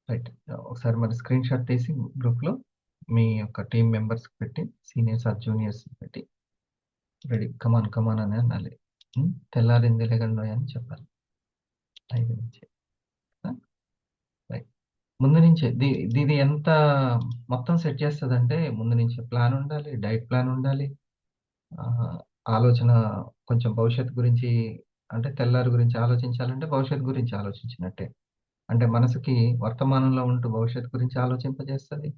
Right. ఒకసారి మరి screen shot తీసి గ్రూప్‌లో మీ యొక్క టీమ్ మెంబర్స్‌కి పెట్టి, సీనియర్స్ ఆర్ జూనియర్స్ పెట్టి, రెడీ కమాన్, కమాన్ అని అనాలి. తెల్లారింది లెగండోయ్ అని చెప్పాలి. 5 నుంచి. ఆ! రైట్. ముందు నుంచే ఇది ఎంత మొత్తం సెట్ చేస్తదంటే, ముందు నుంచే ప్లాన్ ఉండాలి, డైట్ ప్లాన్ ఉండాలి. ఆహ్, ఆలోచన కొంచెం భవిష్యత్తు గురించి అంటే తెల్లారి గురించి ఆలోచించాలంటే భవిష్యత్తు గురించి ఆలోచించినట్టే. అంటే మనసుకి వర్తమానంలో ఉంటూ భవిష్యత్తు గురించి ఆలోచింపజేస్తది.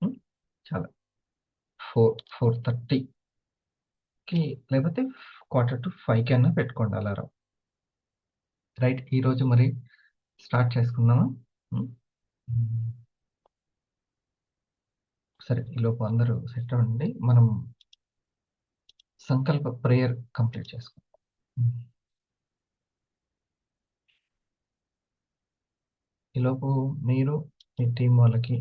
హ్మ్. చాలా 4:30కి లేకపోతే 4:45 కన్నా పెట్టుకోండి అలారం. రైట్. ఈరోజు మరి స్టార్ట్ చేసుకుందామా? హ్మ్. హ్మ్. సరే. ఈలోపు అందరూ సెట్ అవ్వండి. మనం సంకల్ప ప్రేయర్ కంప్లీట్ చేసుకుందాం. హ్మ్. ఈలోపు మీరు మీ టీమ్ వాళ్ళకి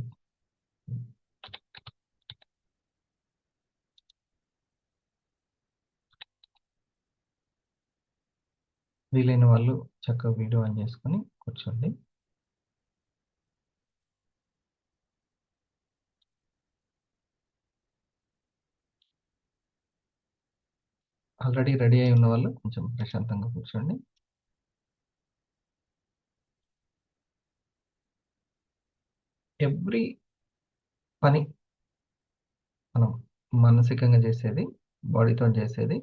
వీలైన వాళ్ళు చక్కగా వీడియో ఆన్ చేసుకొని కూర్చోండి. ఆల్రెడీ రెడీ అయి ఉన్నవాళ్ళు కొంచెం ప్రశాంతంగా కూర్చోండి. ఎవ్రి పని మనం మానసికంగా చేసేది, బాడీతోని చేసేది,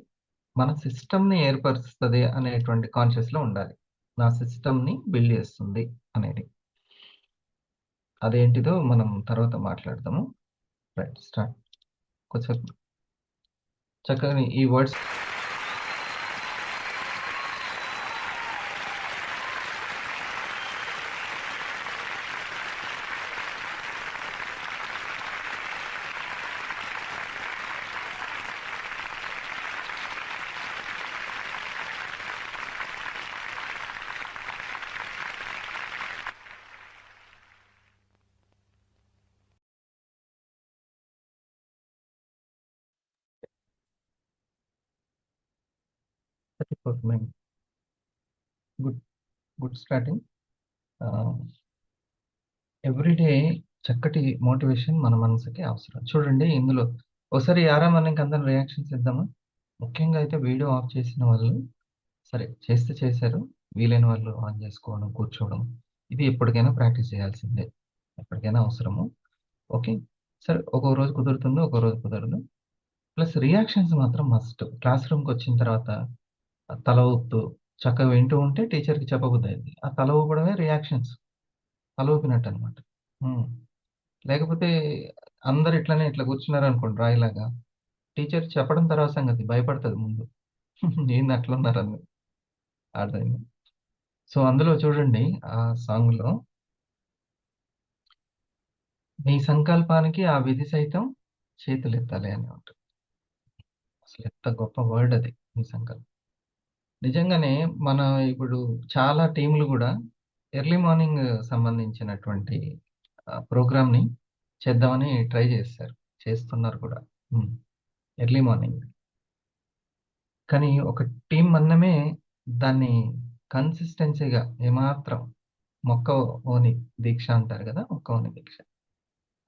మన సిస్టమ్‌ని ఏర్పరుస్తది అనేటువంటి కాన్షియస్‌లో ఉండాలి. నా సిస్టమ్‌ని బిల్డ్ చేస్తుంది అనేది. అదేంటిదో మనం తర్వాత మాట్లాడదాము. Right start. కొంచెంసేపు చక్కగా ఈ వర్డ్స్ గుడ్, గుడ్ స్టార్టింగ్. ఆహ్, ఎవ్రీడే చక్కటి మోటివేషన్ మన మనసుకి అవసరం. చూడండి ఇందులో ఒకసారి మనకి అందరం రియాక్షన్స్ ఇద్దామా? ముఖ్యంగా అయితే వీడియో ఆఫ్ చేసిన వాళ్ళు సరే చేస్తే చేశారు. వీలైన వాళ్ళు ఆన్ చేసుకోవడం, కూర్చోవడం. ఇది ఎప్పటికైనా ప్రాక్టీస్ చేయాల్సిందే. ఎప్పటికైనా అవసరము. ఓకే. సరే ఒక్కో రోజు కుదురుతుంది, ఒక్కో రోజు కుదరదు. ప్లస్ రియాక్షన్స్ మాత్రం మస్ట్. క్లాస్ రూమ్‌కొచ్చిన తర్వాత తల ఊపుతూ చక్కగా వింటూ ఉంటే టీచర్‌కి చెప్పబుద్దయిద్ది. ఆ తల ఊపడమే రియాక్షన్స్. తల ఊపినట్టనమాట. హ్మ్. లేకపోతే అందరూ ఇట్లా కూర్చున్నారనుకోండి రాయిలాగా, టీచర్ చెప్పడం తర్వాత సంగతి భయపడతది ముందు. ఏంది అట్లున్నారని. అర్థమైందా? సో, అందులో చూడండి ఆ సాంగ్‌లో "నీ సంకల్పానికి ఆ విధి సైతం చేతులెత్తాలి" అని ఉంటది. అసలు ఎంత గొప్ప వర్డ్ అది. నీ సంకల్పం. నిజంగానే మన ఇప్పుడు చాలా టీమ్‌లు గూడా ఎర్లీ మార్నింగ్ సంబంధించినటువంటి ప్రోగ్రామ్‌ని చేద్దామని ట్రై చేశారు. చేస్తున్నారు కూడా. హ్మ్. Early morning. కానీ ఒక టీమ్ మందమే దాన్ని కన్సిస్టెన్సీగా ఏమాత్రం మొక్క ఓని దీక్ష అంటారు గదా! మొక్క ఓని దీక్ష.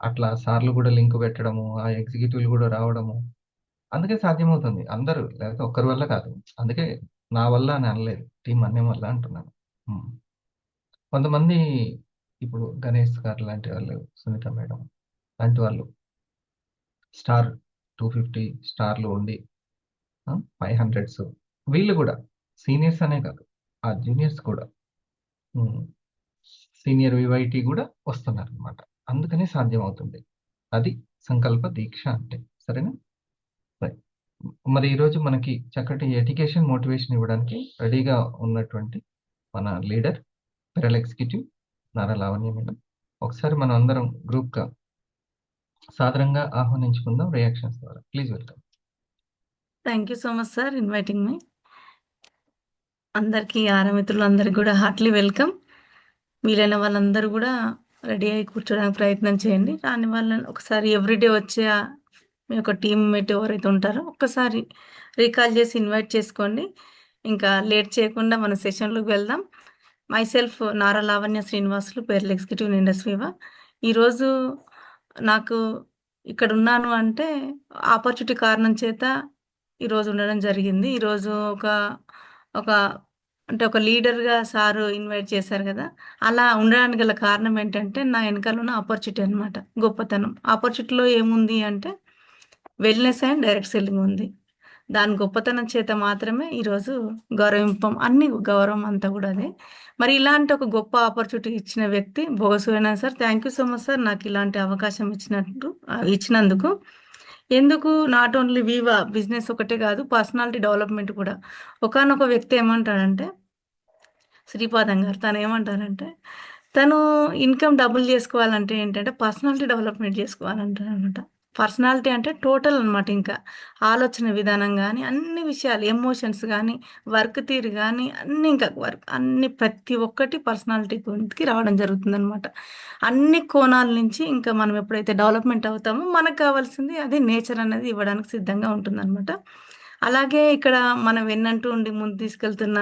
అట్లా సార్లు గూడా లింక్ పెట్టడము, ఆ ఎగ్జిక్యూటివ్‌లు గూడా రావడము. అందుకే సాధ్యమవుతుంది. అందరూ లేకపోతే ఒక్కరి వల్ల కాదు. అందుకే నా వల్ల అని అనలేదు. టీమ్ అందరి వల్ల అంటున్నాను. హ్మ్. కొంతమంది ఇప్పుడు గణేష్ గారు లాంటి వాళ్ళు, సునీత మేడం లాంటి వాళ్ళు స్టార్ 250 స్టార్‌లు ఉండి 500స్ వీళ్ళు గూడా సీనియర్స్ అనే కాదు. ఆ జూనియర్స్ కూడా. హ్మ్. సీనియర్ వివైటీ గూడా వస్తున్నారనమాట. అందుకనే సాధ్యమవుతుంది. అది సంకల్ప దీక్ష అంటే. సరేనా? రైట్. మరి ఈరోజు మనకి చక్కటి ఎడ్యుకేషన్, మోటివేషన్ ఇవ్వడానికి రెడీగా ఉన్నటువంటి మన leader, pearl executive Nara Lavanya madam. ఒకసారి మనం అందరం గ్రూప్‌గా సాదరంగా ఆహ్వానించుకుందాం రియాక్షన్స్ ద్వారా. Please welcome. Thank you so much sir inviting me. అందరికీ మిత్రులందరికీ గూడా హార్ట్‌లీ వెల్కమ్. వీలైన వాళ్ళందరూ గూడా రెడీ అయ్యి కూర్చోడానికి ప్రయత్నం చేయండి. రాని వాళ్ళని ఒకసారి ఎవ్రీడే వచ్చే మీ యొక్క టీమ్‌మేట్ ఎవరైతే ఉంటారో ఒక్కసారి రీకాల్ చేసి ఇన్వైట్ చేసుకోండి. ఇంకా లేట్ చేయకుండా మన సెషన్‌లోకి వెళ్దాం. మైసెల్ఫ్ నారా లావణ్య శ్రీనివాసులు, పేర్ల ఎగ్జిక్యూటివ్ ఇండస్ట్రీవా. ఈరోజు నాకు ఇక్కడ ఉన్నాను అంటే ఆపర్చునిటీ కారణం చేత ఈరోజు ఉండడం జరిగింది. ఈరోజు ఒక ఒక అంటే ఒక లీడర్గా సారు ఇన్వైట్ చేశారు కదా, అలా ఉండడానికి గల కారణం ఏంటంటే నా వెనకాల ఉన్న ఆపర్చునిటీ అనమాట, గొప్పతనం. ఆపర్చునిటీలో ఏముంది అంటే వెల్నెస్ అండ్ డైరెక్ట్ సెల్లింగ్ ఉంది. దాని గొప్పతనం చేత మాత్రమే ఈరోజు గౌరవింపం, అన్ని గౌరవం అంతా కూడా అదే. మరి ఇలాంటి ఒక గొప్ప ఆపర్చునిటీ ఇచ్చిన వ్యక్తి బోగసూర్యనా sir. Thank you so much sir, నాకు ఇలాంటి అవకాశం ఇచ్చినందుకు. ఎందుకు నాట్ ఓన్లీ వివా బిజినెస్ ఒకటే కాదు, పర్సనాలిటీ డెవలప్మెంట్ కూడా. ఒకానొక వ్యక్తి ఏమంటాడంటే, శ్రీపాదం గారు, తను ఏమంటారంటే తను ఇన్కమ్ డబుల్ చేసుకోవాలంటే ఏంటంటే పర్సనాలిటీ డెవలప్మెంట్ చేసుకోవాలంటారు అనమాట. పర్సనాలిటీ అంటే టోటల్ అనమాట. ఇంకా ఆలోచన విధానం కానీ, అన్ని విషయాలు, ఎమోషన్స్ కానీ, వర్క్ తీరు కానీ, అన్ని ఇంకా అన్ని ప్రతి ఒక్కటి పర్సనాలిటీ గురించి రావడం జరుగుతుంది అనమాట. అన్ని కోణాల నుంచి ఇంకా మనం ఎప్పుడైతే డెవలప్మెంట్ అవుతామో మనకు కావాల్సింది అదే నేచర్ అనేది ఇవ్వడానికి సిద్ధంగా ఉంటుందన్నమాట. అలాగే ఇక్కడ మనం వెన్నంటూ ఉండి ముందు తీసుకెళ్తున్న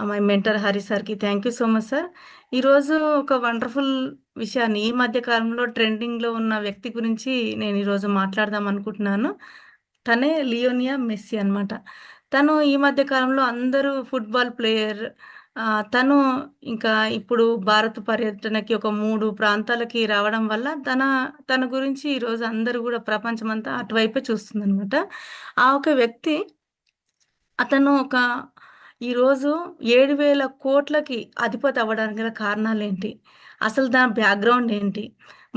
మై మెంటర్ హరి సార్కి thank you so much sir. ఈరోజు ఒక వండర్ఫుల్ విషయాన్ని, ఈ మధ్య కాలంలో ట్రెండింగ్లో ఉన్న వ్యక్తి గురించి నేను ఈరోజు మాట్లాడదాం అనుకుంటున్నాను. తనే లియోనియా మెస్సీ అన్నమాట. తను ఈ మధ్య కాలంలో అందరూ ఫుట్బాల్ ప్లేయర్. తను ఇంకా ఇప్పుడు భారత పర్యటనకి ఒక 3 ప్రాంతాలకి రావడం వల్ల తన గురించి ఈరోజు అందరూ కూడా ప్రపంచమంతా అటువైపే చూస్తుందన్నమాట. ఆ ఒక వ్యక్తి, అతను ఈరోజు 7,000 కోట్లకి అధిపతి అవ్వడానికి గల కారణాలేంటి? అసలు దాని బ్యాక్‌గ్రౌండ్ ఏంటి?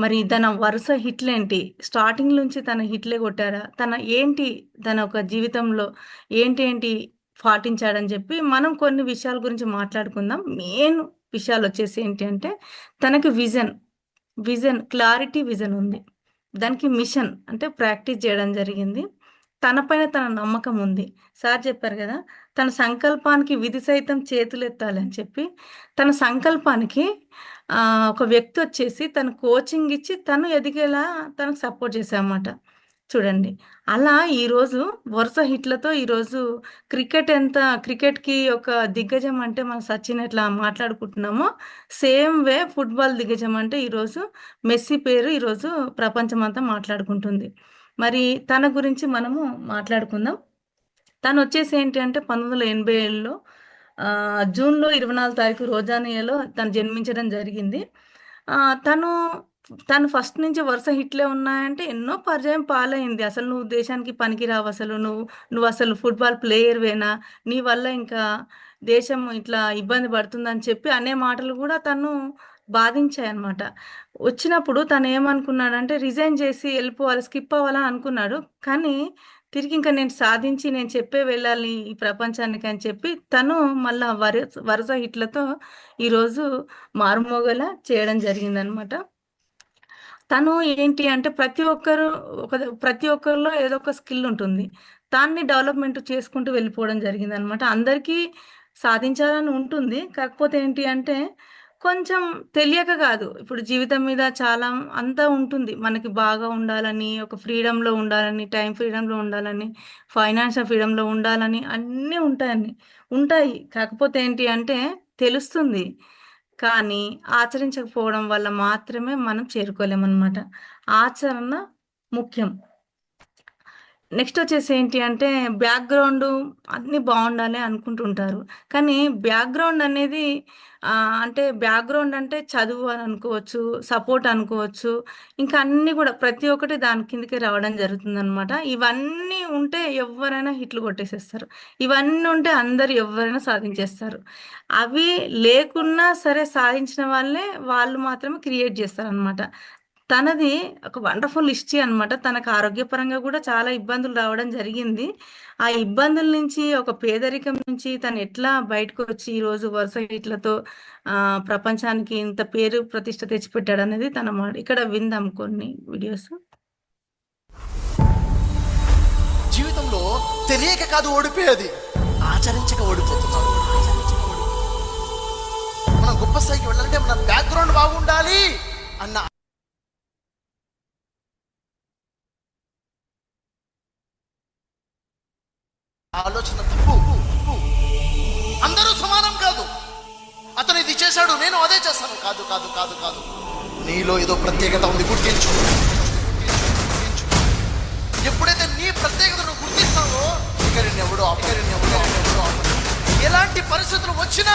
మరి తన వరుస హిట్లేంటి? స్టార్టింగ్ నుంచి తన హిట్లే కొట్టారా? తన ఒక జీవితంలో ఏంటి పాటించాడని చెప్పి మనం కొన్ని విషయాల గురించి మాట్లాడుకుందాం. మెయిన్ విషయాలొచ్చేసి ఏంటి అంటే, తనకి క్లారిటీ విజన్ ఉంది. దానికి మిషన్ అంటే ప్రాక్టీస్ చేయడం జరిగింది. తన పైన తన నమ్మకం ఉంది. సార్ చెప్పారు గదా, తన సంకల్పానికి విధి సైతం చేతులెత్తాలి అని చెప్పి. తన సంకల్పానికి ఒక వ్యక్తి వచ్చేసి తను కోచింగ్ ఇచ్చి తను ఎదిగేలా తనకు సపోర్ట్ చేశారన్నమాట. చూడండి. అలా ఈరోజు వరుస హిట్‌లతో ఈరోజు క్రికెట్‌కి ఒక దిగ్గజం అంటే మన సచిన్ ఎట్లా మాట్లాడుకుంటున్నామో, సేమ్ వే ఫుట్బాల్ దిగ్గజం అంటే ఈరోజు మెస్సీ పేరు ఈరోజు ప్రపంచమంతా మాట్లాడుకుంటుంది. మరి తన గురించి మనము మాట్లాడుకుందాం. తనొచ్చేసి ఏంటి అంటే 1987లో జూన్‌లో 24 తారీఖు రోజానియాలో తను జన్మించడం జరిగింది. తను ఫస్ట్ నుంచి వరుస హిట్‌లే ఉన్నాయంటే ఎన్నో పరాజయం పాలైంది. అసలు నువ్వు దేశానికి పనికిరావసలు. నువ్వసలు ఫుట్బాల్ ప్లేయర్‌వేనా? నీ వల్ల ఇంకా దేశం ఇట్లా ఇబ్బంది పడుతుందని చెప్పి అనే మాటలు గూడా తను బాధించాయన్నమాట. వచ్చినప్పుడు తనేమనుకున్నాడంటే రిజైన్ చేసి ఎళ్ళిపోవాలి, స్కిప్ అవ్వాలని అనుకున్నాడు. కానీ తిరిగి ఇంక నేను సాధించి నేను చెప్పే వెళ్ళాలి ఈ ప్రపంచానికి అని చెప్పి తను మళ్ళా వరుస హిట్‌లతో ఈరోజు మారుమోగేలా చేయడం జరిగిందనమాట. తను ఏంటి అంటే ప్రతి ఒక్కరిలో ఏదో ఒక స్కిల్ ఉంటుంది. దాన్ని డెవలప్‌మెంట్ చేసుకుంటూ వెళ్ళిపోవడం జరిగిందనమాట. అందరికీ సాధించాలని ఉంటుంది. కాకపోతే ఏంటి అంటే కొంచెం తెలియక కాదు. ఇప్పుడు జీవితం మీద చాలా అంతా ఉంటుంది. మనకి బాగా ఉండాలని, ఒక ఫ్రీడమ్‌లో ఉండాలని, టైమ్ ఫ్రీడమ్‌లో ఉండాలని, ఫైనాన్షియల్ ఫ్రీడమ్‌లో ఉండాలని అన్నీ ఉంటాయి. కాకపోతే ఏంటి అంటే తెలుస్తుంది. కానీ ఆచరించకపోవడం వల్ల మాత్రమే మనం చేరుకోలేమనమాట. ఆచరణ ముఖ్యం. నెక్స్ట్ వచ్చేసి ఏంటి అంటే బ్యాక్‌గ్రౌండు అన్నీ బావుండాలి అనుకుంటుంటారు. కానీ బ్యాక్‌గ్రౌండ్ అనేది అంటే బ్యాక్‌గ్రౌండ్ అంటే చదువు అని అనుకోవచ్చు, సపోర్ట్ అనుకోవచ్చు. ఇంకా అన్నీ గూడా ప్రతి ఒక్కటి దాని కిందకే రావడం జరుగుతుందనమాట. ఇవన్నీ ఉంటే ఎవ్వరైనా హిట్‌లు కొట్టేసేస్తారు. ఇవన్నీ ఉంటే అందరూ ఎవ్వరైనా సాధించేస్తారు. అవి లేకున్నా సరే సాధించిన వాళ్ళు మాత్రమే క్రియేట్ జేస్తారనమాట. తనది ఒక వండర్‌ఫుల్ హిస్టరీ అనమాట. తనకు ఆరోగ్యపరంగా గూడా చాలా ఇబ్బందులు రావడం జరిగింది. ఆ ఇబ్బందుల నుంచి, ఒక పేదరికం నుంచి తను ఎట్లా బయటకొచ్చి ఈరోజు వరుస హిట్‌లతో ప్రపంచానికి ఇంత పేరు ప్రతిష్ఠ తెచ్చిపెట్టాడనేది తన మాట. ఇక్కడ విందాం కొన్ని వీడియోస్. జీవితంలో తెలియక కాదు ఓడిపోయేది, ఆచరించక ఓడిపోతున్నాం. మనం గొప్ప స్థాయికి వెళ్ళాలంటే మన బ్యాక్గ్రౌండ్ బాగుండాలి అన్న ఆలోచన తప్పు. అందరూ సమానం కాదు. అతను ఇది చేస్తాను అదే చేస్తాను. కాదు కాదు కాదు కాదు, నీలో ఏదో ప్రత్యేకత ఉంది, గుర్తించు. ఎప్పుడైతే నీ ప్రత్యేకతను గుర్తిస్తావో ఇక నిన్నెవడో ఎలాంటి పరిస్థితులు వచ్చినా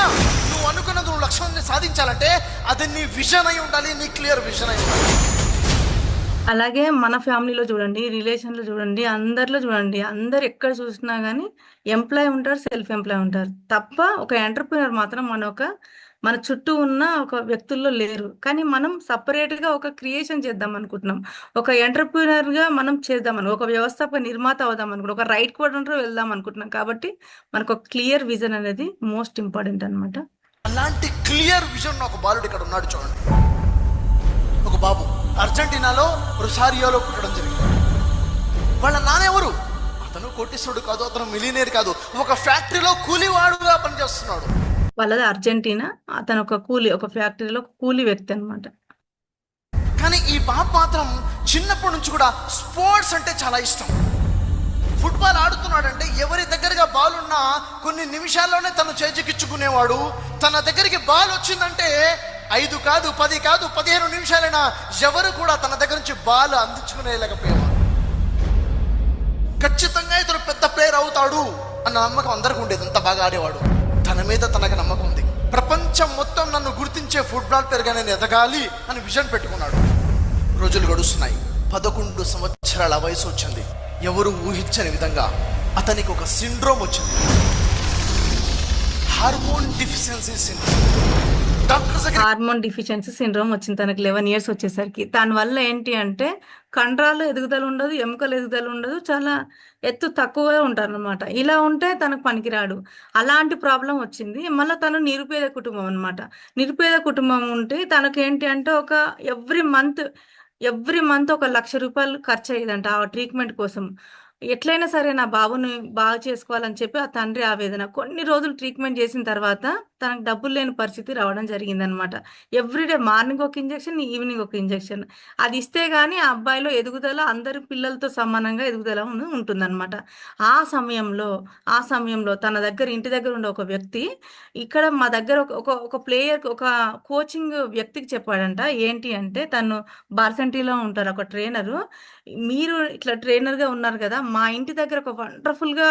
నువ్వు అనుకున్నది నువ్వు లక్ష్యాన్ని సాధించాలంటే అది నీ విజన్ అయి ఉండాలి, నీ క్లియర్ విజన్ అయి ఉండాలి. అలాగే మన ఫ్యామిలీలో చూడండి, రిలేషన్లో చూడండి, అందరిలో చూడండి, అందరు ఎక్కడ చూసినా కానీ ఎంప్లాయ్ ఉంటారు, సెల్ఫ్ ఎంప్లాయ్ ఉంటారు తప్ప ఒక ఎంటర్ప్రినర్ మాత్రం మన చుట్టూ ఉన్న ఒక వ్యక్తుల్లో లేరు. కానీ మనం సపరేట్గా ఒక క్రియేషన్ చేద్దాం అనుకుంటున్నాం, ఒక ఎంటర్ప్రినర్గా మనం చేద్దామని, ఒక వ్యవస్థాపక నిర్మాత అవుదాం అనుకుంటున్నాం, ఒక రైట్ క్వాడ్రంట్లో వెళ్దాం అనుకుంటున్నాం. కాబట్టి మనకు ఒక క్లియర్ విజన్ అనేది మోస్ట్ ఇంపార్టెంట్ అనమాట. అలాంటి క్లియర్ విజన్ ఒక బాలుడు ఇక్కడ ఉన్నాడు చూడండి. ఒక బాబు అర్జెంటీనాలో రొసారియోలో పుట్టడం జరిగింది. వాళ్ళ నాన్న ఎవరు? అతను కోటీశ్వరుడు కాదు, అతను మిలియనేర్ కాదు, ఒక ఫ్యాక్టరీలో కూలివాడుగా పనిచేస్తున్నాడు. వాళ్ళది అర్జెంటీనా, అతను ఒక ఫ్యాక్టరీలో కూలి వ్యక్తి అనమాట. కానీ ఈ బాబు మాత్రం చిన్నప్పటి నుంచి కూడా స్పోర్ట్స్ అంటే చాలా ఇష్టం. ఫుట్బాల్ ఆడుతున్నాడంటే ఎవరి దగ్గరగా బాల్ ఉన్నా కొన్ని నిమిషాల్లోనే తను చేజిక్కించుకునేవాడు. తన దగ్గరికి బాల్ వచ్చిందంటే 5 కాదు 10 కాదు 15 నిమిషాలైనా ఎవరు కూడా తన దగ్గర నుంచి బాల్ అందించుకునేలేకపోయేవాడు. ఖచ్చితంగా ఇతను పెద్ద ప్లేయర్ అవుతాడు అన్న నమ్మకం అందరికీ ఉండేది, అంత బాగా ఆడేవాడు. తన మీద తనకు నమ్మకం ఉంది. ప్రపంచం మొత్తం నన్ను గుర్తించే ఫుట్బాల్ ప్లేయర్గా నేను ఎదగాలి అని విజన్ పెట్టుకున్నాడు. రోజులు గడుస్తున్నాయి. 11 సంవత్సరాల వయసు వచ్చింది. ఎవరు ఊహించని విధంగా అతనికి ఒక సిండ్రోమ్ వచ్చింది, hormone deficiency syndrome. Hormone deficiency syndrome వచ్చింది తనకి 11 ఇయర్స్ వచ్చేసరికి. దానివల్ల ఏంటి అంటే కండరాలు ఎదుగుదల ఉండదు, ఎముకలు ఎదుగుదల ఉండదు, చాలా ఎత్తు తక్కువగా ఉంటారు అనమాట. ఇలా ఉంటే తనకు పనికిరాడు. అలాంటి ప్రాబ్లం వచ్చింది. మళ్ళీ తను నిరుపేద కుటుంబం అనమాట. నిరుపేద కుటుంబం ఉంటే తనకేంటి అంటే ఎవ్రీ మంత్ 1,00,000 రూపాయలు ఖర్చు అయ్యేదంట ఆ ట్రీట్మెంట్ కోసం. ఎట్లయినా సరే నా బాబుని బాగా చేసుకోవాలని చెప్పి ఆ తండ్రి ఆవేదన. కొన్ని రోజులు ట్రీట్మెంట్ చేసిన తర్వాత తనకు డబ్బులు లేని పరిస్థితి రావడం జరిగిందనమాట. ఎవ్రీడే మార్నింగ్ ఒక ఇంజెక్షన్, ఈవినింగ్ ఒక ఇంజెక్షన్. అది ఇస్తే కానీ ఆ అబ్బాయిలో ఎదుగుదల అందరి పిల్లలతో సమానంగా ఎదుగుదల ఉంటుందన్నమాట. ఆ సమయంలో తన ఇంటి దగ్గర ఉండే ఒక వ్యక్తి ఇక్కడ మా దగ్గర ఒక ప్లేయర్, ఒక కోచింగ్ వ్యక్తికి చెప్పాడంట. ఏంటి అంటే తను బార్సెంటీలో ఉంటారు ఒక ట్రైనరు. మీరు ఇట్లా ట్రైనర్గా ఉన్నారు కదా, మా ఇంటి దగ్గర ఒక వండర్ఫుల్గా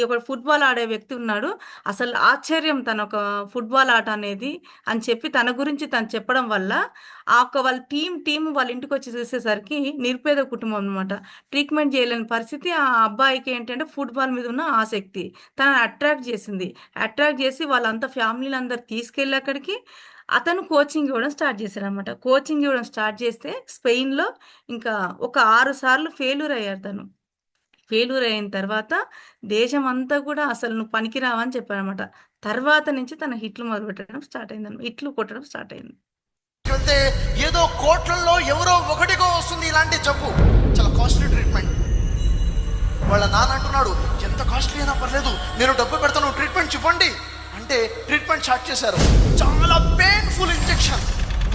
ఒక ఫుట్బాల్ ఆడే వ్యక్తి ఉన్నాడు. అసలు ఆశ్చర్యం తన ఒక ఫుట్బాల్ ఆట అనేది అని చెప్పి తన గురించి తను చెప్పడం వల్ల వాళ్ళ టీం వాళ్ళ ఇంటికి వచ్చి చూసేసరికి నిరుపేద కుటుంబం అనమాట. ట్రీట్మెంట్ చేయలేని పరిస్థితి. ఆ అబ్బాయికి ఏంటంటే ఫుట్బాల్ మీద ఉన్న ఆసక్తి తనని అట్రాక్ట్ చేసి వాళ్ళంతా ఫ్యామిలీని అందరు తీసుకెళ్ళి అక్కడికి అతను కోచింగ్ ఇవ్వడం స్టార్ట్ చేశాడు అనమాట. కోచింగ్ ఇవ్వడం స్టార్ట్ చేస్తే స్పెయిన్లో ఇంకా ఒక 6 సార్లు ఫెయిల్యూర్ అయ్యారు తను. ఫెయిల్యూర్ అయిన తర్వాత దేశం అంతా కూడా అసలు నువ్వు పనికిరావని చెప్పారనమాట. తర్వాత నుంచి తన హిట్లు కొట్టడం స్టార్ట్ అయింది. వెళ్తే ఏదో కోట్లలో ఎవరో ఒకటికో వస్తుంది ఇలాంటి జబ్బు. చాలా కాస్ట్లీ ట్రీట్మెంట్. వాళ్ళ నాన్న అంటున్నాడు, ఎంత కాస్ట్లీ అయినా పర్లేదు, నేను డబ్బు పెడతాను, ట్రీట్మెంట్ ఇవ్వండి అంటే ట్రీట్మెంట్ స్టార్ట్ చేశారు. చాలా పెయిన్ఫుల్ ఇంజెక్షన్.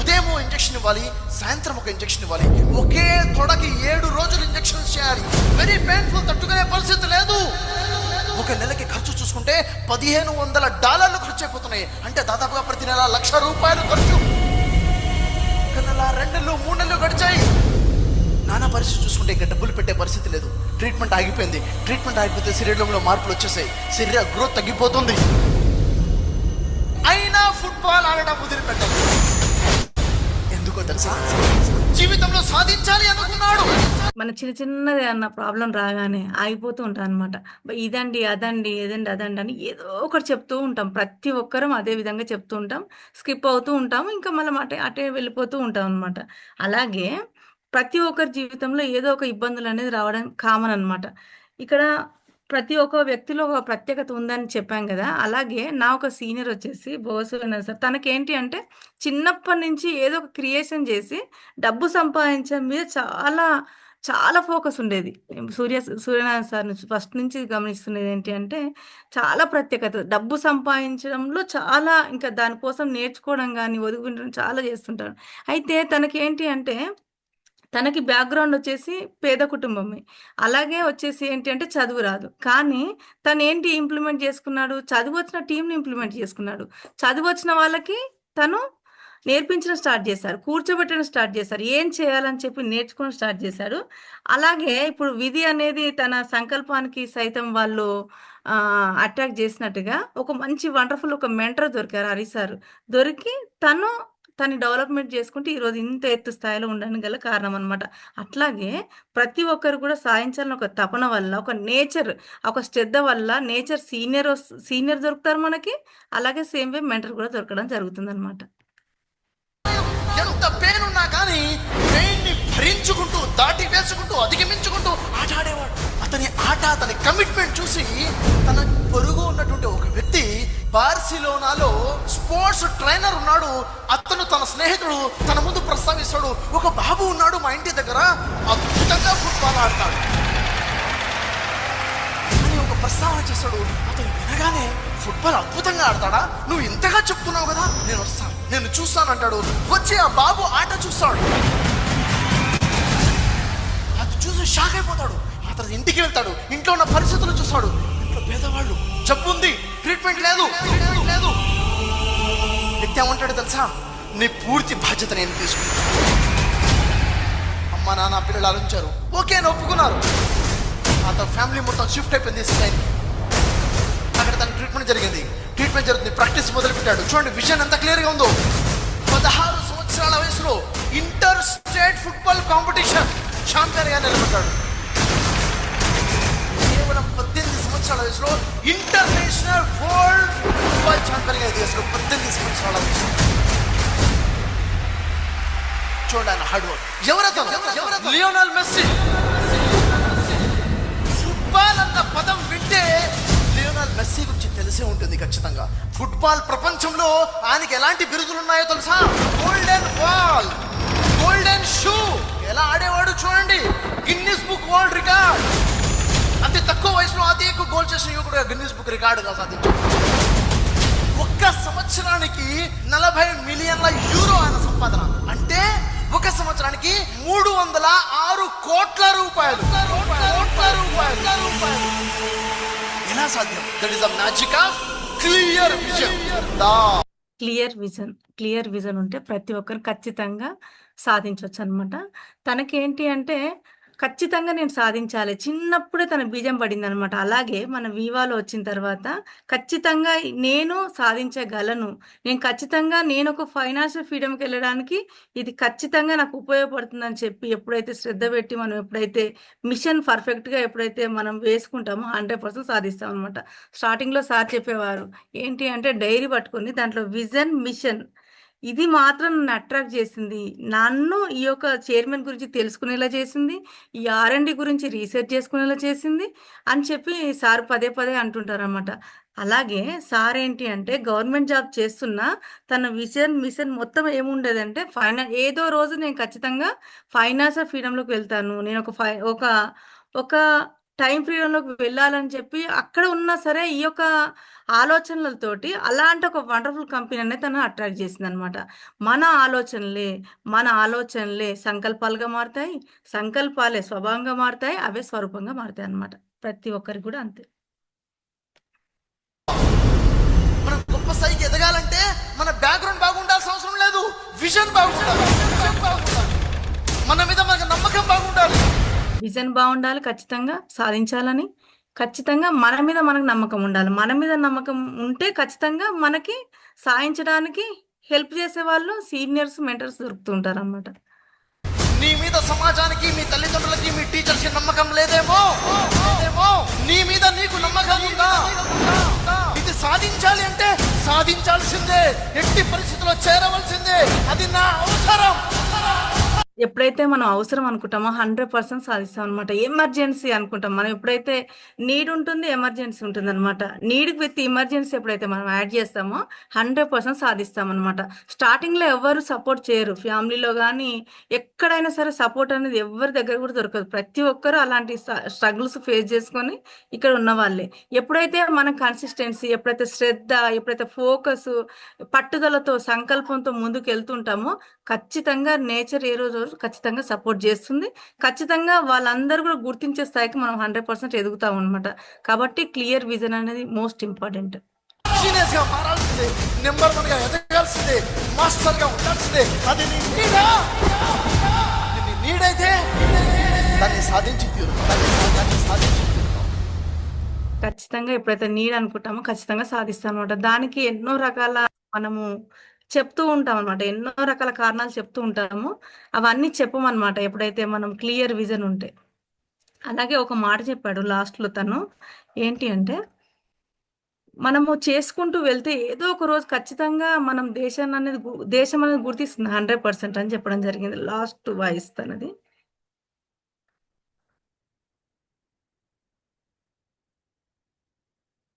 ఉదయం ఇంజెక్షన్ ఇవ్వాలి, సాయంత్రం ఒక ఇంజెక్షన్ ఇవ్వాలి. ఒకే తొడకి 7 రోజులు ఇంజెక్షన్ చేయాలి. వెరీ పెయిన్ఫుల్, తట్టుకునే పరిస్థితి లేదు. ఒక నెలకి ఖర్చు చూసుకుంటే $1,500 ఖర్చు అయిపోతున్నాయి. అంటే దాదాపుగా ప్రతి నెల ₹1,00,000 ఖర్చు. ఒక నెల, 2 నెలలు, 3 నెలలు గడిచాయి. నానా పరిస్థితి చూసుకుంటే ఇంకా డబ్బులు పెట్టే పరిస్థితి లేదు. ట్రీట్మెంట్ ఆగిపోయింది. ట్రీట్మెంట్ ఆగిపోతే శరీరంలో మార్పులు వచ్చేసాయి, శరీర గ్రోత్ తగ్గిపోతుంది. అయినా ఫుట్బాల్ ఆడడం వదిలిపెట్టాలి. ఎందుకో తెలుసా? జీవితంలో సాధించాలి అనుకున్నాడు. మన చిన్నది అన్న ప్రాబ్లం రాగానే ఆగిపోతూ ఉంటాం అనమాట. ఇదండి అదండి అని ఏదో ఒకటి చెప్తూ ఉంటాం. ప్రతి ఒక్కరం అదే విధంగా చెప్తూ ఉంటాం, స్కిప్ అవుతూ ఉంటాం, ఇంకా మనం అటే వెళ్ళిపోతూ ఉంటాం అనమాట. అలాగే ప్రతి ఒక్కరి జీవితంలో ఏదో ఒక ఇబ్బందులు అనేది రావడం కామన్ అనమాట. ఇక్కడ ప్రతి ఒక్క వ్యక్తిలో ఒక ప్రత్యేకత ఉందని చెప్పాం కదా. అలాగే నా ఒక సీనియర్ వచ్చేసి బోసు సార్. తనకేంటి అంటే చిన్నప్పటి నుంచి ఏదో ఒక క్రియేషన్ చేసి డబ్బు సంపాదించడం మీద చాలా ఫోకస్ ఉండేది. సూర్యనారాయణ సార్ నుంచి ఫస్ట్ నుంచి గమనిస్తున్నది ఏంటి అంటే చాలా ప్రత్యేకత. డబ్బు సంపాదించడంలో చాలా, ఇంకా దానికోసం నేర్చుకోవడం కానీ ఒదుగుండడం చాలా చేస్తుంటాడు. అయితే తనకేంటి అంటే తనకి బ్యాక్గ్రౌండ్ వచ్చేసి పేద కుటుంబమే. అలాగే వచ్చేసి ఏంటి అంటే చదువు రాదు. కానీ తను ఏంటి ఇంప్లిమెంట్ చేసుకున్నాడు, చదువు వచ్చిన టీంని ఇంప్లిమెంట్ చేసుకున్నాడు. చదువు వచ్చిన వాళ్ళకి తను నేర్పించడం స్టార్ట్ చేశారు, కూర్చోబెట్టడం స్టార్ట్ చేశారు, ఏం చేయాలని చెప్పి నేర్చుకోవడం స్టార్ట్ చేశాడు. అలాగే ఇప్పుడు విధి అనేది తన సంకల్పానికి సైతం వాళ్ళు అటాక్ చేసినట్టుగా ఒక మంచి వండర్ఫుల్ ఒక మెంటర్ దొరికారు హరీష్ సార్. దొరికి తను తను డెవలప్మెంట్ చేసుకుంటే ఈరోజు ఇంత ఎత్తు స్థాయిలో ఉండడానికి గల కారణం అనమాట. అట్లాగే ప్రతి ఒక్కరు కూడా సాధించాలని ఒక తపన వల్ల, ఒక నేచర్, ఒక శ్రద్ధ వల్ల నేచర్ సీనియర్ దొరుకుతారు మనకి. అలాగే సేమ్ వే మెంటర్ కూడా దొరకడం జరుగుతుందన్నమాట. ఎంత పెయిన్ ఉన్నా కానీ పెయిన్ ని భరించుకుంటూ, దాటి వేసుకుంటూ, అధిగమించుకుంటూ ఆట ఆడేవాడు. అతని ఆట, అతని కమిట్మెంట్ చూసి తన పొరుగు ఉన్నటువంటి ఒక వ్యక్తి బార్సిలోనాలో స్పోర్ట్స్ ట్రైనర్ ఉన్నాడు. అతను తన స్నేహితుడు తన ముందు ప్రస్తావిస్తాడు, ఒక బాబు ఉన్నాడు మా ఇంటి దగ్గర, అద్భుతంగా ఫుట్బాల్ ఆడతాడు అని ఒక ప్రస్తావన చేస్తాడు. అతను వినగానే, ఫుట్బాల్ అద్భుతంగా ఆడతాడా, నువ్వు ఇంతగా చెప్తున్నావు కదా, నేను వస్తాను, నేను చూస్తాను అంటాడు. వచ్చి ఆ బాబు ఆట చూస్తాడు. అది చూసి షాక్ అయిపోతాడు. ఆ తర్వాత ఇంటికి వెళ్తాడు. ఇంట్లో ఉన్న పరిస్థితులు చూస్తాడు. ఇంట్లో పేదవాళ్ళు, జబ్బు ఉంది, ట్రీట్మెంట్ లేదు. వ్యక్తి ఏమంటాడు తెలుసా, నీ పూర్తి బాధ్యత నేను తీసుకుంటాను. అమ్మ నాన్న పిల్లలు ఆలోచించారు, ఓకే అని ఒప్పుకున్నారు. ఆ తర్వాత ఫ్యామిలీ మొత్తం షిఫ్ట్ అయిపోయింది ఇస్రాయల్. అక్కడ తన ట్రీట్మెంట్ జరిగింది. ట్రీట్మెంట్ జరుగుతుంది, ప్రాక్టీస్ మొదలు పెట్టాడు. చూడండి విజన్ ఎంత క్లియర్గా ఉందో. 16 సంవత్సరాల వయసులో ఇంటర్ స్టేట్ ఫుట్బాల్ కాంపిటీషన్ ఛాంపియన్గా నిలబడ్డాడు. కేవలం 18 సంవత్సరాల వయసులో ఇంటర్నేషనల్ వరల్డ్ ఫుట్బాల్ ఛాంపియన్గా ఎదిగేశాడు. 18 సంవత్సరాల వయసు. చూడండి ఆయన హార్డ్ వర్క్. ఎవరతను? Lionel Messi. ఫుట్బాల్ అన్న పదం వింటే లియోనల్ మెస్సీ గురించి తెలిసే ఉంటుంది ఖచ్చితంగా. ఫుట్బాల్ ప్రపంచంలో ఆయనకి ఎలాంటి బిరుదులు ఉన్నాయో తెలుసా? Golden ball, golden shoe. ఎలా ఆడేవాడు చూడండి. Guinness book world record. అతి తక్కువ వయసులో అతి ఎక్కువ గోల్ చేసిన యువకుడుగా గిన్నిస్ బుక్ రికార్డుగా సాధించాడు. ఒక్క సంవత్సరానికి 40 మిలియన్ల యూరో ఆయన సంపాదన. అంటే ఒక సంవత్సరానికి 306 కోట్ల రూపాయలు. ఎలా సాధ్యం? That is the magic of clear vision. Clear vision ఉంటే ప్రతి ఒక్కరు ఖచ్చితంగా సాధించవచ్చు అనమాట. తనకేంటి అంటే ఖచ్చితంగా నేను సాధించాలి, చిన్నప్పుడే తన బీజం పడింది అనమాట. అలాగే మన వివాలో వచ్చిన తర్వాత ఖచ్చితంగా నేను సాధించగలను, నేను ఒక ఫైనాన్షియల్ ఫ్రీడమ్కి వెళ్ళడానికి ఇది ఖచ్చితంగా నాకు ఉపయోగపడుతుందని చెప్పి ఎప్పుడైతే శ్రద్ధ పెట్టి మనం ఎప్పుడైతే మిషన్ పర్ఫెక్ట్గా ఎప్పుడైతే మనం వేసుకుంటామో 100% సాధిస్తాం అనమాట. స్టార్టింగ్లో సార్ చెప్పేవారు ఏంటి అంటే డైరీ పట్టుకొని దాంట్లో విజన్, మిషన్ ఇది మాత్రం నన్ను అట్రాక్ట్ చేసింది. నన్ను ఈ యొక్క చైర్మన్ గురించి తెలుసుకునేలా చేసింది, ఈ R&D గురించి రీసెర్చ్ చేసుకునేలా చేసింది అని చెప్పి సార్ పదే పదే అంటుంటారు అనమాట. అలాగే సార్ ఏంటి అంటే గవర్నమెంట్ జాబ్ చేస్తున్నా తన మిషన్ మొత్తం ఏముండేదంటే ఏదో రోజు నేను ఖచ్చితంగా ఫైనాన్షియల్ ఫ్రీడంలోకి వెళ్తాను, నేను ఒక టైం ఫ్రీడంలోకి వెళ్ళాలని చెప్పి అక్కడ ఉన్నా సరే ఈ యొక్క ఆలోచనలతోటి అలాంటి ఒక వండర్ఫుల్ కంపెనీ అనేది తను అట్రాక్ట్ చేసింది అనమాట. మన ఆలోచనలే సంకల్పాలుగా మారుతాయి, సంకల్పాలే స్వభావంగా మారుతాయి, అవే స్వరూపంగా మారుతాయి అనమాట. ప్రతి ఒక్కరికి కూడా అంతే. మనం గొప్ప స్థాయికి ఎదగాలంటే మన బ్యాక్గ్రౌండ్ బాగుండాల్సిన అవసరం లేదు, విజన్ బాగుండాలి. మన మీద మనకు నమ్మకం బాగుండాలి. విజన్ బాగుండాలి, ఖచ్చితంగా సాధించాలని, ఖచ్చితంగా మన మీద మనకు నమ్మకం ఉండాలి. మన మీద నమ్మకం ఉంటే ఖచ్చితంగా మనకి సాధించడానికి హెల్ప్ చేసే వాళ్ళు సీనియర్స్, మెంటర్స్ దొరుకుతుంటారు అన్నమాట. నీ మీద సమాజానికి, మీ తల్లిదండ్రులకి, మీ టీచర్స్ కి నమ్మకం లేదేమో, నీ మీద నీకు నమ్మకం ఉందా? ఇది సాధించాలి అంటే సాధించాల్సిందే, ఎట్టి పరిస్థితుల్లో చేరవలసిందే, అది నా అవసరం. ఎప్పుడైతే మనం అవసరం అనుకుంటామో 100% సాధిస్తాం అనమాట. ఎమర్జెన్సీ అనుకుంటాం మనం. ఎప్పుడైతే నీడ్ ఉంటుంది, ఎమర్జెన్సీ ఉంటుంది అనమాట. నీడ్ విత్ ఎమర్జెన్సీ ఎప్పుడైతే మనం యాడ్ చేస్తామో 100% సాధిస్తాం అనమాట. స్టార్టింగ్లో ఎవరు సపోర్ట్ చేయరు, ఫ్యామిలీలో కానీ ఎక్కడైనా సరే సపోర్ట్ అనేది ఎవరి దగ్గర కూడా దొరకదు. ప్రతి ఒక్కరు అలాంటి స్ట్రగుల్స్ ఫేస్ చేసుకొని ఇక్కడ ఉన్న వాళ్ళే. ఎప్పుడైతే మనం కన్సిస్టెన్సీ, ఎప్పుడైతే శ్రద్ధ, ఎప్పుడైతే ఫోకస్, పట్టుదలతో, సంకల్పంతో ముందుకు వెళ్తుంటామో ఖచ్చితంగా నేచర్ ఏ రోజు ఖచ్చితంగా సపోర్ట్ చేస్తుంది. ఖచ్చితంగా వాళ్ళందరూ కూడా గుర్తించే స్థాయికి మనం 100% ఎదుగుతాం అనమాట. కాబట్టి క్లియర్ విజన్ అనేది మోస్ట్ ఇంపార్టెంట్. జీనియస్ గా మారాల్సిందే, నెంబర్ 1 గా ఎదగాల్సిందే, మాస్టర్ గా ఉండాల్సిందే. అది నీ నీడా, అది నీ నీడైతే దాన్ని సాధించి తీరు, దాన్ని సాధించి తీరు. ఖచ్చితంగా ఎప్పుడైతే నీడ్ అనుకుంటామో ఖచ్చితంగా సాధిస్తాం అనమాట. దానికి ఎన్నో రకాల మనము చెప్తూ ఉంటాం అనమాట. ఎన్నో రకాల కారణాలు చెప్తూ ఉంటాము. అవన్నీ చెప్పమన్నమాట ఎప్పుడైతే మనం క్లియర్ విజన్ ఉంటే. అలాగే ఒక మాట చెప్పాడు లాస్ట్‌లో తను. ఏంటి అంటే, మనము చేసుకుంటూ వెళ్తే ఏదో ఒక రోజు ఖచ్చితంగా మనం దేశం అనేది గుర్తిస్తుంది 100% అని చెప్పడం జరిగింది. లాస్ట్ వాయిస్ తనది.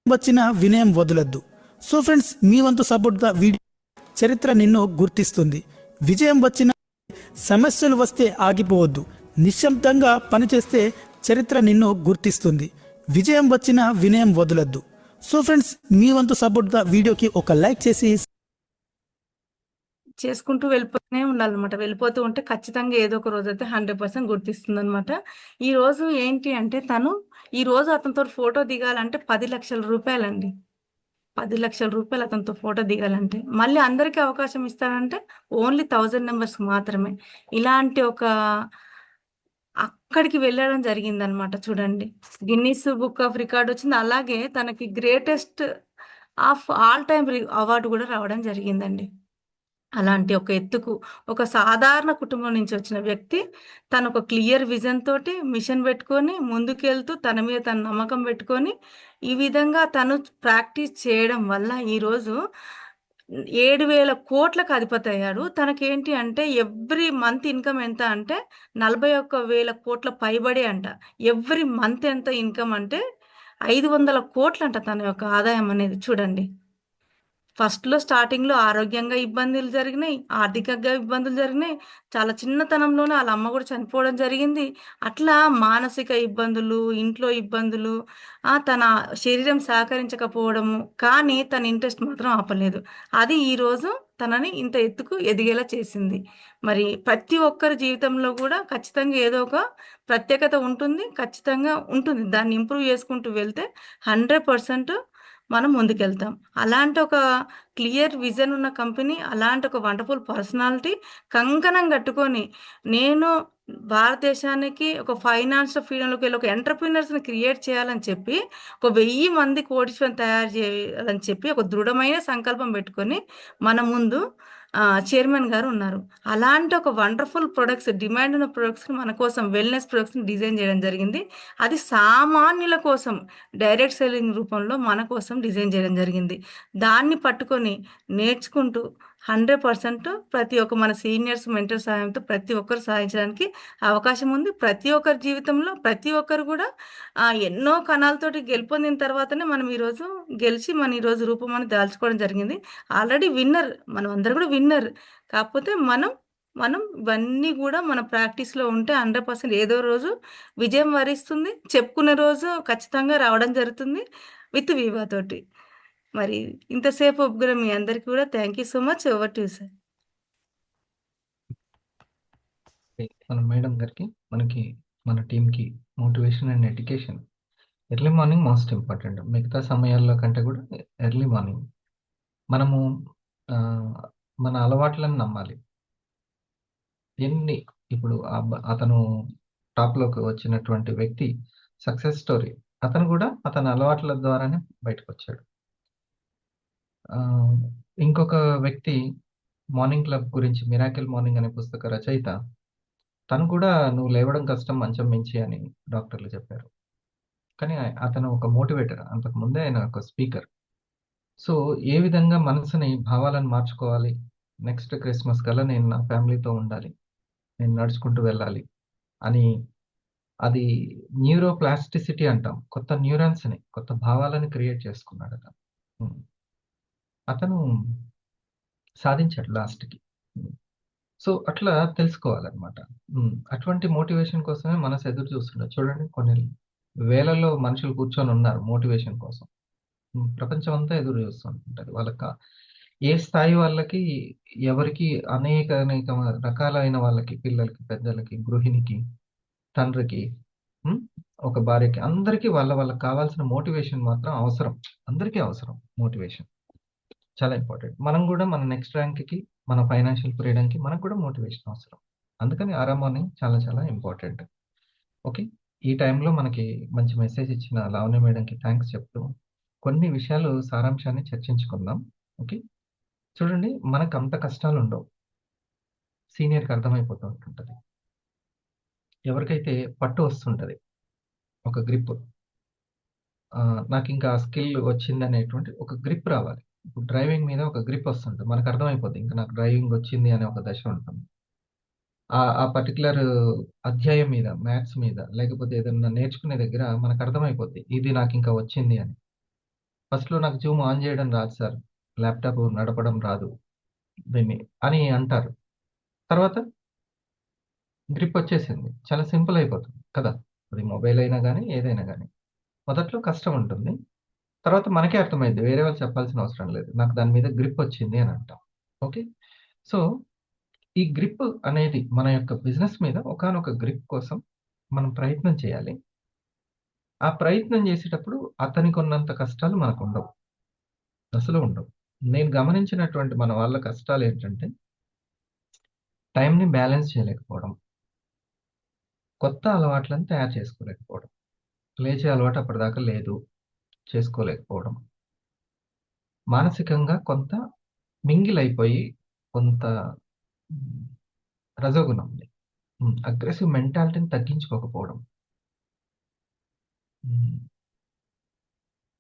వచ్చిన వినయం వదలొద్దు. సో ఫ్రెండ్స్, మీ వంతు సపోర్ట్గా వీడియో చరిత్ర నిన్ను గుర్తిస్తుంది. విజయం వచ్చిన సమస్యలు వస్తే ఆగిపోవద్దు. నిశ్శబ్దంగా పనిచేస్తే చరిత్ర నిన్ను గుర్తిస్తుంది. విజయం వచ్చిన వినయం వదలొద్దు. సో ఫ్రెండ్స్, మీ వంతు సపోర్ట్గా వీడియోకి ఒక లైక్ చేసి చేసుకుంటూ వెళ్ళిపోతూనే ఉండాలన్నమాట. వెళ్ళిపోతూ ఉంటే ఖచ్చితంగా ఏదో ఒక రోజైతే 100% గుర్తిస్తుందన్నమాట. ఈరోజు ఏంటి అంటే ఈరోజు అతనితో ఫోటో దిగాలంటే 10,00,000 రూపాయలండి. 10,00,000 రూపాయలు అతనితో ఫోటో దిగాలంటే. మళ్ళీ అందరికీ అవకాశం ఇస్తాడంటే ఓన్లీ 1000 మెంబర్స్‌కి మాత్రమే. ఇలాంటి అక్కడికి వెళ్ళడం జరిగిందనమాట చూడండి. గిన్నిస్ బుక్ ఆఫ్ రికార్డ్ వచ్చింది. అలాగే తనకి greatest of all time award కూడా రావడం జరిగిందండి. అలాంటి ఒక ఎత్తుకు ఒక సాధారణ కుటుంబం నుంచి వచ్చిన వ్యక్తి తను ఒక క్లియర్ విజన్ తోటి మిషన్ పెట్టుకొని ముందుకెళ్తూ తన మీద తన నమ్మకం పెట్టుకొని ఈ విధంగా తను ప్రాక్టీస్ చేయడం వల్ల ఈరోజు 7,000 కోట్లకు అధిపతి అయ్యాడు. తనకేంటి అంటే ఎవ్రీ మంత్ ఇన్కమ్ ఎంత అంటే 41,000 కోట్ల పైబడే అంట. ఎవ్రీ మంత్ ఎంత ఇన్కమ్ అంటే 500 కోట్లంట తన యొక్క ఆదాయం అనేది చూడండి. ఫస్ట్‌లో స్టార్టింగ్‌లో ఆరోగ్యంగా ఇబ్బందులు జరిగినాయి. ఆర్థికంగా ఇబ్బందులు జరిగినాయి. చాలా చిన్నతనంలోనే ఆళ్ళ అమ్మ గూడా చనిపోవడం జరిగింది. అట్లా మానసిక ఇబ్బందులు, ఇంట్లో ఇబ్బందులు, తన శరీరం సహకరించకపోవడము. కానీ తన ఇంట్రెస్ట్ మాత్రం ఆపలేదు. అది ఈరోజు తనని ఇంత ఎత్తుకు ఎదిగేలా చేసింది. మరి ప్రతి ఒక్కరి జీవితంలో గూడా ఖచ్చితంగా ఏదో ఒక ప్రత్యేకత ఉంటుంది. ఖచ్చితంగా ఉంటుంది. దాన్ని ఇంప్రూవ్ చేసుకుంటూ వెళ్తే 100% మనం ముందుకెళ్తాం. అలాంటి ఒక క్లియర్ విజన్ ఉన్న కంపెనీ, అలాంటి ఒక వండర్‌ఫుల్ పర్సనాలిటీ కంకణం కట్టుకొని, నేను భారతదేశానికి ఒక ఫైనాన్స్ ఫ్రీడమ్‌లోకి వెళ్ళి ఒక ఎంటర్‌ప్రెన్యూర్స్‌ని క్రియేట్ చేయాలని చెప్పి, ఒక 1000 మంది కోటీశ్వరులను తయారు చేయాలని చెప్పి, ఒక దృఢమైన సంకల్పం పెట్టుకొని, మన ముందు చైర్మన్ గారు ఉన్నారు. అలాంటి ఒక వండర్‌ఫుల్ ప్రొడక్ట్స్, డిమాండ్ ఉన్న ప్రొడక్ట్స్‌ని మన కోసం వెల్‌నెస్ ప్రొడక్ట్స్‌ని డిజైన్ చేయడం జరిగింది. అది సామాన్యుల కోసం డైరెక్ట్ సెల్లింగ్ రూపంలో మన కోసం డిజైన్ చేయడం జరిగింది. దాన్ని పట్టుకొని నేర్చుకుంటూ 100% ప్రతి ఒక్క మన సీనియర్స్, మెంటర్ సహాయంతో ప్రతి ఒక్కరు సాధించడానికి అవకాశం ఉంది. ప్రతి ఒక్కరి జీవితంలో ప్రతి ఒక్కరు కూడా ఎన్నో కణాలతోటి గెలుపొందిన తర్వాతనే మనం ఈరోజు గెలిచి ఈరోజు రూపం దాల్చుకోవడం జరిగింది. Already winner. మనమందరం కూడా విన్నర్. కాకపోతే మనం ఇవన్నీ గూడా మన ప్రాక్టీస్‌లో ఉంటే 100% ఏదో రోజు విజయం వరిస్తుంది. చెప్పుకునే రోజు ఖచ్చితంగా రావడం జరుగుతుంది. విత్ వివా తోటి. మరి ఇంతసేపు ఒప్పుకున్న మీ అందరికీ కూడా thank you so much. Over to you sir. మన మేడం గారికి, మన టీమ్‌కి motivation and education early morning most important. మిగతా సమయాల్లో కంటే కూడా ఎర్లీ మార్నింగ్. మనము మన అలవాట్లను నమ్మాలి. ఇప్పుడు అతను టాప్‌లోకి వచ్చినటువంటి వ్యక్తి సక్సెస్ స్టోరీ. అతను కూడా అతని అలవాట్ల ద్వారానే బయటకొచ్చాడు. ఇంకొక వ్యక్తి మార్నింగ్ క్లబ్ గురించి 'మిరాకిల్ మార్నింగ్' అనే పుస్తక రచయిత. తను కూడా నువ్వు లేవడం కష్టం మంచం మించి అని డాక్టర్లు చెప్పారు. కానీ అతను ఒక మోటివేటర్. అంతకుముందే ఆయన ఒక స్పీకర్. సో, ఏ విధంగా మనసుని, భావాలను మార్చుకోవాలి. నెక్స్ట్ క్రిస్మస్ కల్లా నేను నా ఫ్యామిలీతో ఉండాలి. నేను నడుచుకుంటూ వెళ్ళాలి అని, అది న్యూరోప్లాస్టిసిటీ అంటాం. కొత్త న్యూరాన్స్‌ని, కొత్త భావాలను క్రియేట్ చేసుకున్నాడు అతను. అతను సాధించాడు లాస్ట్‌కి. సో, అట్లా తెలుసుకోవాలన్నమాట. అటువంటి మోటివేషన్ కోసమే మనసు ఎదురు చూస్తుండదు. చూడండి, కొన్ని వేలల్లో మనుషులు కూర్చొని ఉన్నారు మోటివేషన్ కోసం. ప్రపంచం అంతా ఎదురు చూస్తుంటది. ఏ స్థాయి వాళ్ళకి, ఎవరికి అనేక రకాలైన వాళ్ళకి, పిల్లలకి, పెద్దలకి, గృహిణికి, తండ్రికి, ఒక భార్యకి, అందరికీ వాళ్ళకి కావాల్సిన మోటివేషన్ మాత్రం అవసరం. అందరికీ అవసరం మోటివేషన్. చాలా ఇంపార్టెంట్. మనం గూడా మన నెక్స్ట్ ర్యాంక్‌కి, మన ఫైనాన్షియల్ ఫ్రీడమ్‌కి మనకు కూడా మోటివేషన్ అవసరం. అందుకని ఆరా మార్నింగ్ చాలా చాలా ఇంపార్టెంట్. ఓకే. ఈ టైంలో మనకి మంచి మెసేజ్ ఇచ్చిన లావణ్య మేడంకి థాంక్స్ చెప్తూ, కొన్ని విషయాలు సారాంశాన్ని చర్చించుకుందాం. ఓకే. చూడండి, మనకంత కష్టాలుండవు. సీనియర్‌కి అర్థమైపోతూ ఉంటుంటది. ఎవరికైతే పట్టు వస్తుంటది, ఒక గ్రిప్, నాకింకా ఆ స్కిల్ వచ్చిందనేటువంటి ఒక గ్రిప్ రావాలి. ఇప్పుడు డ్రైవింగ్ మీద ఒక గ్రిప్ వస్తుంటది. మనకు అర్థమైపోద్ది. ఇంక నాకు డ్రైవింగ్ వచ్చింది అనే ఒక దశ ఉంటుంది. ఆ పర్టిక్యులర్ అధ్యాయం మీద, మ్యాథ్స్ మీద, లేకపోతే ఏదన్నా నేర్చుకునే దగ్గర మనకు అర్థమైపోద్ది. ఇది నాకింకా వచ్చింది అని. ఫస్ట్‌లో నాకు జూమ్ ఆన్ చేయడం రాదు సార్. ల్యాప్‌టాప్ నడపడం రాదు. దీన్ని అని అంటారు. తర్వాత గ్రిప్ వచ్చేసింది. చాలా సింపుల్ అయిపోతుంది కదా! అది మొబైల్ అయినా గానీ, ఏదైనా గానీ. మొదట్లో కష్టం ఉంటుంది. తర్వాత మనకే అర్థమైద్ది. వేరే వాళ్ళు చెప్పాల్సిన అవసరం లేదు. నాకు దాని మీద గ్రిప్ వచ్చింది అని అంటాం. ఓకే. సో, ఈ గ్రిప్ అనేది మన యొక్క బిజినెస్ మీద ఒకానొక గ్రిప్ కోసం మనం ప్రయత్నం చేయాలి. ఆ ప్రయత్నం చేసేటప్పుడు అతనికున్నంత కష్టాలు మనకుండవు. అసలు ఉండవు. నేను గమనించినటువంటి మన వాళ్ళ కష్టాలేంటంటే, టైమ్‌ని బ్యాలెన్స్ చేయలేకపోవడం. కొత్త అలవాట్లను తయారు చేసుకోలేకపోవడం. లేచే అలవాటు అప్పటిదాకా లేదు. చేసుకోలేకపోవడం. మానసికంగా కొంత మింగిల్ అయిపోయి, కొంత హ్మ్, రజోగుణంది. అగ్రెసివ్ మెంటాలిటీని తగ్గించుకోకపోవడం. హ్మ్.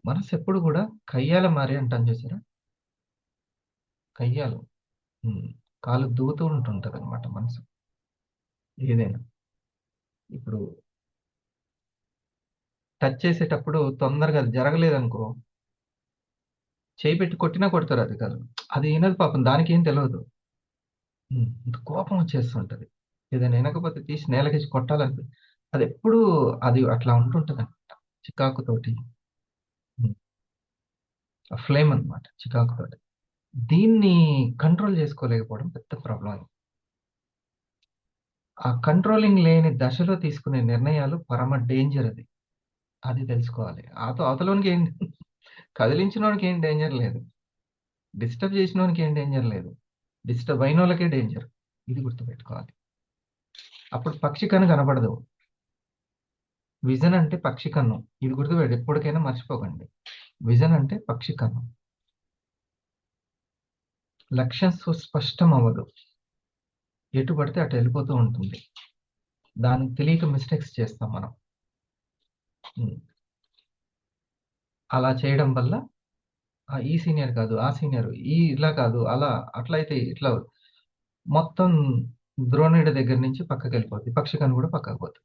మనసెప్పుడు గూడా కయ్యాల మారి అంటాం చూసారా? కయ్యాలు. హ్మ్. కాలు దువ్వుతూ ఉంటుంటదనమాట మనసు. ఏదైనా. ఇప్పుడు టచ్ చేసేటప్పుడు తొందరగా అది జరగలేదనుకో, చేయి పెట్టి కొట్టినా కొడతారది కాదు. అది ఇనదు పాపం, దానికేం తెలవదు. కోపం వచ్చేస్తుంటది. ఏదైనా ఇనకపోతే తీసి నేలకేసి అదెప్పుడూ అది అట్లా ఉంటుంటదనమాట. చికాకుతోటి. హ్మ్. ఆ ఫ్లేమ్ అనమాట చికాకుతోటి. దీన్ని కంట్రోల్ చేసుకోలేకపోవడం పెద్ద ప్రాబ్లమ్. ఆ కంట్రోలింగ్ లేని దశలో తీసుకునే నిర్ణయాలు పరమ డేంజర్ అది. అది తెలుసుకోవాలి. అవతలోనికి ఏం కదిలించినోడికి ఏం డేంజర్ లేదు. డిస్టర్బ్ చేసినోనికి ఏం డేంజర్ లేదు. డిస్టర్బ్ అయినోళ్ళకే డేంజర్. ఇది గుర్తుపెట్టుకోవాలి. అప్పుడు పక్షి కన్ను కనపడదు. విజన్ అంటే పక్షి కన్ను. ఇది గుర్తుపెట్టు, ఎప్పటికైనా మర్చిపోకండి. విజన్ అంటే పక్షి కన్ను. లక్ష్యం సుస్పష్టం అవ్వదు. ఎటు పడితే అటు వెళ్ళిపోతూ ఉంటుంది. దానికి తెలియక మిస్టేక్స్ చేస్తాం మనం. హ్మ్. అలా చేయడం వల్ల ఈ సీనియర్ కాదు, ఆ సీనియర్, ఇలా కాదు, అలా, అట్లయితే ఇట్లా మొత్తం ద్రోణుడి దగ్గర నుంచి పక్కకెళ్ళిపోద్ది. పక్షి కన్ను కూడా పక్కకు పోతది.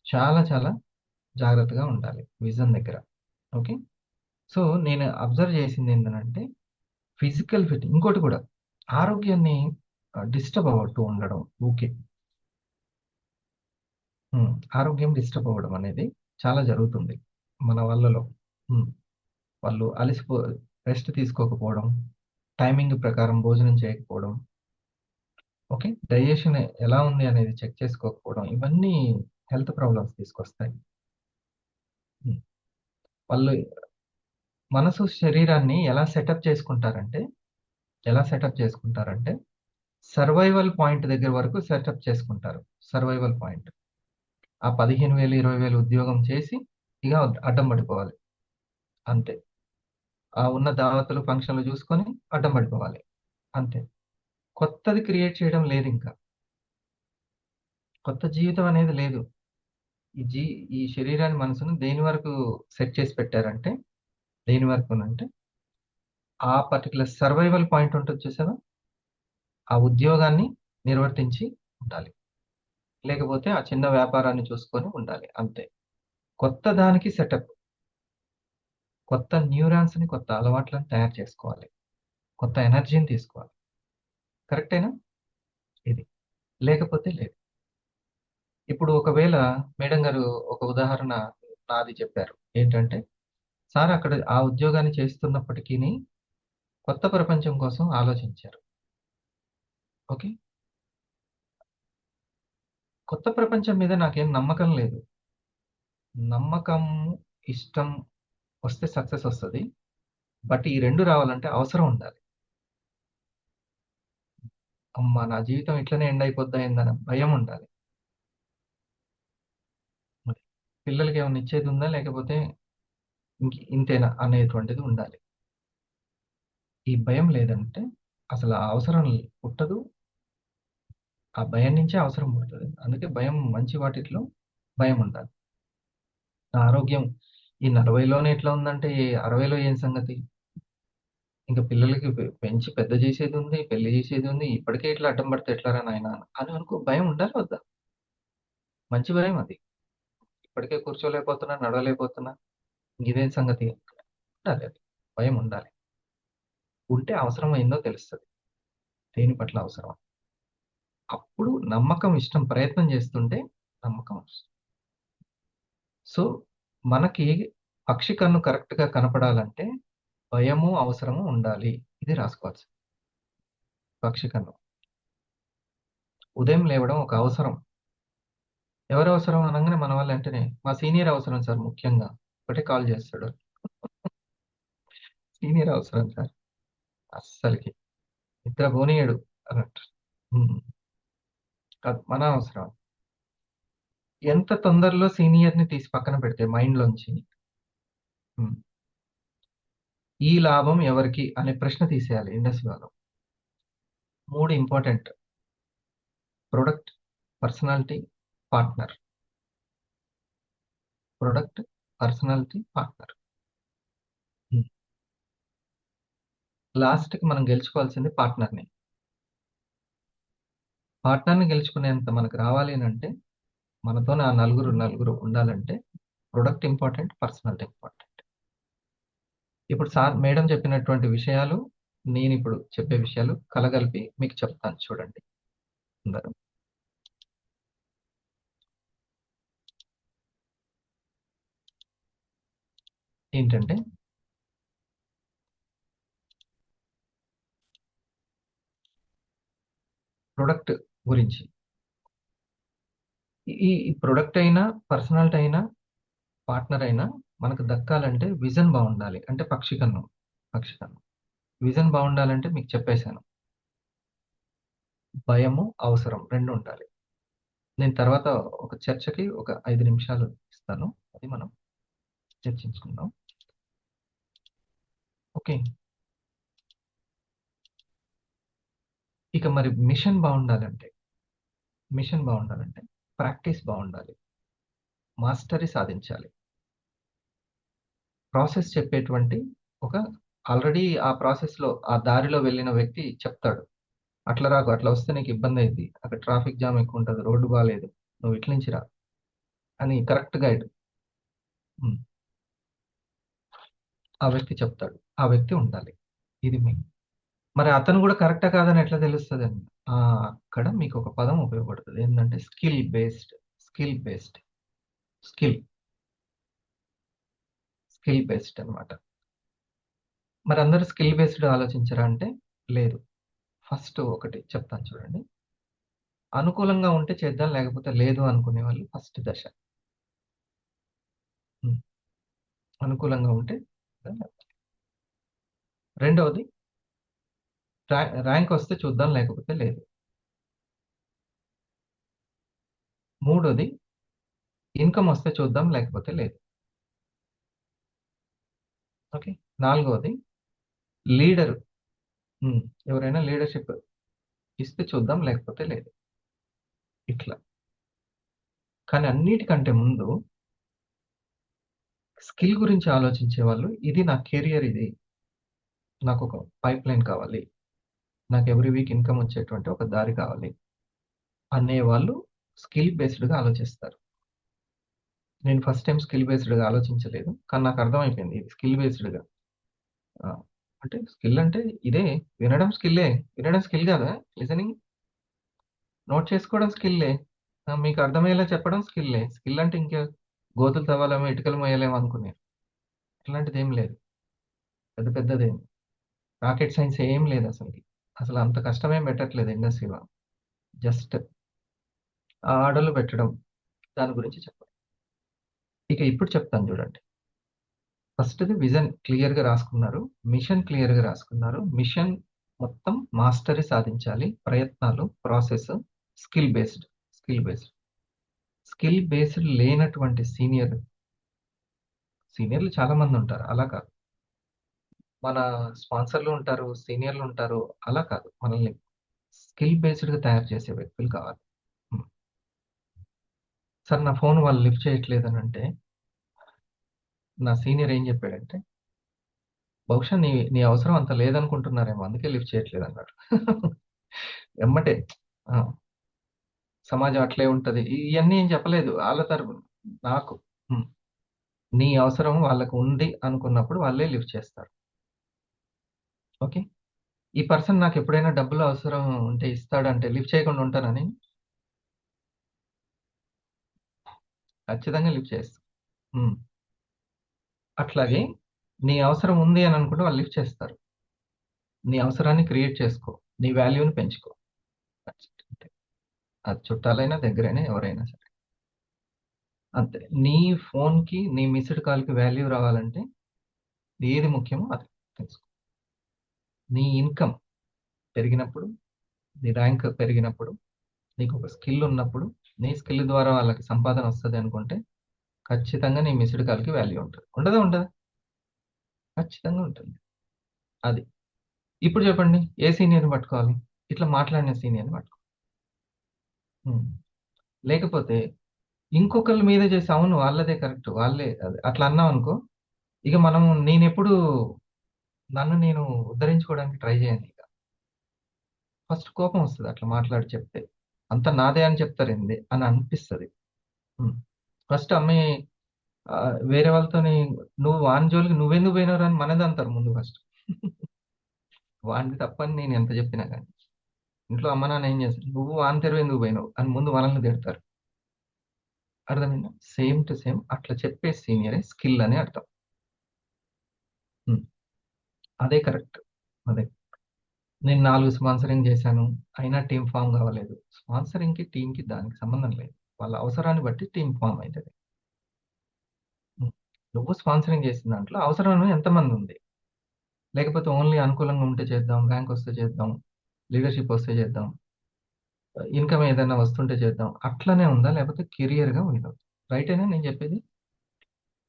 చాలా చాలా జాగ్రత్తగా ఉండాలి విజన్ దగ్గర. ఓకే. సో, నేను అబ్జర్వ్ చేసిందేంటనంటే, ఫిజికల్ ఫిట్ ఇంకోటి కూడా ఆరోగ్యాన్ని డిస్టర్బ్ అవ్వట్టు ఉండడం ఊకే. ఆరోగ్యం డిస్టర్బ్ అవ్వడం అనేది చాలా జరుగుతుంది మన వాళ్ళలో. హ్మ్. వాళ్ళు రెస్ట్ తీసుకోకపోవడం, టైమింగ్ ప్రకారం భోజనం చేయకపోవడం, ఓకే. డైజెషన్ ఎలా ఉంది అనేది చెక్ చేసుకోకపోవడం, ఇవన్నీ హెల్త్ ప్రాబ్లమ్స్ తీసుకొస్తాయి. హ్మ్. వాళ్ళు మనసు, శరీరాన్ని ఎలా సెటప్ చేసుకుంటారంటే, సర్వైవల్ పాయింట్ దగ్గర వరకు సెటప్ చేసుకుంటారు. Survival point. ఆ 15,000, 20,000 ఉద్యోగం చేసి ఇగ అడ్డం పడిపోవాలి. అంతే. ఆ ఉన్న దావతులు, ఫంక్షన్‌లు చూసుకొని అడ్డం పడిపోవాలి. అంతే. కొత్తది క్రియేట్ చేయడం లేదింక. కొత్త జీవితం అనేది లేదు. ఈ జీ ఈ శరీరాన్ని, మనసును దేని వరకు సెట్ చేసి పెట్టారంటే, దేని వరకునంటే, ఆ పర్టిక్యులర్ సర్వైవల్ పాయింట్ ఉంటది చూసావా? ఆ ఉద్యోగాన్ని నిర్వర్తించి ఉండాలి. లేకపోతే ఆ చిన్న వ్యాపారాన్ని చూసుకొని ఉండాలి. అంతే. కొత్త దానికి సెటప్. కొత్త న్యూరాన్స్‌ని, కొత్త అలవాట్లను తయారు చేసుకోవాలి. కొత్త ఎనర్జీని తీసుకోవాలి. కరెక్టేనా? ఇది. లేకపోతే లేదు. ఇప్పుడు ఒకవేళ మేడం గారు ఒక ఉదాహరణ నాది చెప్పారు. ఏంటంటే, సార్ అక్కడ ఆ ఉద్యోగాన్ని చేస్తున్నప్పటికిని కొత్త ప్రపంచం కోసం ఆలోచించారు. ఓకే. కొత్త ప్రపంచం మీద నాకేం నమ్మకం లేదు. నమ్మకం, ఇష్టం వస్తే సక్సెస్ వస్తది. బట్ ఈ 2 రావాలంటే అవసరం ఉండాలి. అమ్మా! నా జీవితం ఇట్లనే ఎండ్ అయిపోద్దా ఏందన్న భయం ఉండాలి. మరి పిల్లలకేమన్నా ఇచ్చేదుందా? లేకపోతే ఇంతేనా అనేటువంటిది ఉండాలి. ఈ భయం లేదంటే అసలు ఆ అవసరం పుట్టదు. ఆ భయం నుంచే అవసరం పుడతది. అందుకే భయం మంచి వాటిట్లో భయం ఉండాలి. నా ఆరోగ్యం ఈ 40లోనే ఇట్లా ఉందంటే 60లో ఏం సంగతి? ఇంక పిల్లలకి పెంచి పెద్ద చేసేదుంది, పెళ్లి చేసేదుంది. ఇప్పటికే ఇట్లా అడ్డం పడితే ఎట్లారా నాయనా అని అనుకో భయం ఉండాలా వద్దా? మంచి భయం అది. ఇప్పటికే కూర్చోలేకపోతున్నా, నడవలేకపోతున్నా. ఇదేం సంగతి? ఉండాలి అది. భయం ఉండాలి. ఉంటే అవసరం ఏందో తెలుస్తది. దేని పట్ల అవసరం. అప్పుడు నమ్మకం ఇష్టం ప్రయత్నం చేస్తుంటే నమ్మకం వస్తుంది. సో, మనకి పక్షి కన్ను కరెక్ట్‌గా కనపడాలంటే భయము, అవసరము ఉండాలి. ఇది రాసుకోవాల్సింది. పక్షి కన్ను. ఉదయం లేవడం ఒక అవసరం. ఎవరి అవసరం అనంగానే మన వాళ్ళు వెంటనే మా సీనియర్ అవసరం సార్ ముఖ్యంగా. ఒకటే కాల్ చేస్తాడు. సీనియర్ అవసరం సార్. అస్సలకి. నిద్ర పోనీయడు అన్నట్టు. హ్మ్. కాదు మన అవసరం. ఎంత తొందరలో సీనియర్‌ని తీసి పక్కన పెడితే మైండ్‌లోంచి హ్మ్. ఈ లాభం ఎవరికి అనే ప్రశ్న తీసేయాలి ఇండస్ట్రీలో. 3 important. Product, personality, partner. Product, personality, partner. హ్మ్. లాస్ట్‌కి మనం గెలుచుకోవాల్సింది పార్ట్నర్‌ని. పార్ట్నర్‌ని గెలుచుకునేంత మనకు రావాలి అనంటే మనతోని ఆ నలుగురు ఉండాలంటే ప్రొడక్ట్ ఇంపార్టెంట్, పర్సనాలిటీ ఇంపార్టెంట్. ఇప్పుడు సార్ మేడం చెప్పినటువంటి విషయాలు, నేనిప్పుడు చెప్పే విషయాలు కలగలిపి మీకు చెప్తాను చూడండి అందరూ. ఏంటంటే ప్రొడక్ట్ గురించి. ఈ ప్రొడక్ట్ అయినా, పర్సనాలిటీ అయినా, పార్ట్నర్ అయినా మనకు దక్కాలంటే విజన్ బావుండాలి. అంటే పక్షి కన్ను. పక్షి కన్ను. విజన్ బావుండాలంటే మీకు చెప్పేసాను. భయము, అవసరం 2 ఉండాలి. నేను తర్వాత ఒక చర్చకి ఒక 5 నిమిషాలు ఇస్తాను. అది మనం చర్చించుకుందాం. ఓకే. ఇక మరి మిషన్ బావుండాలంటే ప్రాక్టీస్ బావుండాలి. మాస్టరీ సాధించాలి. ప్రాసెస్ చెప్పేటువంటి ఒక ఆల్రెడీ ఆ ప్రాసెస్‌లో ఆ దారిలో వెళ్ళిన వ్యక్తి చెప్తాడు. "అట్లా రాకు, అట్లా వస్తే నీకు ఇబ్బందయిద్ది. అక్కడ ట్రాఫిక్ జామ్ ఎక్కువుంటది. రోడ్డు బాలేదు. నువ్వు ఇటు నుంచి రా" అని కరెక్ట్ గైడ్. హ్మ్. ఆ వ్యక్తి చెప్తాడు. ఆ వ్యక్తి ఉండాలి. ఇది మెయిన్. మరి అతను గూడా కరెక్టా కాదని ఎట్లా తెలుస్తదండి? అక్కడ మీకొక పదం ఉపయోగపడుతది. ఏందంటే skill based. Skill based. Skill. Skill based అన్నమాట. మరి అందరూ స్కిల్ బేస్డ్ ఆలోచించరా అంటే లేదు. ఫస్ట్ ఒకటి చెప్తాను చూడండి. అనుకూలంగా ఉంటే చేద్దాం లేకపోతే లేదు అనుకునే వాళ్ళు ఫస్ట్ దశ. హ్మ్. అనుకూలంగా ఉంటే రెండవది ర్యాంక్ వస్తే చూద్దాం లేకపోతే లేదు. మూడోది ఇన్‌కమ్ వస్తే చూద్దాం లేకపోతే లేదు. ఓకే. నాలుగవది లీడర్. హ్మ్. ఎవరైనా లీడర్‌షిప్ ఇస్తే చూద్దాం లేకపోతే లేదు. ఇట్లా. కానీ అన్నిటికంటే ముందు స్కిల్ గురించి ఆలోచించే వాళ్ళు ఇది నా కెరియర్ ఇది. నాకొక పైప్‌లైన్ కావాలి. నాకు ఎవ్రీ వీక్ ఇన్‌కమ్ వచ్చేటువంటి ఒక దారి కావాలి. అనేవాళ్ళు స్కిల్ బేస్డ్‌గా ఆలోచిస్తారు. నేను ఫస్ట్ టైమ్ స్కిల్ బేస్డ్‌గా ఆలోచించలేదు. కానీ నాకు అర్థమైపోయింది ఇది స్కిల్ బేస్డ్‌గా. ఆ! అంటే స్కిల్ అంటే ఇదే వినడం స్కిల్లే. వినడం స్కిల్ కాదా? లిజనింగ్, నోట్ చేసుకోవడం స్కిల్లే. మీకు అర్థమయ్యేలా చెప్పడం స్కిల్లే. స్కిల్ అంటే ఇంకా గోతులు తవ్వాలేమో, ఇటుకలు మోయాలేమో అనుకున్నారు. అట్లాంటిదేం లేదు. పెద్ద పెద్దదేం. రాకెట్ సైన్స్ ఏం లేదసలకి. అసలు అంత కష్టమేం పెట్టట్లేదు ఇండస్ట్రీలో. జస్ట్ ఆర్డర్‌లు పెట్టడం. దాని గురించి చెప్పడం. ఇక ఇప్పుడు చెప్తాను చూడండి. ఫస్ట్‌ది విజన్ క్లియర్‌గా రాసుకున్నారు. మిషన్ క్లియర్‌గా రాసుకున్నారు. మిషన్ మొత్తం మాస్టరీ సాధించాలి. ప్రయత్నాలు, process, skill based. Skill based. Skill based లేనటువంటి సీనియర్‌లు చాలా మందుంటారు. అలా కాదు. మన స్పాన్సర్‌లు ఉంటారు, సీనియర్‌లు ఉంటారు. అలా కాదు. మనల్ని స్కిల్ బేస్డ్‌గా తయారు చేసే వ్యక్తులు కావాలి. హ్మ్. సార్ నా ఫోన్ వాళ్ళు లిఫ్ట్ చేయట్లేదనంటే, నా సీనియర్ ఏం చెప్పాడంటే, "బహుశా నీ నీ అవసరం అంత లేదనుకుంటున్నారేమో. అందుకే లిఫ్ట్ చేయట్లేదన్నాడు." ఎమ్మటే ఆ! సమాజం అట్లే ఉంటది. ఇయన్నీ ఏం చెప్పలేదు. ఆళ్ళ తరపున నాకు. హ్మ్. నీ అవసరం వాళ్ళకు ఉంది అనుకున్నప్పుడు వాళ్ళే లిఫ్ట్ చేస్తారు. ఓకే. ఈ పర్సన్ నాకెప్పుడైనా డబ్బులు అవసరం ఉంటే ఇస్తాడంటే లిఫ్ట్ చేయకుండా ఉంటానా నేను? ఖచ్చితంగా లిఫ్ట్ చేస్తా. హ్మ్. అట్లాగే నీ అవసరం ఉంది అని అనుకుంటే వాళ్ళు లిఫ్ట్ చేస్తారు. నీ అవసరాన్ని క్రియేట్ చేసుకో. నీ వాల్యూని పెంచుకో. అంతే. అది చుట్టాలైనా, దగ్గరైనా ఎవరైనా సరే. అంతే. నీ ఫోన్‌కి, నీ మిస్డ్ కాల్‌కి వాల్యూ రావాలంటే ఏది ముఖ్యమో అది తెలుసుకో. నీ ఇన్‌కమ్ పెరిగినప్పుడు, నీ ర్యాంక్ పెరిగినప్పుడు, నీకొక స్కిల్ ఉన్నప్పుడు, నీ స్కిల్ ద్వారా వాళ్ళకి సంపాదన వస్తది అనుకుంటే, ఖచ్చితంగా నీ మిస్డ్ కాల్‌కి వాల్యూ ఉంటది. ఉంటదా? ఉండదా? ఖచ్చితంగా ఉంటుంది. అది. ఇప్పుడు చెప్పండి ఏ సీనియర్‌ని పట్టుకోవాలి? ఇట్లా మాట్లాడిన సీనియర్‌ని పట్టుకో. హ్మ్. లేకపోతే ఇంకొకళ్ళ మీద చేసి అవును వాళ్ళదే కరెక్ట్. వాళ్ళే అది అట్లా అన్నామనుకో, ఇక మనం నేనెప్పుడు నన్ను నేను ఉద్ధరించుకోవడానికి ట్రై చేయనిక. ఫస్ట్ కోపం వస్తది అట్లా మాట్లాడి చెప్తే. అంతా నాదే అని చెప్తారేంది అని అనిపిస్తది. హ్మ్. ఫస్ట్ అమ్మాయి వేరే వాళ్ళతోని నువ్వు వాని జోలికి నువ్వెందుకు పోయినవురా అని మనదే అంటారు ముందు ఫస్ట్. వానిది తప్పని నేను ఎంత చెప్పినా గాని. ఇంట్లో అమ్మ, నాన్న ఏం చేస్తారు? "నువ్వు వాని తెరువు ఎందుకు పోయినవు?" అని ముందు మనల్ని తిడతారు. అర్థమైందా? సేమ్ టు సేమ్ అట్లా చెప్పే సీనియరే స్కిల్ అని అర్థం. హ్మ్. అదే కరెక్ట్. అదే. నేను 4 స్పాన్సరింగ్ చేశాను. అయినా టీమ్ ఫార్మ్ కావలేదు. స్పాన్సరింగ్‌కి, టీమ్‌కి దానికి సంబంధం లేదు. వాళ్ళ అవసరాన్ని బట్టి టీమ్ ఫార్మ్ అయితది. హ్మ్. నువ్వు స్పాన్సరింగ్ చేసిన దాంట్లో అవసరం ఎంతమందుంది? లేకపోతే ఓన్లీ అనుకూలంగా ఉంటే చేద్దాం, ర్యాంక్ వస్తే చేద్దాం, లీడర్‌షిప్ వస్తే చేద్దాం, ఇన్‌కమ్ ఏదైనా వస్తుంటే చేద్దాం. అట్లనే ఉందా? లేకపోతే కెరియర్‌గా ఉందా? రైటేనా నేను చెప్పేది?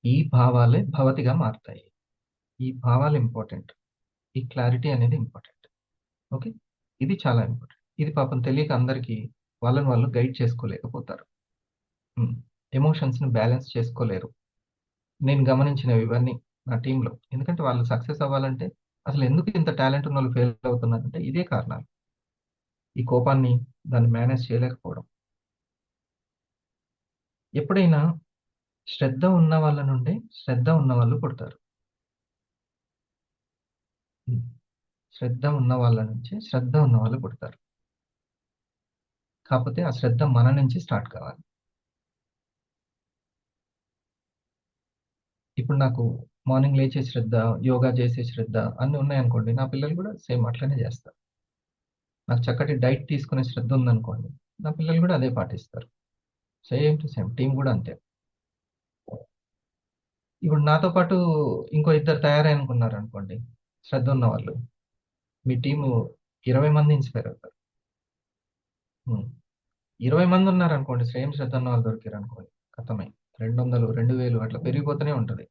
ఈ భావాలే భవతిగా మారతాయి. ఈ భావాలు ఇంపార్టెంట్. ఈ క్లారిటీ అనేది ఇంపార్టెంట్. ఓకే. ఇది చాలా ఇంపార్టెంట్. ఇది పాపం తెలియక అందరికి వాళ్ళని వాళ్ళు గైడ్ చేసుకోలేకపోతారు. హ్మ్. ఎమోషన్స్‌ని బ్యాలెన్స్ చేసుకోలేరు. నేను గమనించినవి ఇవన్నీ నా టీమ్‌లో. ఎందుకంటే వాళ్ళు సక్సెస్ అవ్వాలంటే అసలు ఎందుకు ఇంత టాలెంట్ ఉన్నోళ్ళు ఫెయిల్ అవుతున్నారంటే ఇదే కారణాలు. ఈ కోపాన్ని దాన్ని మేనేజ్ చేయలేకపోవడం. ఎప్పుడైనా శ్రద్ధ ఉన్న వాళ్ళ నుండే శ్రద్ధ ఉన్నవాళ్ళు పుడతారు. హ్మ్. శ్రద్ధ ఉన్న వాళ్ళ నుంచే శ్రద్ధ ఉన్నవాళ్ళు పుడతారు. కాపోతే ఆ శ్రద్ధ మన నుంచి స్టార్ట్ కావాలి. ఇప్పుడు నాకు మార్నింగ్ లేచే శ్రద్ధ, యోగా చేసే శ్రద్ధ అన్నీ ఉన్నాయనుకోండి. నా పిల్లలు కూడా సేమ్ అట్లనే చేస్తారు. నాకు చక్కటి డైట్ తీసుకునే శ్రద్ధ ఉందనుకోండి. నా పిల్లలు కూడా అదే పాటిస్తారు. సేమ్ టు సేమ్ టీమ్ కూడా అంతే. ఇప్పుడు నాతో పాటు ఇంకో ఇద్దరు తయారయ్యనుకున్నారనుకోండి. శ్రద్ధ ఉన్నవాళ్ళు. మీ టీము 20 మంది ఇన్‌స్పైర్ అవుతారు. హ్మ్. 20 మంది ఉన్నారనుకోండి. సేమ్ శ్రద్ధ ఉన్నవాళ్ళు దొరికిర్రనుకోండి. ఖతమే. 200, 2000 అట్లా పెరిగిపోతూనే ఉంటది.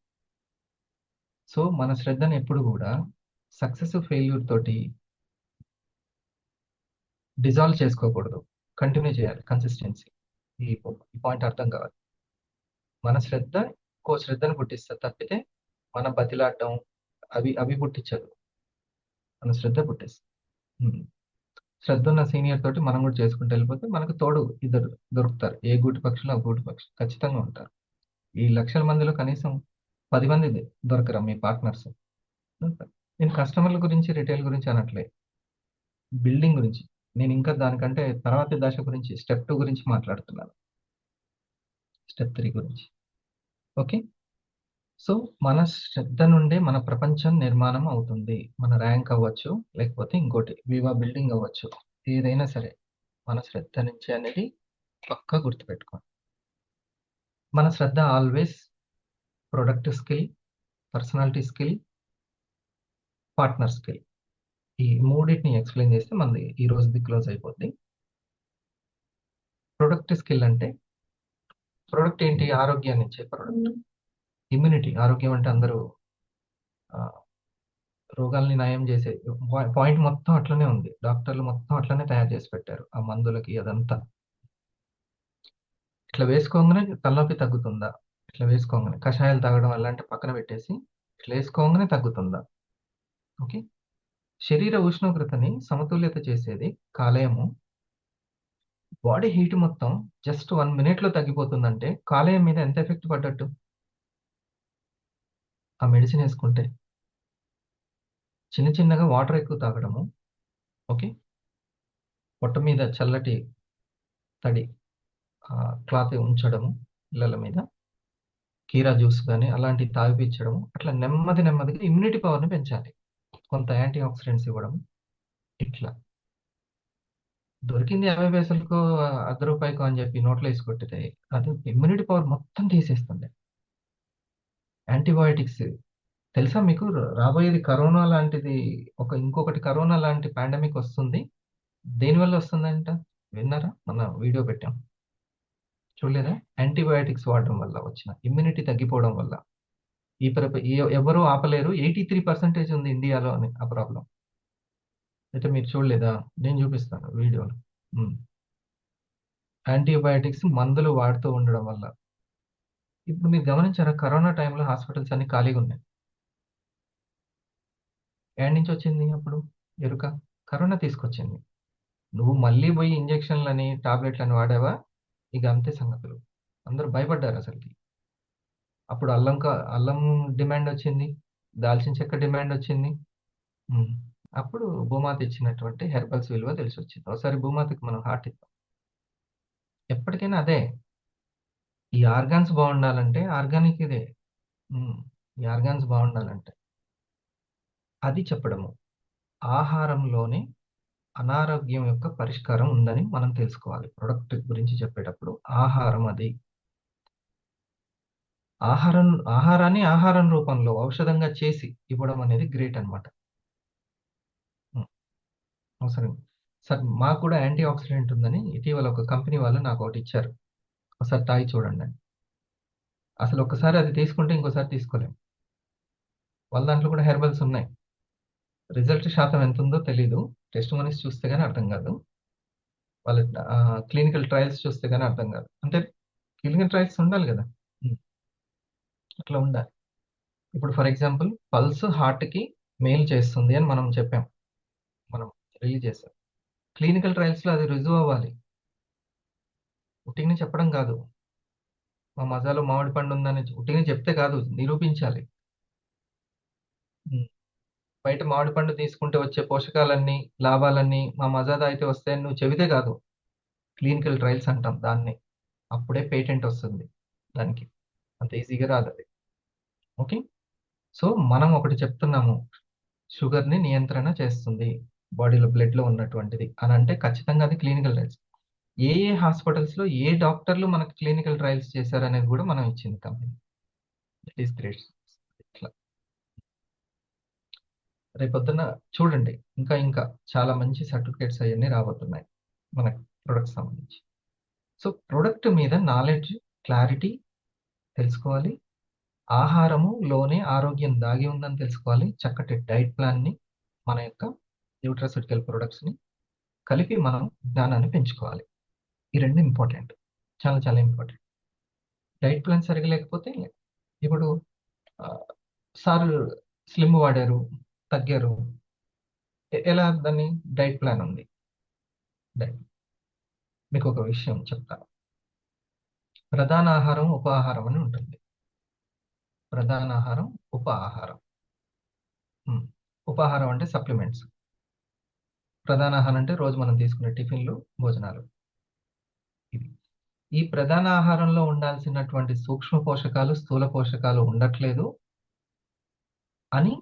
సో, మన శ్రద్ధను ఎప్పుడు గూడా సక్సెస్, ఫెయిల్యూర్ తోటి డిజాల్వ్ చేసుకోకూడదు. కంటిన్యూ చేయాలి కన్సిస్టెన్సీ. ఈ పాయింట్ అర్థం కావాలి. మన శ్రద్ధ ఇంకో శ్రద్ధను పుట్టిస్తది తప్పితే, మన బతిలాడడం అవి అవి పుట్టించదు. మన శ్రద్ధ పుట్టిస్తది. హ్మ్. శ్రద్ధున్న సీనియర్ తోటి మనం గూడా చేసుకుంటూ ఎళ్ళిపోతే మనకు తోడు ఇద్దరు దొరుకుతారు. ఏ గూటి పక్షిలో ఆ గూటి పక్షి ఖచ్చితంగా ఉంటారు. ఈ లక్షల మందిలో కనీసం 10 మంది దొరకరా మీ పార్ట్నర్స్? ఉంటారు. నేను కస్టమర్ల గురించి, రిటైల్ గురించి అనట్లే. బిల్డింగ్ గురించి. నేనింకా దానికంటే తర్వాతి దశ గురించి స్టెప్ 2 గురించి మాట్లాడుతున్నాను. స్టెప్ 3 గురించి. ఓకే. సో, మన శ్రద్ధ నుండే మన ప్రపంచం నిర్మాణం అవుతుంది. మన ర్యాంక్ అవ్వచ్చు, లేకపోతే ఇంకోటి వివా బిల్డింగ్ అవ్వచ్చు. ఏదైనా సరే మన శ్రద్ధ నుంచే అనేది పక్కా గుర్తుపెట్టుకోండి. మన శ్రద్ధ always product skill, personality skill, partner skill. ఈ మూడింటిని ఎక్స్ప్లెయిన్ చేస్తే మనది ఈ రోజుది క్లోజ్ అయిపోద్ది. ప్రొడక్ట్ స్కిల్ అంటే ప్రొడక్ట్ ఏంటి? ఆరోగ్యాన్ని ఇచ్చే ప్రొడక్ట్. ఇమ్యూనిటీ, ఆరోగ్యం అంటే అందరూ ఆ, రోగాల్ని నయం చేసే పాయింట్ మొత్తం అట్లనే ఉంది. డాక్టర్లు మొత్తం అట్లనే తయారు చేసి పెట్టారు ఆ మందులకి. అదంతా ఇట్లా వేసుకోగానే తలనొప్పి తగ్గుతుందా? ఇట్లా వేసుకోగానే కషాయాలు తాగడం వల్ల అంటే పక్కన పెట్టేసి ఇట్లా వేసుకోగానే తగ్గుతుందా? ఓకే. శరీర ఉష్ణోగ్రతని సమతుల్యత చేసేది కాలేయము. బాడీ హీట్ మొత్తం జస్ట్ 1 మినిట్లో తగ్గిపోతుందంటే కాలేయం మీద ఎంత ఎఫెక్ట్ పడ్డట్టు ఆ మెడిసిన్ వేసుకుంటే? చిన్న చిన్నగా వాటర్ ఎక్కువ తాగడము. ఓకే. పొట్ట మీద చల్లటి తడి క్లాత్ ఉంచడము, పిల్లల మీద కీరా జ్యూస్ కానీ అలాంటివి తాగిపించడము. అట్లా నెమ్మదిగా ఇమ్యూనిటీ పవర్ని పెంచాలి. కొంత యాంటీ ఆక్సిడెంట్స్ ఇవ్వడం. ఇట్లా దొరికింది 50 పైసలకో ₹1 అని చెప్పి నోట్లో వేసి కొట్టితే అది ఇమ్యూనిటీ పవర్ మొత్తం తీసేస్తుంది. యాంటీబయాటిక్స్ తెలుసా మీకు? రాబోయేది కరోనా లాంటిది, ఇంకొకటి కరోనా లాంటి పాండమిక్ వస్తుంది. దేనివల్ల వస్తుందంట విన్నారా? మన వీడియో పెట్టాం, చూడలేదా? యాంటీబయాటిక్స్ వాడడం వల్ల వచ్చిన ఇమ్యూనిటీ తగ్గిపోవడం వల్ల. ఎవరు ఆపలేరు. 83% ఉంది ఇండియాలో అని ఆ ప్రాబ్లం. అయితే మీరు చూడలేదా? నేను చూపిస్తాను వీడియోలో. యాంటీబయాటిక్స్ మందులు వాడుతూ ఉండడం వల్ల. ఇప్పుడు మీరు గమనించారా? కరోనా టైంలో హాస్పిటల్స్ అన్ని ఖాళీగా ఉన్నాయి. ఏడు నుంచి వచ్చింది అప్పుడు ఎరుక? కరోనా తీసుకొచ్చింది. నువ్వు మళ్ళీ పోయి ఇంజెక్షన్లని టాబ్లెట్లని వాడావా, ఇక అంతే సంగతులు. అందరూ భయపడ్డారు అసలుకి. అప్పుడు అల్లం డిమాండ్ వచ్చింది, దాల్చిన చెక్క డిమాండ్ వచ్చింది. అప్పుడు భూమాత ఇచ్చినటువంటి హెర్బల్స్ విలువ తెలిసి వచ్చింది. ఒకసారి భూమాతకి మనం హార్ట్ ఇద్దాం. ఎప్పటికైనా అదే. ఈ ఆర్గాన్స్ బాగుండాలంటే ఆర్గానిక్ ఇదే. ఈ ఆర్గాన్స్ బాగుండాలంటే అది చెప్పడము. ఆహారంలోనే అనారోగ్యం యొక్క పరిష్కారం ఉందని మనం తెలుసుకోవాలి. ప్రొడక్ట్ గురించి చెప్పేటప్పుడు ఆహారం అది. ఆహారాన్ని ఆహారం రూపంలో ఔషధంగా చేసి ఇవ్వడం అనేది గ్రేట్ అనమాట. అవసరం సార్, మాకు కూడా యాంటీ ఆక్సిడెంట్ ఉందని ఇటీవల ఒక కంపెనీ వాళ్ళు నాకు ఒకటి ఇచ్చారు. ఒకసారి తాగి చూడండి. అసలు ఒకసారి అది తీసుకుంటే ఇంకోసారి తీసుకోలేము. వాళ్ళ దాంట్లో కూడా హెర్బల్స్ ఉన్నాయి. రిజల్ట్ శాతం ఎంత ఉందో తెలీదు. టెస్ట్ మనీస్ చూస్తే కానీ అర్థం కాదు. వాళ్ళ క్లినికల్ ట్రయల్స్ చూస్తే కానీ అర్థం కాదు. అంటే క్లినికల్ ట్రయల్స్ ఉండాలి కదా, అట్లా ఉండాలి. ఇప్పుడు ఫర్ ఎగ్జాంపుల్ పల్స్ హార్ట్కి మెయిల్ చేస్తుంది అని మనం చెప్పాం, మనం రిలీజ్ చేసాం. క్లినికల్ ట్రయల్స్లో అది రుజువు అవ్వాలి. ఉట్టిని చెప్పడం కాదు. మా మజాలో మామిడి పండు ఉందని ఉట్టిని చెప్తే కాదు, నిరూపించాలి. బయట మామిడి పండు తీసుకుంటే వచ్చే పోషకాలన్నీ, లాభాలన్నీ మా మజాదా అయితే వస్తాయని నువ్వు చెబితే కాదు. క్లినికల్ ట్రయల్స్ అంటాం దాన్ని. అప్పుడే పేటెంట్ వస్తుంది దానికి. అంత ఈజీగా రాదు అది. ఓకే. సో మనం ఒకటి చెప్తున్నాము, షుగర్ని నియంత్రణ చేస్తుంది బాడీలో, బ్లడ్లో ఉన్నటువంటిది అని అంటే ఖచ్చితంగా అది క్లినికల్ ట్రయల్స్. ఏ హాస్పిటల్స్లో ఏ డాక్టర్లు మనకు క్లినికల్ ట్రయల్స్ చేశారనేది కూడా మనం ఇచ్చింది కంపెనీ. That is great. ఇట్లా రేపొద్దున చూడండి, ఇంకా చాలా మంచి సర్టిఫికేట్స్ అవన్నీ రాబోతున్నాయి మనకు ప్రొడక్ట్ సంబంధించి. సో ప్రొడక్ట్ మీద నాలెడ్జ్, క్లారిటీ తెలుసుకోవాలి. ఆహారములోనే ఆరోగ్యం దాగి ఉందని తెలుసుకోవాలి. చక్కటి డైట్ ప్లాన్ని, మన యొక్క న్యూట్రాస్యూటికల్ ప్రొడక్ట్స్ని కలిపి మనం జ్ఞానాన్ని పెంచుకోవాలి. ఈ రెండు ఇంపార్టెంట్, చాలా చాలా ఇంపార్టెంట్. డైట్ ప్లాన్ సరిగా లేకపోతే, ఇప్పుడు సార్ స్లిమ్ వాడారు, తగ్గారు, ఎలా దాన్ని? డైట్ ప్లాన్ ఉంది. మీకు ఒక విషయం చెప్తాను. ప్రధాన ఆహారం, ఉప ఆహారం అని ఉంటుంది. ప్రధాన ఆహారం, ఉప ఆహారం. ఉపాహారం అంటే సప్లిమెంట్స్. ప్రధాన ఆహారం అంటే రోజు మనం తీసుకునే టిఫిన్లు, భోజనాలు. ఇది ఈ ప్రధాన ఆహారంలో ఉండాల్సినటువంటి సూక్ష్మ పోషకాలు, స్థూల పోషకాలు ఉండట్లేదు అని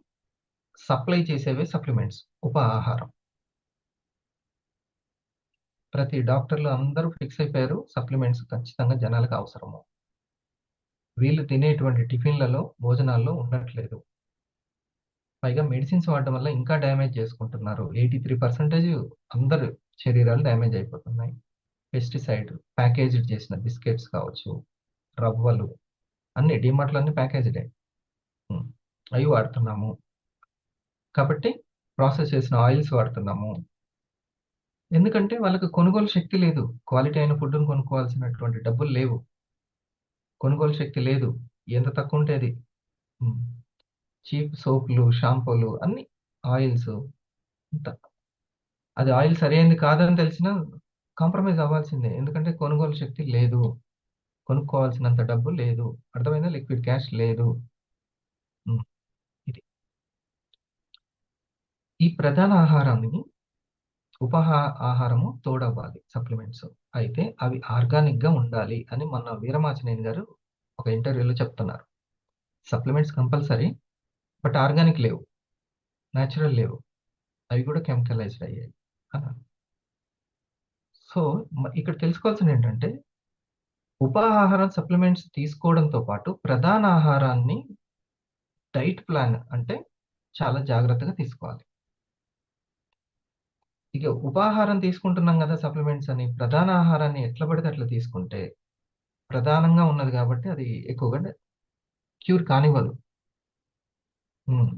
సప్లై చేసేవే సప్లిమెంట్స్, ఉప ఆహారం. ప్రతి డాక్టర్లు అందరూ ఫిక్స్ అయిపోయారు, సప్లిమెంట్స్ ఖచ్చితంగా జనాలకు అవసరము. వీళ్ళు తినేటువంటి టిఫిన్లలో, భోజనాల్లో ఉండట్లేదు. పైగా మెడిసిన్స్ వాడడం వల్ల ఇంకా డ్యామేజ్ చేసుకుంటున్నారు. 83% అందరు శరీరాలు డ్యామేజ్ అయిపోతున్నాయి. పెస్టిసైడ్, ప్యాకేజ్డ్ చేసిన బిస్కెట్స్ కావచ్చు, రవ్వలు అన్నీ డీమార్ట్‌లో అన్నీ ప్యాకేజ్డే. హ్మ్. అవి వాడుతున్నాము. కాబట్టి ప్రాసెస్ చేసిన ఆయిల్స్ వాడుతున్నాము. ఎందుకంటే వాళ్ళకి కొనుగోలు శక్తి లేదు. క్వాలిటీ అయిన ఫుడ్‌ని కొనుక్కోవాల్సినటువంటి డబ్బులు లేవు. కొనుగోలు శక్తి లేదు. ఎంత తక్కువుంటే అది. హ్మ్. చీప్ సోపులు, షాంపూలు అన్నీ ఆయిల్స్ ఇంత. అది ఆయిల్ సరైనది కాదని తెలిసినా కాంప్రమైజ్ అవ్వాల్సిందే. ఎందుకంటే కొనుగోలు శక్తి లేదు. కొనుక్కోవాల్సినంత డబ్బు లేదు. అర్థమైందా? లిక్విడ్ క్యాష్ లేదు. హ్మ్. ఇది. ఈ ప్రధాన ఆహారాన్ని ఆహారము తోడవ్వాలి సప్లిమెంట్స్. అయితే అవి ఆర్గానిక్‌గా ఉండాలి అని మొన్న వీరమాచినేని గారు ఒక ఇంటర్వ్యూలో చెప్తున్నారు. Supplements compulsory. బట్ ఆర్గానిక్ లేవు. నేచురల్ లేవు. అవి కూడా కెమికలైజ్డ్ అయ్యాయి అన్నారు. సో, ఇక్కడ తెలుసుకోవాల్సిందేంటంటే ఆహారం సప్లిమెంట్స్ తీసుకోవడంతో పాటు ప్రధాన ఆహారాన్ని డైట్ ప్లాన్ అంటే చాలా జాగ్రత్తగా తీసుకోవాలి. ఇక ఉపాహారం తీసుకుంటున్నాం గదా! సప్లిమెంట్స్ అని. ప్రధాన ఆహారాన్ని ఎట్లా పడితే అట్లా తీసుకుంటే, ప్రధానంగా ఉన్నది గాబట్టి అది ఎక్కువగా క్యూర్ కానివ్వదు.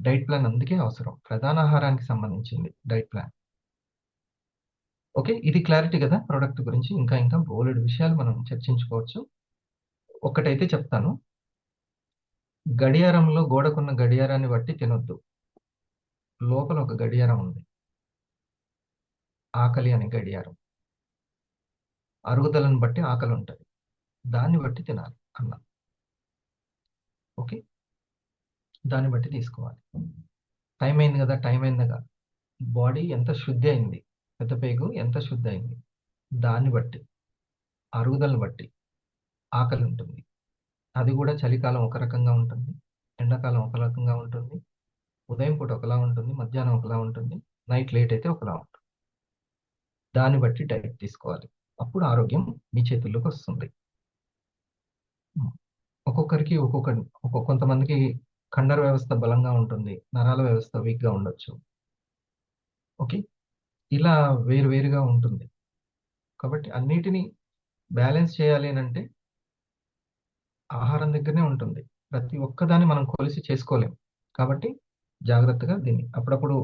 డైట్ ప్లాన్ అందుకే అవసరం. ప్రధాన ఆహారానికి సంబంధించింది డైట్ ప్లాన్. ఓకే. ఇది క్లారిటీ గదా! ప్రొడక్ట్ గురించి. ఇంకా బోలెడు విషయాలు మనం చర్చించుకోవచ్చు. ఒక్కటైతే చెప్తాను. గడియారంలో గోడకున్న గడియారాన్ని బట్టి తినొద్దు. లోపల ఒక గడియారం ఉంది. ఆకలి అనే గడియారం. అరుగుదలను బట్టి ఆకలుంటది. దాన్ని బట్టి తినాలి అన్నం. ఓకే. దాన్ని బట్టి తీసుకోవాలి. టైం అయింది గదా! టైం అయింది గదా! బాడీ ఎంత శుద్ధి అయింది. పెద్ద పేగు ఎంత శుద్ధి అయింది. దాన్ని బట్టి, అరుగుదలను బట్టి ఆకలుంటుంది. అది గూడా చలికాలం ఒక రకంగా ఉంటుంది. ఎండాకాలం ఒక రకంగా ఉంటుంది. ఉదయం పూట ఒకలా ఉంటుంది. మధ్యాహ్నం ఒకలా ఉంటుంది. నైట్ లేట్ అయితే ఒకలా ఉంటుంది. దాన్ని బట్టి డైట్ తీసుకోవాలి. అప్పుడు ఆరోగ్యం మీ చేతుల్లోకొస్తుంది. హ్మ్. ఒక్కొక్కరికి కొంతమందికి కండర వ్యవస్థ బలంగా ఉంటుంది. నరాల వ్యవస్థ వీక్‌గా ఉండొచ్చు. ఓకే. ఇలా వేరు వేరుగా ఉంటుంది. కాబట్టి అన్నిటిని బ్యాలెన్స్ చేయాలి అనంటే ఆహారం దగ్గరనే ఉంటుంది. ప్రతి ఒక్కదాన్ని మనం కొలిసి చేసుకోలేం. కాబట్టి జాగ్రత్తగా దీన్ని అప్పుడప్పుడు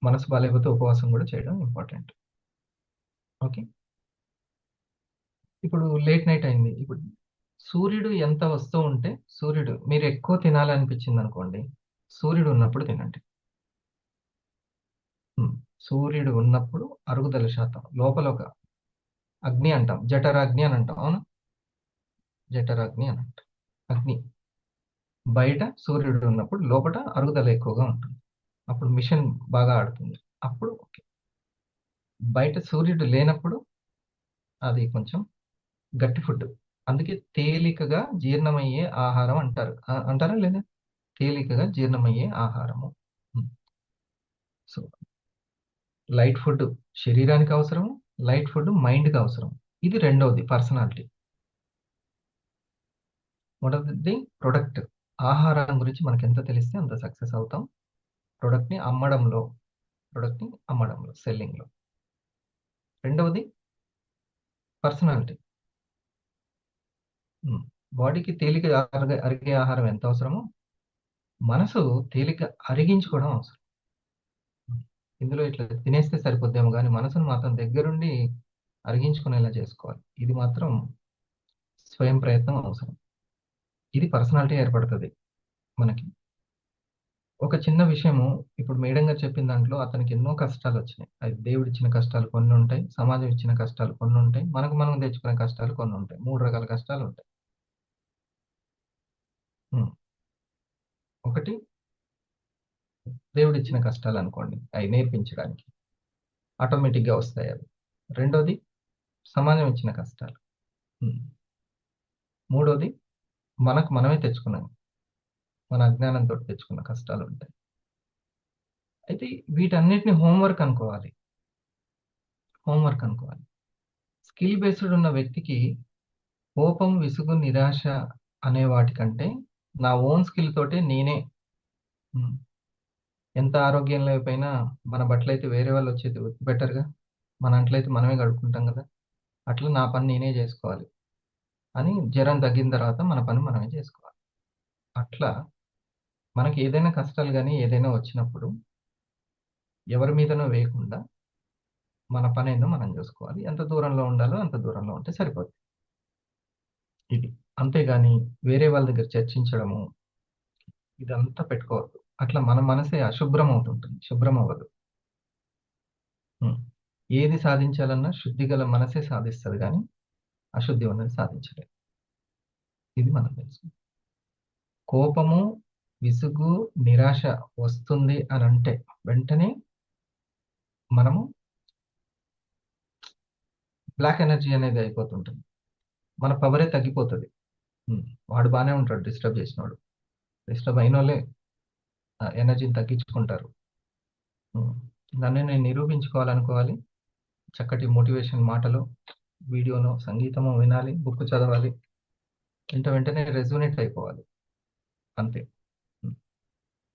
మనసు బాలేకపోతే ఉపవాసం గూడా చేయడం ఇంపార్టెంట్. ఓకే. ఇప్పుడు లేట్ నైట్ అయింది. ఇప్పుడు సూర్యుడు ఎంత వస్తూ ఉంటే మీరు ఎక్కువ తినాలనిపించిందనుకోండి, సూర్యుడు ఉన్నప్పుడు తినండి. హ్మ్. సూర్యుడు ఉన్నప్పుడు అరుగుదల శాతం లోపల ఒక అగ్ని అంటాం. జఠరాగ్ని అని అంటాం. అవునా? జఠరాగ్ని అని అంటాం. అగ్ని. బయట సూర్యుడు ఉన్నప్పుడు లోపట అరుగుదల ఎక్కువగా ఉంటుంది. అప్పుడు మిషన్ బాగా ఆడుతుంది. అప్పుడు ఓకే. బయట సూర్యుడు లేనప్పుడు అది కొంచెం గట్టి ఫుడ్. అందుకే తేలికగా జీర్ణమయ్యే ఆహారం అంటారు. అంటారా లేదా? తేలికగా జీర్ణమయ్యే ఆహారము. హ్మ్. సో, లైట్ ఫుడ్ శరీరానికి అవసరము. లైట్ ఫుడ్ మైండ్‌కి అవసరం. ఇది రెండోది పర్సనాలిటీ. మొదటిది ప్రొడక్ట్. ఆహారం గురించి మనకెంత తెలిస్తే అంత సక్సెస్ అవుతాం. ప్రొడక్ట్‌ని అమ్మడంలో, సెల్లింగ్‌లో. రెండవది పర్సనాలిటీ. హ్మ్. బాడీకి తేలిక అరిగే ఆహారం ఎంత అవసరమో, మనసు తేలిక అరిగించుకోవడం అవసరం. హ్మ్. ఇందులో ఇట్లా తినేస్తే సరిపోద్దేమో గానీ, మనసును మాత్రం దగ్గరుండి అరిగించుకునేలా చేసుకోవాలి. ఇది మాత్రం స్వయం ప్రయత్నం అవసరం. ఇది పర్సనాలిటీ ఏర్పడతది మనకి. ఒక చిన్న విషయము ఇప్పుడు మేడం గారు చెప్పిన దాంట్లో అతనికి ఎన్నో కష్టాలొచ్చినాయి. అది దేవుడిచ్చిన కష్టాలు కొన్నుంటాయి. సమాజం ఇచ్చిన కష్టాలు కొన్నుంటాయి. మనకు మనం తెచ్చుకునే కష్టాలు కొన్నుంటాయి. 3 రకాల కష్టాలుంటాయి. హ్మ్. ఒకటి దేవుడిచ్చిన కష్టాలనుకోండి. అయి నేర్పించడానికి. ఆటోమేటిక్‌గా వస్తాయవి. రెండోది సమాజం ఇచ్చిన కష్టాలు. హ్మ్. మూడోది మనకు మనమే తెచ్చుకున్నాం. మన అజ్ఞానంతోటి తెచ్చుకున్న కష్టాలుంటాయి. అయితే వీటన్నిటిని హోంవర్క్ అనుకోవాలి. స్కిల్ బేస్డ్ ఉన్న వ్యక్తికి కోపం, విసుగు, నిరాశ అనే వాటికంటే నా ఓన్ స్కిల్ తోటి నేనే ఉమ్, ఎంత ఆరోగ్యం లేకపోయినా మన బట్టలైతే వేరే వాళ్ళు వచ్చేది బెటర్గా, మన అంట్లయితే మనమే కడుక్కుంటాం కదా. అట్లా నా పని నేనే చేసుకోవాలి అని జ్వరం తగ్గిన తర్వాత మన పని మనమే చేసుకోవాలి. అట్లా మనకి ఏదైనా కష్టాలు కానీ ఏదైనా వచ్చినప్పుడు ఎవరి మీదనో వేయకుండా మన పని ఏందో మనం చూసుకోవాలి. ఎంత దూరంలో ఉండాలో అంత దూరంలో ఉంటే సరిపోతుంది. ఇది అంతేగాని వేరే వాళ్ళ దగ్గర చర్చించడము ఇదంతా పెట్టుకోవద్దు. అట్లా మన మనసే అశుభ్రం అవుతుంటుంది, శుభ్రం అవ్వదు. ఉం. ఏది సాధించాలన్నా శుద్ధి గల మనసే సాధిస్తుంది కానీ అశుద్ధి ఉన్నది సాధించలేదు. ఇది మనం తెలుసు. కోపము, విసుగు, నిరాశ వస్తుంది అని అంటే వెంటనే మనము బ్లాక్ ఎనర్జీ అనేది అయిపోతుంటుంది, మన పవరే తగ్గిపోతుంది. వాడు బాగానే ఉంటాడు డిస్టర్బ్ చేసినవాడు, డిస్టర్బ్ అయిన వాళ్ళే ఎనర్జీని తగ్గించుకుంటారు. నన్ను నేను నిరూపించుకోవాలనుకోవాలి, చక్కటి మోటివేషన్ మాటలు, వీడియోను, సంగీతము వినాలి, బుక్ చదవాలి, వెంటనే రెజ్యూనేట్ అయిపోవాలి అంతే.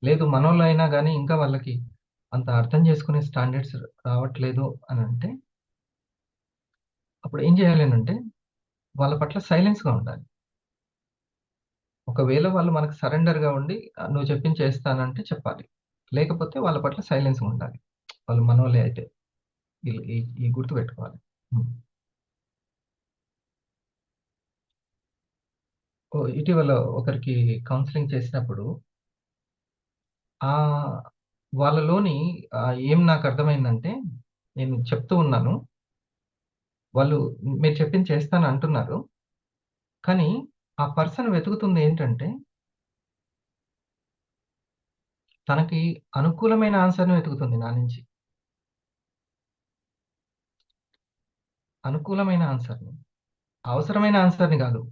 లేదు మనోళ్ళు అయినా కానీ ఇంకా వాళ్ళకి అంత అర్థం చేసుకునే స్టాండర్డ్స్ రావట్లేదు అని అంటే అప్పుడు ఏం చేయాలి అంటే వాళ్ళ పట్ల సైలెన్స్గా ఉండాలి. ఒకవేళ వాళ్ళు మనకు సరెండర్గా ఉండి నువ్వు చెప్పింది చేస్తానంటే చెప్పాలి, లేకపోతే వాళ్ళ పట్ల సైలెన్స్గా ఉండాలి. వాళ్ళు మనోళ్ళే అయితే ఈ గుర్తు పెట్టుకోవాలి. ఇటీవల ఒకరికి కౌన్సిలింగ్ చేసినప్పుడు ఆ వాళ్ళలోని ఏం నాకు అర్థమైందంటే, నేను చెప్తూ ఉన్నాను, వాళ్ళు మీరు చెప్పింది చేస్తాను అంటున్నారు, కానీ ఆ పర్సన్ వెతుకుతుంది ఏంటంటే తనకి అనుకూలమైన ఆన్సర్ని వెతుకుతుంది నా నుంచి, అనుకూలమైన ఆన్సర్ని, అవసరమైన ఆన్సర్ని కాదు.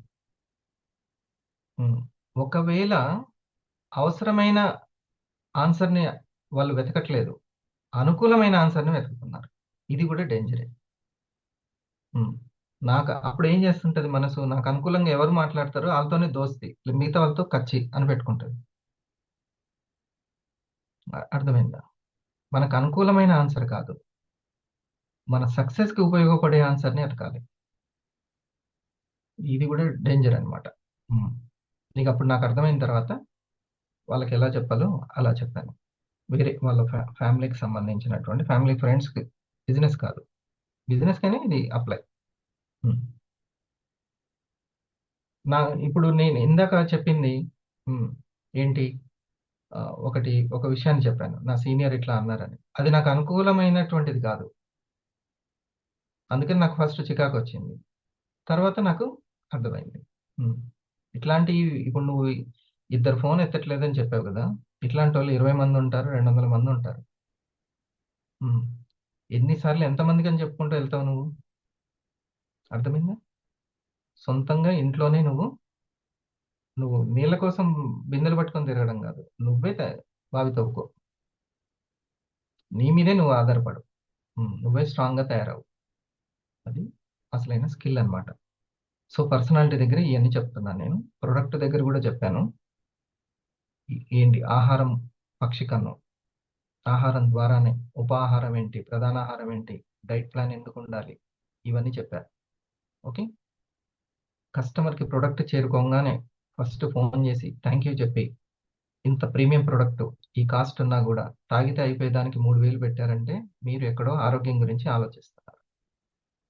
ఒకవేళ అవసరమైన ఆన్సర్ని వాళ్ళు వెతకట్లేదు, అనుకూలమైన ఆన్సర్ని వెతుకుతున్నారు. ఇది కూడా డేంజరే. నాకు అప్పుడు ఏం చేస్తుంటది మనసు, నాకు అనుకూలంగా ఎవరు మాట్లాడతారో వాళ్ళతోనే దోస్తి, మిగతా వాళ్ళతో కచ్చి అని పెట్టుకుంటుంది. అర్థమైందా? మనకు అనుకూలమైన ఆన్సర్ కాదు, మన సక్సెస్కి ఉపయోగపడే ఆన్సర్ని వెతకాలి. ఇది కూడా డేంజర్ అనమాట. నీకు అప్పుడు నాకు అర్థమైన తర్వాత వాళ్ళకి ఎలా చెప్పాలో అలా చెప్పాను. వేరే వాళ్ళ ఫ్యామిలీకి సంబంధించినటువంటి ఫ్యామిలీ ఫ్రెండ్స్కి, బిజినెస్ కాదు, బిజినెస్ కానీ ఇది అప్లై. నా ఇప్పుడు నేను ఇందాక చెప్పింది ఏంటి, ఒక విషయాన్ని చెప్పాను, నా సీనియర్ ఇట్లా అన్నారని. అది నాకు అనుకూలమైనటువంటిది కాదు, అందుకని నాకు ఫస్ట్ చికాకు వచ్చింది. తర్వాత నాకు అర్థమైంది. ఇట్లాంటి ఇప్పుడు నువ్వు ఇద్దరు ఫోన్ ఎత్తట్లేదని చెప్పావు కదా, ఇట్లాంటి వాళ్ళు 20 మంది ఉంటారు, 200 మంది ఉంటారు. ఎన్నిసార్లు ఎంతమందికి అని చెప్పుకుంటూ వెళ్తావు నువ్వు? అర్థమైందా? సొంతంగా ఇంట్లోనే నువ్వు నీళ్ళ కోసం బిందెలు పట్టుకొని తిరగడం కాదు, నువ్వే బావి తవ్వుకో, నీ మీదే నువ్వు ఆధారపడు, నువ్వే స్ట్రాంగ్గా తయారవు. అది అసలైన స్కిల్ అనమాట. సో పర్సనాలిటీ దగ్గర ఇవన్నీ చెప్తున్నాను నేను. ప్రొడక్ట్ దగ్గర కూడా చెప్పాను. ఏంటి ఆహారం, పక్షి కన్ను, ఆహారం ద్వారానే ఉపాహారం ఏంటి, ప్రధాన ఆహారం ఏంటి, డైట్ ప్లాన్ ఎందుకు ఉండాలి, ఇవన్నీ చెప్పారు. ఓకే, కస్టమర్కి ప్రొడక్ట్ చేరుకోగానే ఫస్ట్ ఫోన్ చేసి థ్యాంక్ యూ చెప్పి, ఇంత ప్రీమియం ప్రొడక్ట్ ఈ కాస్ట్ ఉన్నా కూడా తాగితే అయిపోయేదానికి 3000 పెట్టారంటే మీరు ఎక్కడో ఆరోగ్యం గురించి ఆలోచిస్తున్నారు.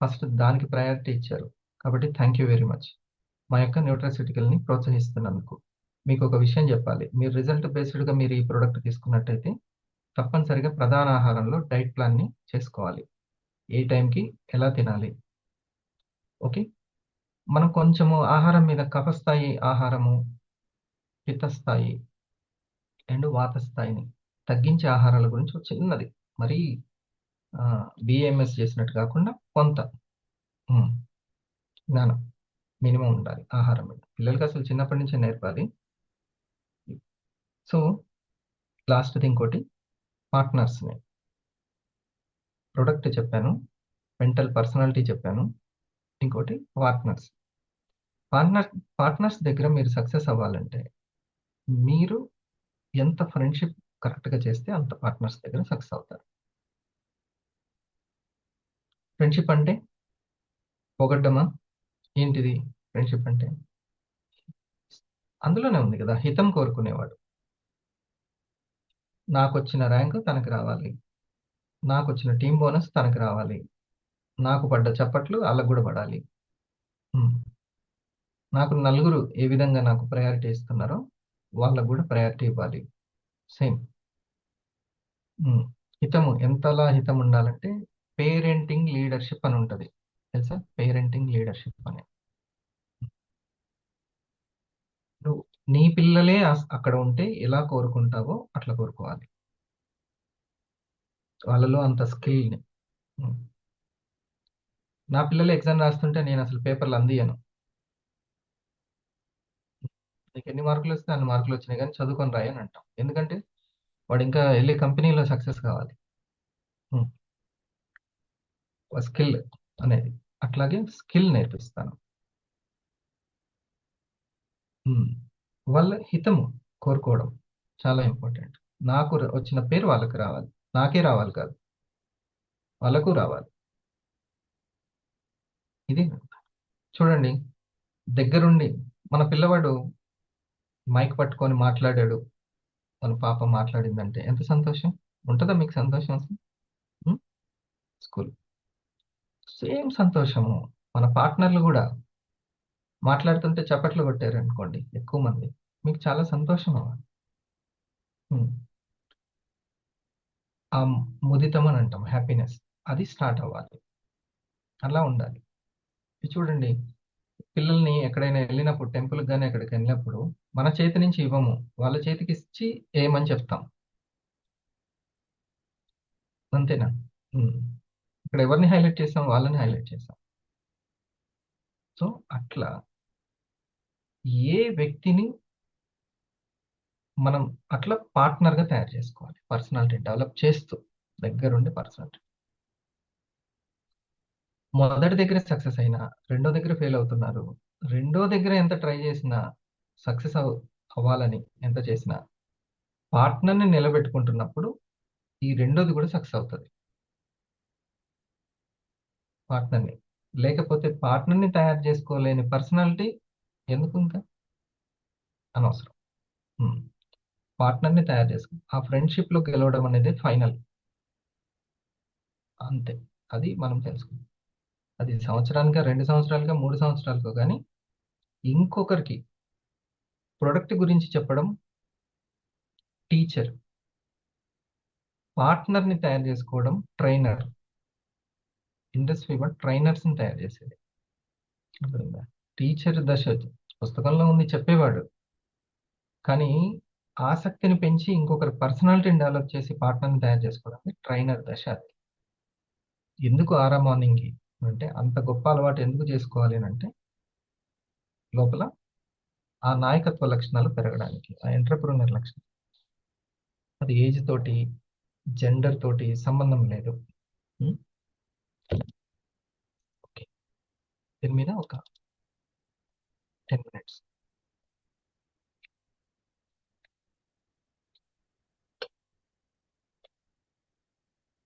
ఫస్ట్ దానికి ప్రయారిటీ ఇచ్చారు కాబట్టి థ్యాంక్ యూ వెరీ మచ్. మా యొక్క న్యూట్రాసిటికల్ని ప్రోత్సహిస్తున్నందుకు. మీకు ఒక విషయం చెప్పాలి, మీరు రిజల్ట్ బేస్డ్గా మీరు ఈ ప్రోడక్ట్ తీసుకున్నట్టయితే తప్పనిసరిగా ప్రధాన ఆహారంలో డైట్ ప్లాన్ని చేసుకోవాలి, ఏ టైంకి ఎలా తినాలి. ఓకే, మనం కొంచెము ఆహారం మీద కఫస్థాయి ఆహారము, పిత్తస్థాయి అండ్ వాతస్థాయిని తగ్గించే ఆహారాల గురించి ఒక చిన్నది, మరీ బిఏఎంఎస్ చేసినట్టు కాకుండా కొంత జ్ఞానం మినిమం ఉండాలి ఆహారం మీద. పిల్లలకి అసలు చిన్నప్పటి నుంచే నేర్పాలి. సో లాస్ట్ ఇంకోటి, పార్ట్నర్స్ని, ప్రొడక్ట్ చెప్పాను, మెంటల్ పర్సనాలిటీ చెప్పాను, ఇంకోటి పార్ట్నర్స్. పార్ట్నర్ పార్ట్నర్స్ దగ్గర మీరు సక్సెస్ అవ్వాలంటే మీరు ఎంత ఫ్రెండ్షిప్ కరెక్ట్గా చేస్తే అంత పార్ట్నర్స్ దగ్గర సక్సెస్ అవుతారు. ఫ్రెండ్షిప్ అంటే పొగడ్డమా? ఏంటిది ఫ్రెండ్షిప్ అంటే? అందులోనే ఉంది కదా, హితం కోరుకునేవాడు. నాకొచ్చిన ర్యాంక్ తనకి రావాలి, నాకొచ్చిన టీం బోనస్ తనకి రావాలి, నాకు పడ్డ చప్పట్లు వాళ్ళకు కూడా పడాలి. నాకు నలుగురు ఏ విధంగా నాకు ప్రయారిటీ ఇస్తున్నారో వాళ్ళకు కూడా ప్రయారిటీ ఇవ్వాలి. సేమ్. హితము ఎంతలా హితం ఉండాలంటే పేరెంటింగ్ లీడర్షిప్ అని ఉంటుంది తెలుసా? పేరెంటింగ్ లీడర్షిప్ అని. నువ్వు నీ పిల్లలే అక్కడ ఉంటే ఎలా కోరుకుంటావో అట్లా కోరుకోవాలి. వాళ్ళలో అంత స్కిల్ని. నా పిల్లలు ఎగ్జామ్ రాస్తుంటే నేను అసలు పేపర్లు అందియను. నీకు ఎన్ని మార్కులు వస్తే అన్ని మార్కులు వచ్చినాయి కానీ చదువుకొని రాయని అంటాం. ఎందుకంటే వాడు ఇంకా వెళ్ళి కంపెనీలో సక్సెస్ కావాలి. స్కిల్ అనేది అట్లాగే స్కిల్ నేర్పిస్తాను. వాళ్ళ హితము కోరుకోవడం చాలా ఇంపార్టెంట్. నాకు వచ్చిన పేరు వాళ్ళకి రావాలి, నాకే రావాలి కాదు, వాళ్ళకు రావాలి. ఇది చూడండి, దగ్గరుండి మన పిల్లవాడు మైక్ పట్టుకొని మాట్లాడాడు, మన పాప మాట్లాడిందంటే ఎంత సంతోషం ఉంటుందా? మీకు సంతోషం అసలు? స్కూల్ సేమ్ సంతోషము. మన పార్ట్నర్లు కూడా మాట్లాడుతుంటే చప్పట్లు కొట్టారు అనుకోండి ఎక్కువ మంది, మీకు చాలా సంతోషం అవ్వాలి. ఆ ముదితం అని అంటాం, హ్యాపీనెస్, అది స్టార్ట్ అవ్వాలి. అలా ఉండాలి. చూడండి, పిల్లల్ని ఎక్కడైనా వెళ్ళినప్పుడు టెంపుల్కి కానీ ఎక్కడికి వెళ్ళినప్పుడు మన చేతి నుంచి ఇవ్వము, వాళ్ళ చేతికి ఇచ్చి ఏమని చెప్తాం. అంతేనా? ఇక్కడ ఎవరిని హైలైట్ చేస్తాం? వాళ్ళని హైలైట్ చేస్తాం. సో అట్లా ఏ వ్యక్తిని మనం అట్లా పార్ట్నర్గా తయారు చేసుకోవాలి, పర్సనాలిటీ డెవలప్ చేస్తూ దగ్గరుండి పర్సనాలిటీ. మొదటి దగ్గర సక్సెస్ అయినా రెండో దగ్గర ఫెయిల్ అవుతున్నారు. రెండో దగ్గర ఎంత ట్రై చేసినా సక్సెస్ అవ్వాలని ఎంత చేసినా పార్ట్నర్ని నిలబెట్టుకుంటున్నప్పుడు ఈ రెండోది కూడా సక్సెస్ అవుతుంది. పార్ట్నర్ని లేకపోతే పార్ట్నర్ని తయారు చేసుకోలేని పర్సనాలిటీ ఎందుకు ఇంకా అనవసరం. పార్ట్నర్ని తయారు చేసుకో, ఆ ఫ్రెండ్షిప్లో గెలవడం అనేది ఫైనల్. అంతే, అది మనం తెలుసుకుంటాం. అది సంవత్సరానికా, 2 సంవత్సరాలుగా, 3 సంవత్సరాలుగా కానీ ఇంకొకరికి ప్రొడక్ట్ గురించి చెప్పడం టీచర్, పార్ట్నర్ని తయారు చేసుకోవడం ట్రైనర్. ఇండస్ట్రీ బట్ ట్రైనర్స్ని తయారు చేసేది. టీచర్ దశ పుస్తకంలో ఉంది చెప్పేవాడు, కానీ ఆసక్తిని పెంచి ఇంకొకరి పర్సనాలిటీని డెవలప్ చేసి పార్ట్నర్ని తయారు చేసుకోవడానికి ట్రైనర్ దశ. అది ఎందుకు ఆరా మార్నింగ్ అంటే అంత గొప్ప అలవాటు ఎందుకు చేసుకోవాలి అని అంటే లోపల ఆ నాయకత్వ లక్షణాలు పెరగడానికి, ఆ ఎంటర్ప్రెన్యూర్ లక్షణం. అది ఏజ్ తోటి జెండర్ తోటి సంబంధం లేదు. ఓకే, దీని మీద ఒక 10 minutes.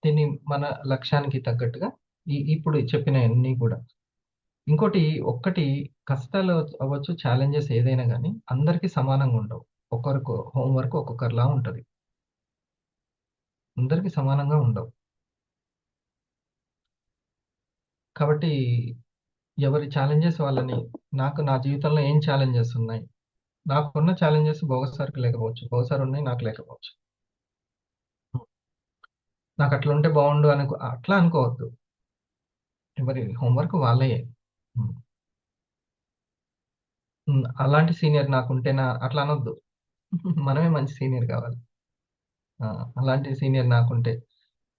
దీన్ని మన లక్ష్యానికి తగ్గట్టుగా ఇప్పుడు చెప్పిన అన్నీ కూడా. ఇంకోటి ఒక్కటి, కష్టాలు అవ్వచ్చు, ఛాలెంజెస్ ఏదైనా కానీ అందరికీ సమానంగా ఉండవు. ఒక్కొక్కరికి హోంవర్క్ ఒక్కొక్కరిలా ఉంటుంది, అందరికీ సమానంగా ఉండవు. కాబట్టి ఎవరి ఛాలెంజెస్ వాళ్ళని, నాకు నా జీవితంలో ఏం ఛాలెంజెస్ ఉన్నాయి, నాకున్న ఛాలెంజెస్ బహుసారికి లేకపోవచ్చు, బహుసారి ఉన్నాయి నాకు లేకపోవచ్చు. నాకు అట్లా ఉంటే బాగుండు అట్లా అనుకోవద్దు. ఎవరి హోంవర్క్ వాళ్ళే. అలాంటి సీనియర్ నాకుంటేనా అట్లా అనొద్దు. మనమే మంచి సీనియర్ కావాలి. అలాంటి సీనియర్ నాకుంటే,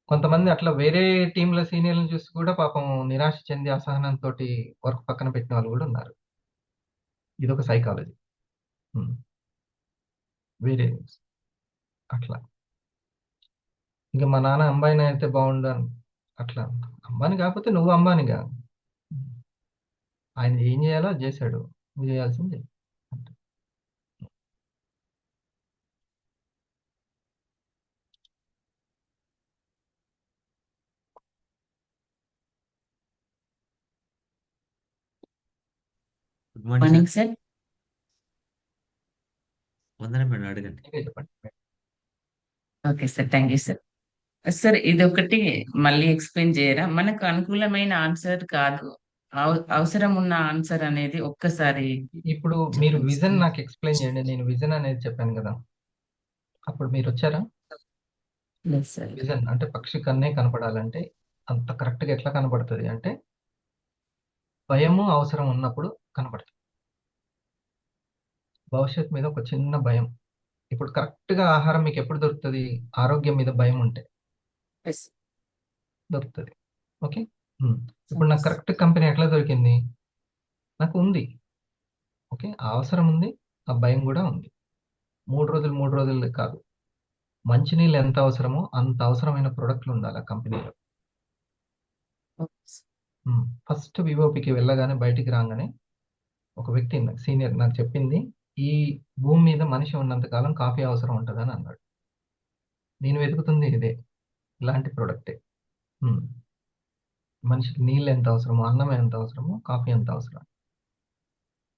కొంతమంది అట్లా వేరే టీంల సీనియర్లను చూసి కూడా పాపం నిరాశ చెంది అసహనంతో వర్క్ పక్కన పెట్టిన వాళ్ళు కూడా ఉన్నారు. ఇదొక సైకాలజీ. వేరే అట్లా ఇంకా మా నాన్న అంబానీ అయితే బాగుండు అని అట్లా. అంబానీ కాకపోతే నువ్వు అంబానీగా, ఆయన ఏం చేయాలో అది చేశాడు, నువ్వు చేయాల్సింది అంతే. Good morning sir. Morning sir. వందనం మేడం, అడగండి. మీరే చెప్పండి. Okay sir, thank you sir. Sir ఇది ఒకటి మళ్ళీ ఎక్స్ప్లెయిన్ చేయరా? మనకు అనుకూలమైన ఆన్సర్ కాదు, అవసరం ఉన్న ఆన్సర్ అనేది ఒక్కసారి ఇప్పుడు మీరు చెప్పండి విజన్ సార్. నాకు ఎక్స్ప్లెయిన్ చేయండి. నేను విజన్ అనేది చెప్పాను కదా, అప్పుడు మీరు వచ్చారా? లేదు సార్. విజన్ అంటే పక్షి కన్నే కనపడాలంటే అంత కరెక్ట్గా ఎట్లా కనపడుతుంది అంటే భయము అవసరం ఉన్నప్పుడు కనపడుతుంది. భవిష్యత్ మీద ఒక చిన్న భయం. ఇప్పుడు కరెక్ట్గా ఆహారం మీకు ఎప్పుడు దొరుకుతుంది? ఆరోగ్యం మీద భయం ఉంటే Yes. దొరుకుతుంది. ఓకే. ఇప్పుడు నాకు కరెక్ట్ కంపెనీ ఎట్లా దొరికింది? నాకు ఉంది. ఓకే, ఆ అవసరం ఉంది, ఆ భయం కూడా ఉంది. 3 రోజులు కాదు, మంచినీళ్ళు ఎంత అవసరమో అంత అవసరమైన ప్రొడక్ట్లు ఉండాలి ఆ కంపెనీలో. ఫస్ట్ వివోపికి వెళ్ళగానే బయటికి రాగానే ఒక వ్యక్తి నాకు సీనియర్ నాకు చెప్పింది, ఈ భూమి మీద మనిషి ఉన్నంత కాలం కాఫీ అవసరం ఉంటుందని అన్నాడు. నేను వెతుకుతుంది ఇదే, ఇలాంటి ప్రొడక్టే. మనిషికి నీళ్ళు ఎంత అవసరమో, అన్నం ఎంత అవసరమో, కాఫీ ఎంత అవసరం.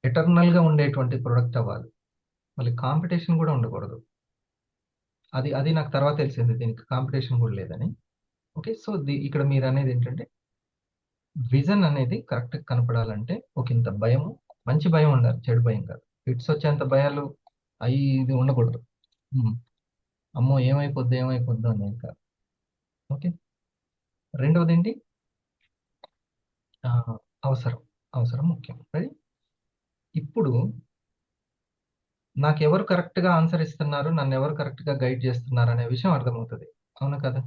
ఎటర్నల్గా ఉండేటువంటి ప్రొడక్ట్ అవ్వాలి. మళ్ళీ కాంపిటీషన్ కూడా ఉండకూడదు. అది అది నాకు తర్వాత తెలిసింది, దీనికి కాంపిటీషన్ కూడా లేదని. ఓకే, సో ఇక్కడ మీరు అనేది ఏంటంటే విజన్ అనేది కరెక్ట్గా కనపడాలంటే ఒక ఇంత భయము, మంచి భయం ఉండాలి, చెడు భయం కాదు. ఫిట్స్ వచ్చేంత భయాలు అవి ఇది ఉండకూడదు. అమ్మో ఏమైపోద్దో అనేది కాదు. ఓకే. రెండవది ఏంటి? అవసరం ముఖ్యం. రైట్. ఇప్పుడు నాకు ఎవరు కరెక్ట్గా ఆన్సర్ ఇస్తున్నారు, నన్ను ఎవరు కరెక్ట్గా గైడ్ చేస్తున్నారు అనే విషయం అర్థమవుతుంది. అవునా కదా?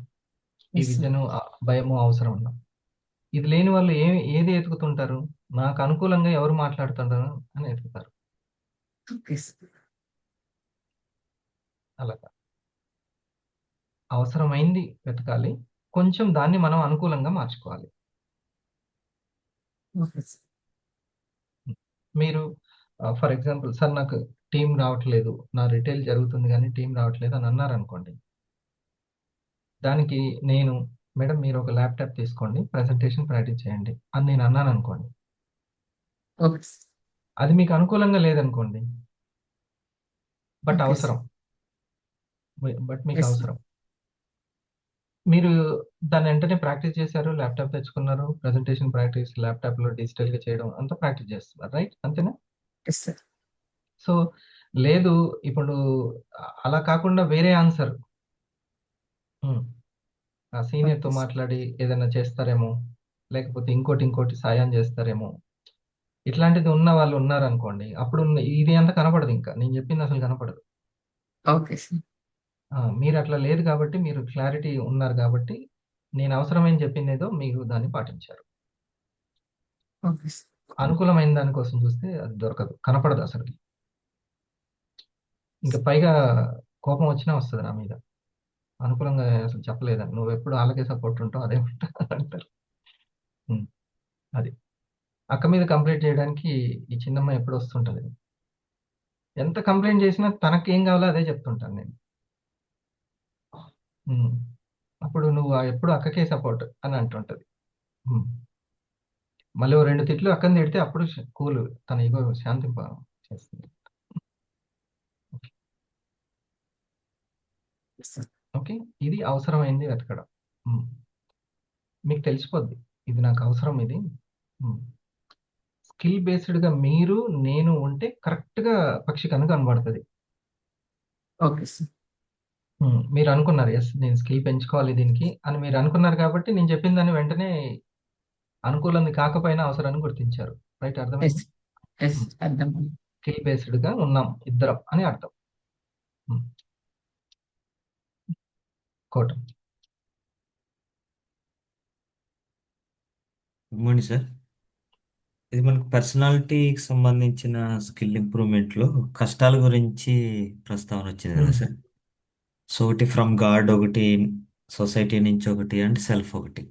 ఈ Yes, sir. విజను భయము అవసరం ఉన్నా ఇది లేని వాళ్ళు ఏది ఎతుకుతుంటారు? నాకు అనుకూలంగా ఎవరు మాట్లాడుతుంటారు అని ఎతుకుతారు. Okay, sir. అలాగా అవసరమైంది వెతకాలి, కొంచెం దాన్ని మనం అనుకూలంగా మార్చుకోవాలి. Okay, sir. మీరు ఫర్ ఎగ్జాంపుల్, సార్ నాకు టీం రావట్లేదు, నా రిటైల్ జరుగుతుంది కానీ టీం రావట్లేదు అని అన్నారనుకోండి, దానికి నేను మేడం మీరు ఒక ల్యాప్టాప్ తీసుకోండి, ప్రెజెంటేషన్ ప్రాక్టీస్ చేయండి అని నేను అన్నాను అనుకోండి, Okay, sir. అది మీకు అనుకూలంగా లేదనుకోండి, బట్ Okay, అవసరం, బట్ మీకు Yes, sir. అవసరం. మీరు దాన్ని వెంటనే ప్రాక్టీస్ చేశారు, ల్యాప్టాప్ తెచ్చుకున్నారు, ప్రెజెంటేషన్ ప్రాక్టీస్ ల్యాప్టాప్లో డిజిటల్గా చేయడం అంతా ప్రాక్టీస్ చేస్తున్నారు, రైట్? అంతేనా? Yes, sir. సో లేదు, ఇప్పుడు అలా కాకుండా వేరే ఆన్సర్, ఆ సీనియర్తో Okay, sir. మాట్లాడి ఏదైనా చేస్తారేమో, లేకపోతే ఇంకోటి సాయం చేస్తారేమో, ఇట్లాంటిది ఉన్న వాళ్ళు ఉన్నారనుకోండి, అప్పుడు ఇది అంతా కనపడదు, ఇంకా నేను చెప్పింది అసలు కనపడదు. Okay, sir. మీరు అట్లా లేదు కాబట్టి, మీరు క్లారిటీ ఉన్నారు కాబట్టి, నేను అవసరమైన చెప్పింది ఏదో మీరు దాన్ని పాటించారు. Okay, sir. అనుకూలమైన దానికోసం చూస్తే అది దొరకదు, కనపడదు అసలు. ఇంకా పైగా కోపం వచ్చినా వస్తుంది నా మీద, అనుకూలంగా అసలు చెప్పలేదని, నువ్వు ఎప్పుడు వాళ్ళకే సపోర్ట్ ఉంటావు, అదే ఉంటా అంటారు. అది అక్క మీద కంప్లైంట్ చేయడానికి ఈ చిన్నమ్మ ఎప్పుడు వస్తుంటది. ఎంత కంప్లైంట్ చేసినా తనకి ఏం కావాలో అదే చెప్తుంటాను నేను. అప్పుడు నువ్వు ఎప్పుడు అక్కకే సపోర్ట్ అని అంటుంటది. మళ్ళీ ఓ 2 తిట్లు అక్కని తిడితే అప్పుడు కూల్, తన ఈగో శాంతింప చేస్తుంది. Yes, sir. ఓకే, ఇది అవసరమైంది వెతకడం. మీకు తెలిసిపోద్ది ఇది నాకు అవసరం, ఇది స్కిల్ బేస్డ్గా మీరు నేను ఉంటే కరెక్ట్గా పక్షి కనుక కనబడుతుంది. Okay, sir. మీరు అనుకున్నారు, ఎస్ నేను స్కిల్ పెంచుకోవాలి దీనికి అని మీరు అనుకున్నారు కాబట్టి నేను చెప్పిన దాన్ని వెంటనే అనుకూలంది కాకపోయినా అవసరాన్ని గుర్తించారు, రైట్? Yes, అర్థమైంది? yes, అర్థమైంది. స్కిల్ బేస్డ్గా ఉన్నాం ఇద్దరం అని అర్థం. కోట. Good morning sir. ఇది మనకు పర్సనాలిటీకి సంబంధించిన స్కిల్ ఇంప్రూవ్మెంట్లో కష్టాల గురించి ప్రస్తావన వచ్చింది కదా సార్. సో ఒకటి ఫ్రమ్ గాడ్, ఒకటి సొసైటీ నుంచి, ఒకటి అండ్ సెల్ఫ్ ఒకటి.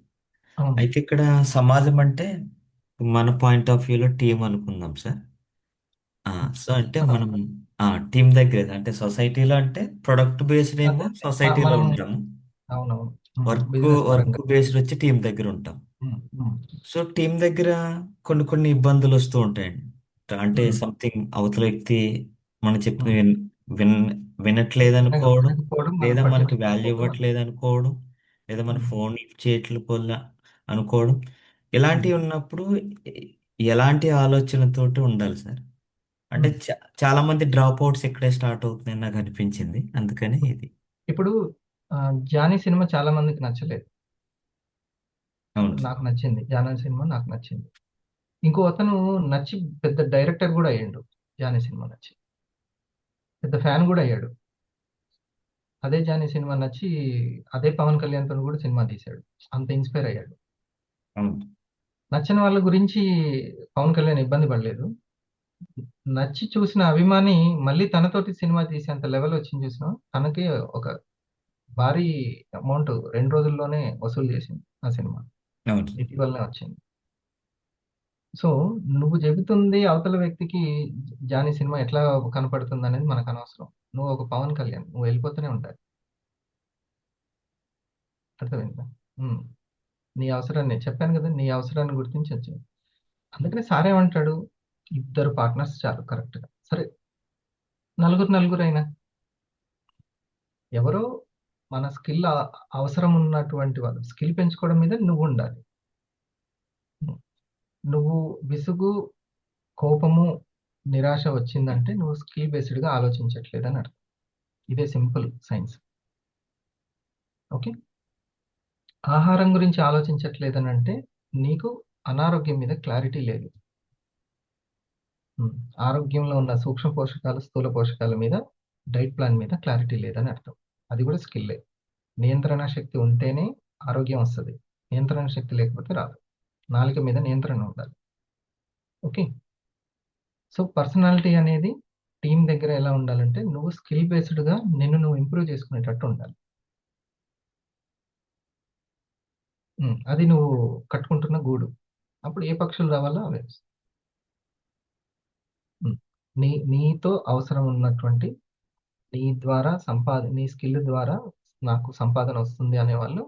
అవును. అయితే ఇక్కడ సమాజం అంటే మన పాయింట్ ఆఫ్ వ్యూలో టీం అనుకుందాం సార్. ఆ, సో అంటే మనం మనం టీం దగ్గర అంటే సొసైటీలో అంటే ప్రొడక్ట్ బేస్డ్ ఏమో అదే సొసైటీలో మనం ఉంటాము. అవునవును వర్క్ బిజినెస్ వర్క్ పరంగా. బేస్డ్ వచ్చి టీం దగ్గర ఉంటాం. ఉమ్, ఉమ్, సో టీం దగ్గర కొన్ని కొన్ని ఇబ్బందులు వస్తూ ఉంటాయండి. అంటే ఉమ్, సంథింగ్ అవతల వ్యక్తి మనం చెప్పిన ఉమ్. విన్ వినట్లేదనుకోవడం, వినకపోవడం, మనం లేదా మనకి వాల్యూ పట్టించుకోకపోవడం. ఇవ్వట్లేదు అనుకోవడం, లేదా మన ఉమ్, ఫోన్ చేయట్లేదు అనుకోవడం, ఉమ్, ఇలాంటివి ఉన్నప్పుడు ఎ- ఎలాంటి ఆలోచనతోటి ఉండాలి సార్? అంటే ఉమ్. చాలా మంది డ్రాప్ అవుట్స్ ఇక్కడే స్టార్ట్ అవుతుందని నాకు అనిపించింది, అందుకని ఇది. ఇప్పుడు జానీ సినిమా చాలా మందికి నచ్చలేదు. అవును సార్. నాకు నచ్చింది జానీ సినిమా, నాకు నచ్చింది. ఇంకో అతను నచ్చి పెద్ద డైరెక్టర్ కూడా అయ్యాడు. జానీ సినిమా నచ్చి పెద్ద ఫ్యాన్ కూడా అయ్యాడు. అదే జానీ సినిమా నచ్చి అదే పవన్ కళ్యాణ్ తో కూడా సినిమా తీశాడు. అంత ఇన్స్పైర్ అయ్యాడు. అవును. నచ్చిన వాళ్ళ గురించి పవన్ కళ్యాణ్ ఇబ్బంది పడలేదు. నచ్చి చూసిన అభిమాని మళ్ళీ తనతోటి సినిమా తీసేంత లెవెల్ వచ్చింది చూసిన తనకి ఒక భారీ అమౌంట్ 2 రోజుల్లోనే వసూలు చేసింది ఆ సినిమా. అవును సార్. ఇటీవలనే వచ్చింది. సో నువ్వు చెబుతుంది అవతల వ్యక్తికి జానీ సినిమా ఎట్లా కనపడుతుంది అనేది మనకు అనవసరం. నువ్వు ఒక పవన్ కళ్యాణ్, నువ్వు వెళ్ళిపోతూనే ఉంటాయి. అర్థమైందా? ఉమ్. నీ అవసరాన్ని చెప్పాను కదా, నీ అవసరాన్ని గుర్తించవచ్చు. అందుకనే సారేమంటాడు, ఇద్దరు పార్ట్నర్స్ చాలు కరెక్ట్గా. సరే, నలుగురు నలుగురు అయినా ఎవరో మన స్కిల్ అవసరం ఉన్నటువంటి వాళ్ళు స్కిల్ పెంచుకోవడం మీద నువ్వు ఉండాలి. నువ్వు విసుగు, కోపము, నిరాశ వచ్చిందంటే నువ్వు స్కిల్ బేస్డ్గా ఆలోచించట్లేదని అర్థం. ఇదే సింపుల్ సైన్స్. ఓకే. ఆహారం గురించి ఆలోచించట్లేదని అంటే నీకు అనారోగ్యం మీద క్లారిటీ లేదు. ఉమ్. ఆరోగ్యంలో ఉన్న సూక్ష్మ పోషకాలు, స్థూల పోషకాల మీద, డైట్ ప్లాన్ మీద క్లారిటీ లేదని అర్థం. అది కూడా స్కిల్లే. నియంత్రణ శక్తి ఉంటేనే ఆరోగ్యం వస్తుంది. నియంత్రణ శక్తి లేకపోతే రాదు. నాలుక మీద నియంత్రణ ఉండాలి. ఓకే. సో పర్సనాలిటీ అనేది టీం దగ్గర ఎలా ఉండాలంటే నువ్వు స్కిల్ బేస్డ్గా నిన్ను నువ్వు ఇంప్రూవ్ చేసుకునేటట్టు ఉండాలి. అది నువ్వు కట్టుకుంటున్న గూడు. అప్పుడు ఏ పక్షులు రావాలో అవే వస్తాయి. నీతో అవసరం ఉన్నటువంటి, నీ స్కిల్ ద్వారా నాకు సంపాదన వస్తుంది అనేవాళ్ళు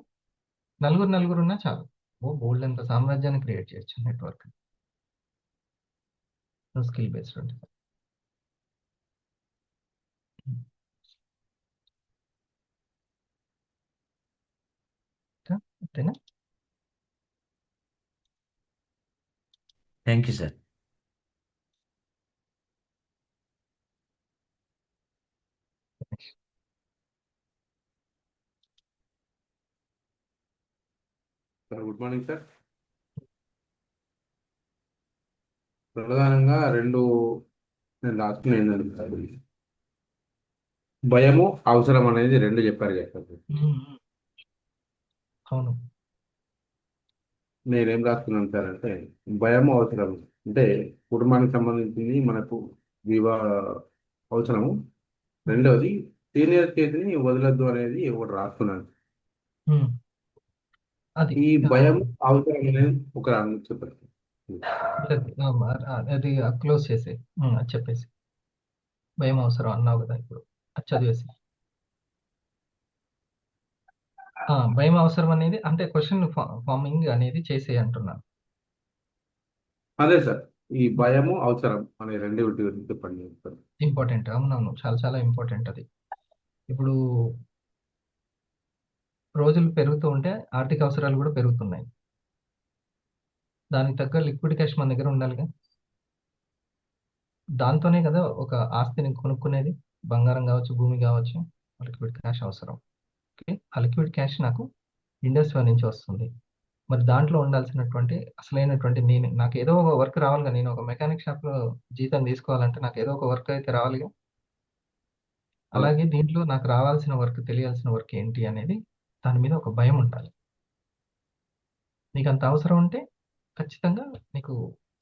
నలుగురు నలుగురు ఉన్నా చాలు. ఓ బోల్డ్ అంత సామ్రాజ్యాన్ని క్రియేట్ చేయొచ్చు నెట్వర్క్. నువ్వు స్కిల్ బేస్డ్ ఉంటుంది. అంతేనా? Thank you sir. Sir good morning sir. ప్రధానంగా రెండు నేను రాసుకుని ఏంటంటే సార్, భయము అవసరం అనేది రెండు చెప్పారు కదా సార్. అవును. నేనేం రాసుకున్నాను సార్ అంటే, భయము అవసరం అంటే కుటుంబానికి సంబంధించింది, మనకు వివా అవసరము. రెండవది సీనియర్ చేతిని వదలొద్దు అనేది ఒకటి రాసుకున్నాను. ఉమ్. అది ఈ భయం అవసరం అనేది ఒక చెప్పారు. అది క్లోజ్ చేసే, అది చెప్పేసి భయం అవసరం అన్నావు కదా ఇప్పుడు, అది చదివేసి. భయం అవసరం అనేది అంటే క్వశ్చన్ ఫార్మింగ్ అనేది చేసే అంటున్నాను. అదే సార్, ఈ భయము అవసరం అనే రెండు గురించి చెప్పండి సార్. ఇంపార్టెంట్. అవునవును, చాలా చాలా ఇంపార్టెంట్ అది. ఇప్పుడు రోజులు పెరుగుతూ ఉంటే ఆర్థిక అవసరాలు కూడా పెరుగుతున్నాయి. దానికి తగ్గ లిక్విడ్ క్యాష్ మన దగ్గర ఉండాలిగా. దాంతోనే కదా ఒక ఆస్తిని కొనుక్కునేది. బంగారం కావచ్చు, భూమి కావచ్చు, లిక్విడ్ క్యాష్ అవసరం. ఓకే. ఆ లిక్విడ్ క్యాష్ నాకు ఇండస్ట్రీ నుంచి వస్తుంది. మరి దాంట్లో ఉండాల్సినటువంటి అసలైనటువంటి నాకు ఏదో ఒక వర్క్ రావాలిగా. నేను ఒక మెకానిక్ షాప్లో జీతం తీసుకోవాలంటే నాకు ఏదో ఒక వర్క్ అయితే రావాలిగా. అలాగే దీంట్లో నాకు రావాల్సిన వర్క్, తెలియాల్సిన వర్క్ ఏంటి అనేది దాని మీద ఒక భయం ఉండాలి. నీకు అంత అవసరం ఉంటే ఖచ్చితంగా నీకు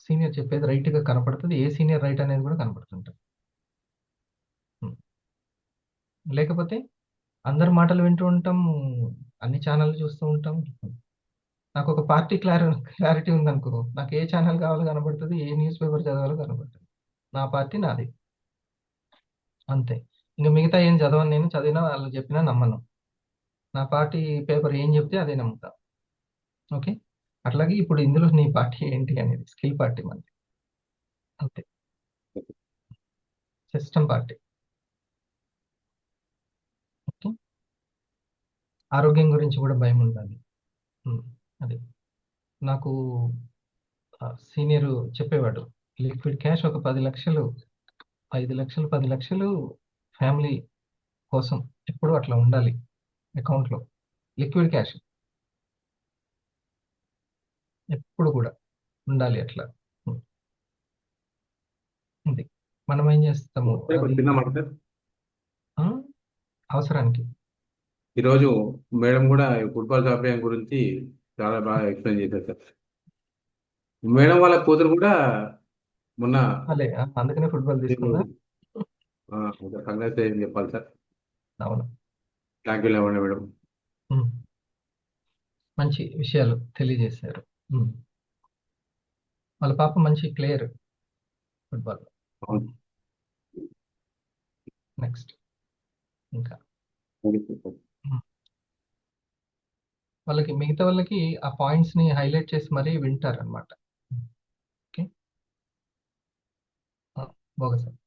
సీనియర్ చెప్పేది రైట్గా కనపడుతుంది. ఏ సీనియర్ రైట్ అనేది కూడా కనపడుతుంటుంది. లేకపోతే అందరి మాటలు వింటూ ఉంటాం, అన్ని ఛానళ్ళు చూస్తూ ఉంటాం. నాకు ఒక పార్టీ క్లారిటీ ఉందనుకో, నాకు ఏ ఛానల్ కావాలో కనపడుతుంది, ఏ న్యూస్ పేపర్ చదవాలో కనపడుతుంది. నా పార్టీ నాది, అంతే. ఇంకా మిగతా ఏం చదవను, నేను చదివినా వాళ్ళు చెప్పినా నమ్మను. నా పార్టీ పేపర్ ఏం చెప్తే అదే నమ్ముతా. ఓకే, అట్లాగే ఇప్పుడు ఇందులో నీ పార్టీ ఏంటి అనేది స్కిల్ పార్టీ మనది, అంతే. System party. ఓకే, ఆరోగ్యం గురించి కూడా భయం ఉండాలి. అది నాకు సీనియర్ చెప్పేవాడు, లిక్విడ్ క్యాష్ ఒక 10 లక్షలు, 5 లక్షలు, 10 లక్షలు ఫ్యామిలీ కోసం ఎప్పుడు అట్లా ఉండాలి అకౌంట్లో, లిక్విడ్ క్యాష్ ఎప్పుడు కూడా ఉండాలి అట్లా. ఉం, ఇది మనం ఏం చేస్తాము సార్ అది చిన్న మాట సార్. ఆ, అవసరానికి. ఈరోజు మేడం కూడా ఫుట్బాల్ ఛాంపియన్ గురించి చాలా బాగా ఎక్స్ప్లెయిన్ చేశారు సార్. మేడం వాళ్ళ కూతురు కూడా మొన్న అలే అందుకనే ఫుట్బాల్ తీసుకుందా. సంగతి ఏం చెప్పాలి సార్. అవును. Thank you madam. ఉం, మంచి విషయాలు తెలియజేశారు. ఉం, వాళ్ళ పాప మంచి ప్లేయర్ ఫుట్బాల్. అవును. నెక్స్ట్ ఇంకా థాంక్ యూ సార్. వాళ్ళకి మిగతా వాళ్ళకి ఆ పాయింట్స్ ని హైలైట్ చేసి మరీ వింటారు అనమాట. ఓకే, బాగా సార్.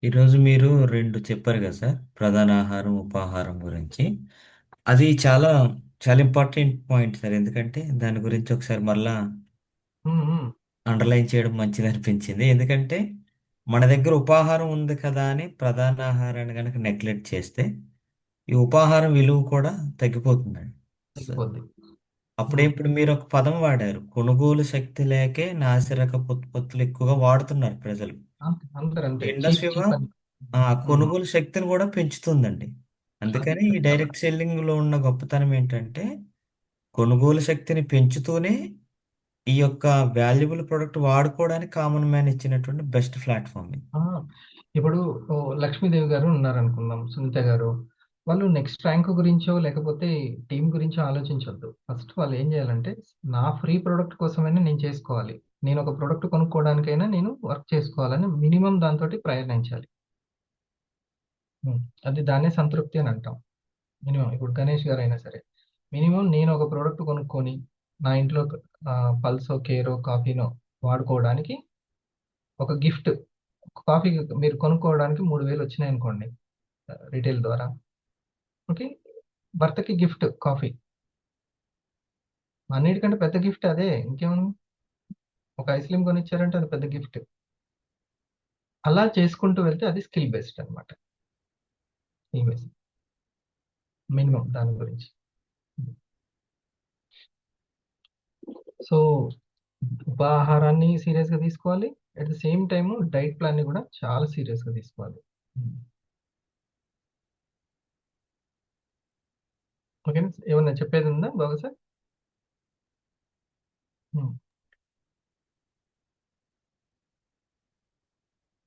ఈరోజు మీరు 2 చెప్పారు కదా సార్, ప్రధాన ఆహారం, ఉపాహారం గురించి. అది చాలా చాలా ఇంపార్టెంట్ పాయింట్ సార్, ఎందుకంటే దాని గురించి ఒకసారి మళ్ళా ఉం, ఉం, అండర్లైన్ చేయడం మంచిది అనిపించింది. ఎందుకంటే మన దగ్గర ఉపాహారం ఉంది కదా అని ప్రధాన ఆహారాన్ని కనుక నెగ్లెక్ట్ చేస్తే ఈ ఉపాహారం విలువ కూడా తగ్గిపోతుందండి. సో అయిపోద్ది. అప్పుడే ఉం, ఇప్పుడు మీరు ఒక పదం వాడారు, కొనుగోలు శక్తి లేకే నాసిరకపు ఉత్పత్తులు ఎక్కువగా వాడుతున్నారు ప్రజలు. అందరు అంతే, చీప్ ఇండస్ట్రీ చీప్ అని. ఆ ఉం, కొనుగోలు శక్తిని కూడా పెంచుతుందండి. అది అందుకని ఈ అది చాలా. డైరెక్ట్ సెల్లింగ్ లో ఉన్న గొప్పతనం ఏంటంటే కొనుగోలు శక్తిని పెంచుతూనే ఈ యొక్క వాల్యుబుల్ ప్రొడక్ట్ వాడుకోవడానికి కామన్ మ్యాన్ ఇచ్చినటువంటి బెస్ట్ ప్లాట్ఫామ్ ఇది. ఆ, ఇప్పుడు లక్ష్మీదేవి గారు ఉన్నారనుకుందాం, సునీత గారు. వాళ్ళు నెక్స్ట్ ర్యాంక్ గురించో లేకపోతే టీం గురించో ఆలోచించొద్దు. ఫస్ట్ వాళ్ళు ఏం చేయాలంటే, నా ఫ్రీ ప్రోడక్ట్ కోసమైనా నేను చేసుకోవాలి, నేను ఒక ప్రోడక్ట్ కొనుక్కోవడానికైనా నేను వర్క్ చేసుకోవాలని మినిమం దాంతో ప్రయత్నించాలి. అది దాన్నే సంతృప్తి అని అంటాం. మినిమం ఇప్పుడు గణేష్ గారు అయినా సరే, మినిమం నేను ఒక ప్రోడక్ట్ కొనుక్కొని నా ఇంట్లో పల్సో, కేరో, కాఫీనో వాడుకోవడానికి ఒక గిఫ్ట్, కాఫీ మీరు కొనుక్కోవడానికి 3,000 వచ్చినాయి అనుకోండి రిటైల్ ద్వారా. ఓకే, భర్తకి గిఫ్ట్ కాఫీ, అన్నిటికంటే పెద్ద గిఫ్ట్ అదే, ఇంకేముంది. ఒక ఐస్ క్రీమ్ కొనిచ్చారంటే అది పెద్ద గిఫ్ట్. అలా చేసుకుంటూ వెళ్తే అది స్కిల్ బేస్డ్ అనమాట. స్కిల్ బేస్డ్ మినిమం దాని గురించి. సో ఉపాహారాన్ని సీరియస్గా తీసుకోవాలి, at the same time diet ప్లాన్ని కూడా చాలా సీరియస్గా తీసుకోవాలి. ఓకేనా, ఏమన్నా చెప్పేది ఉందా బాగా sir?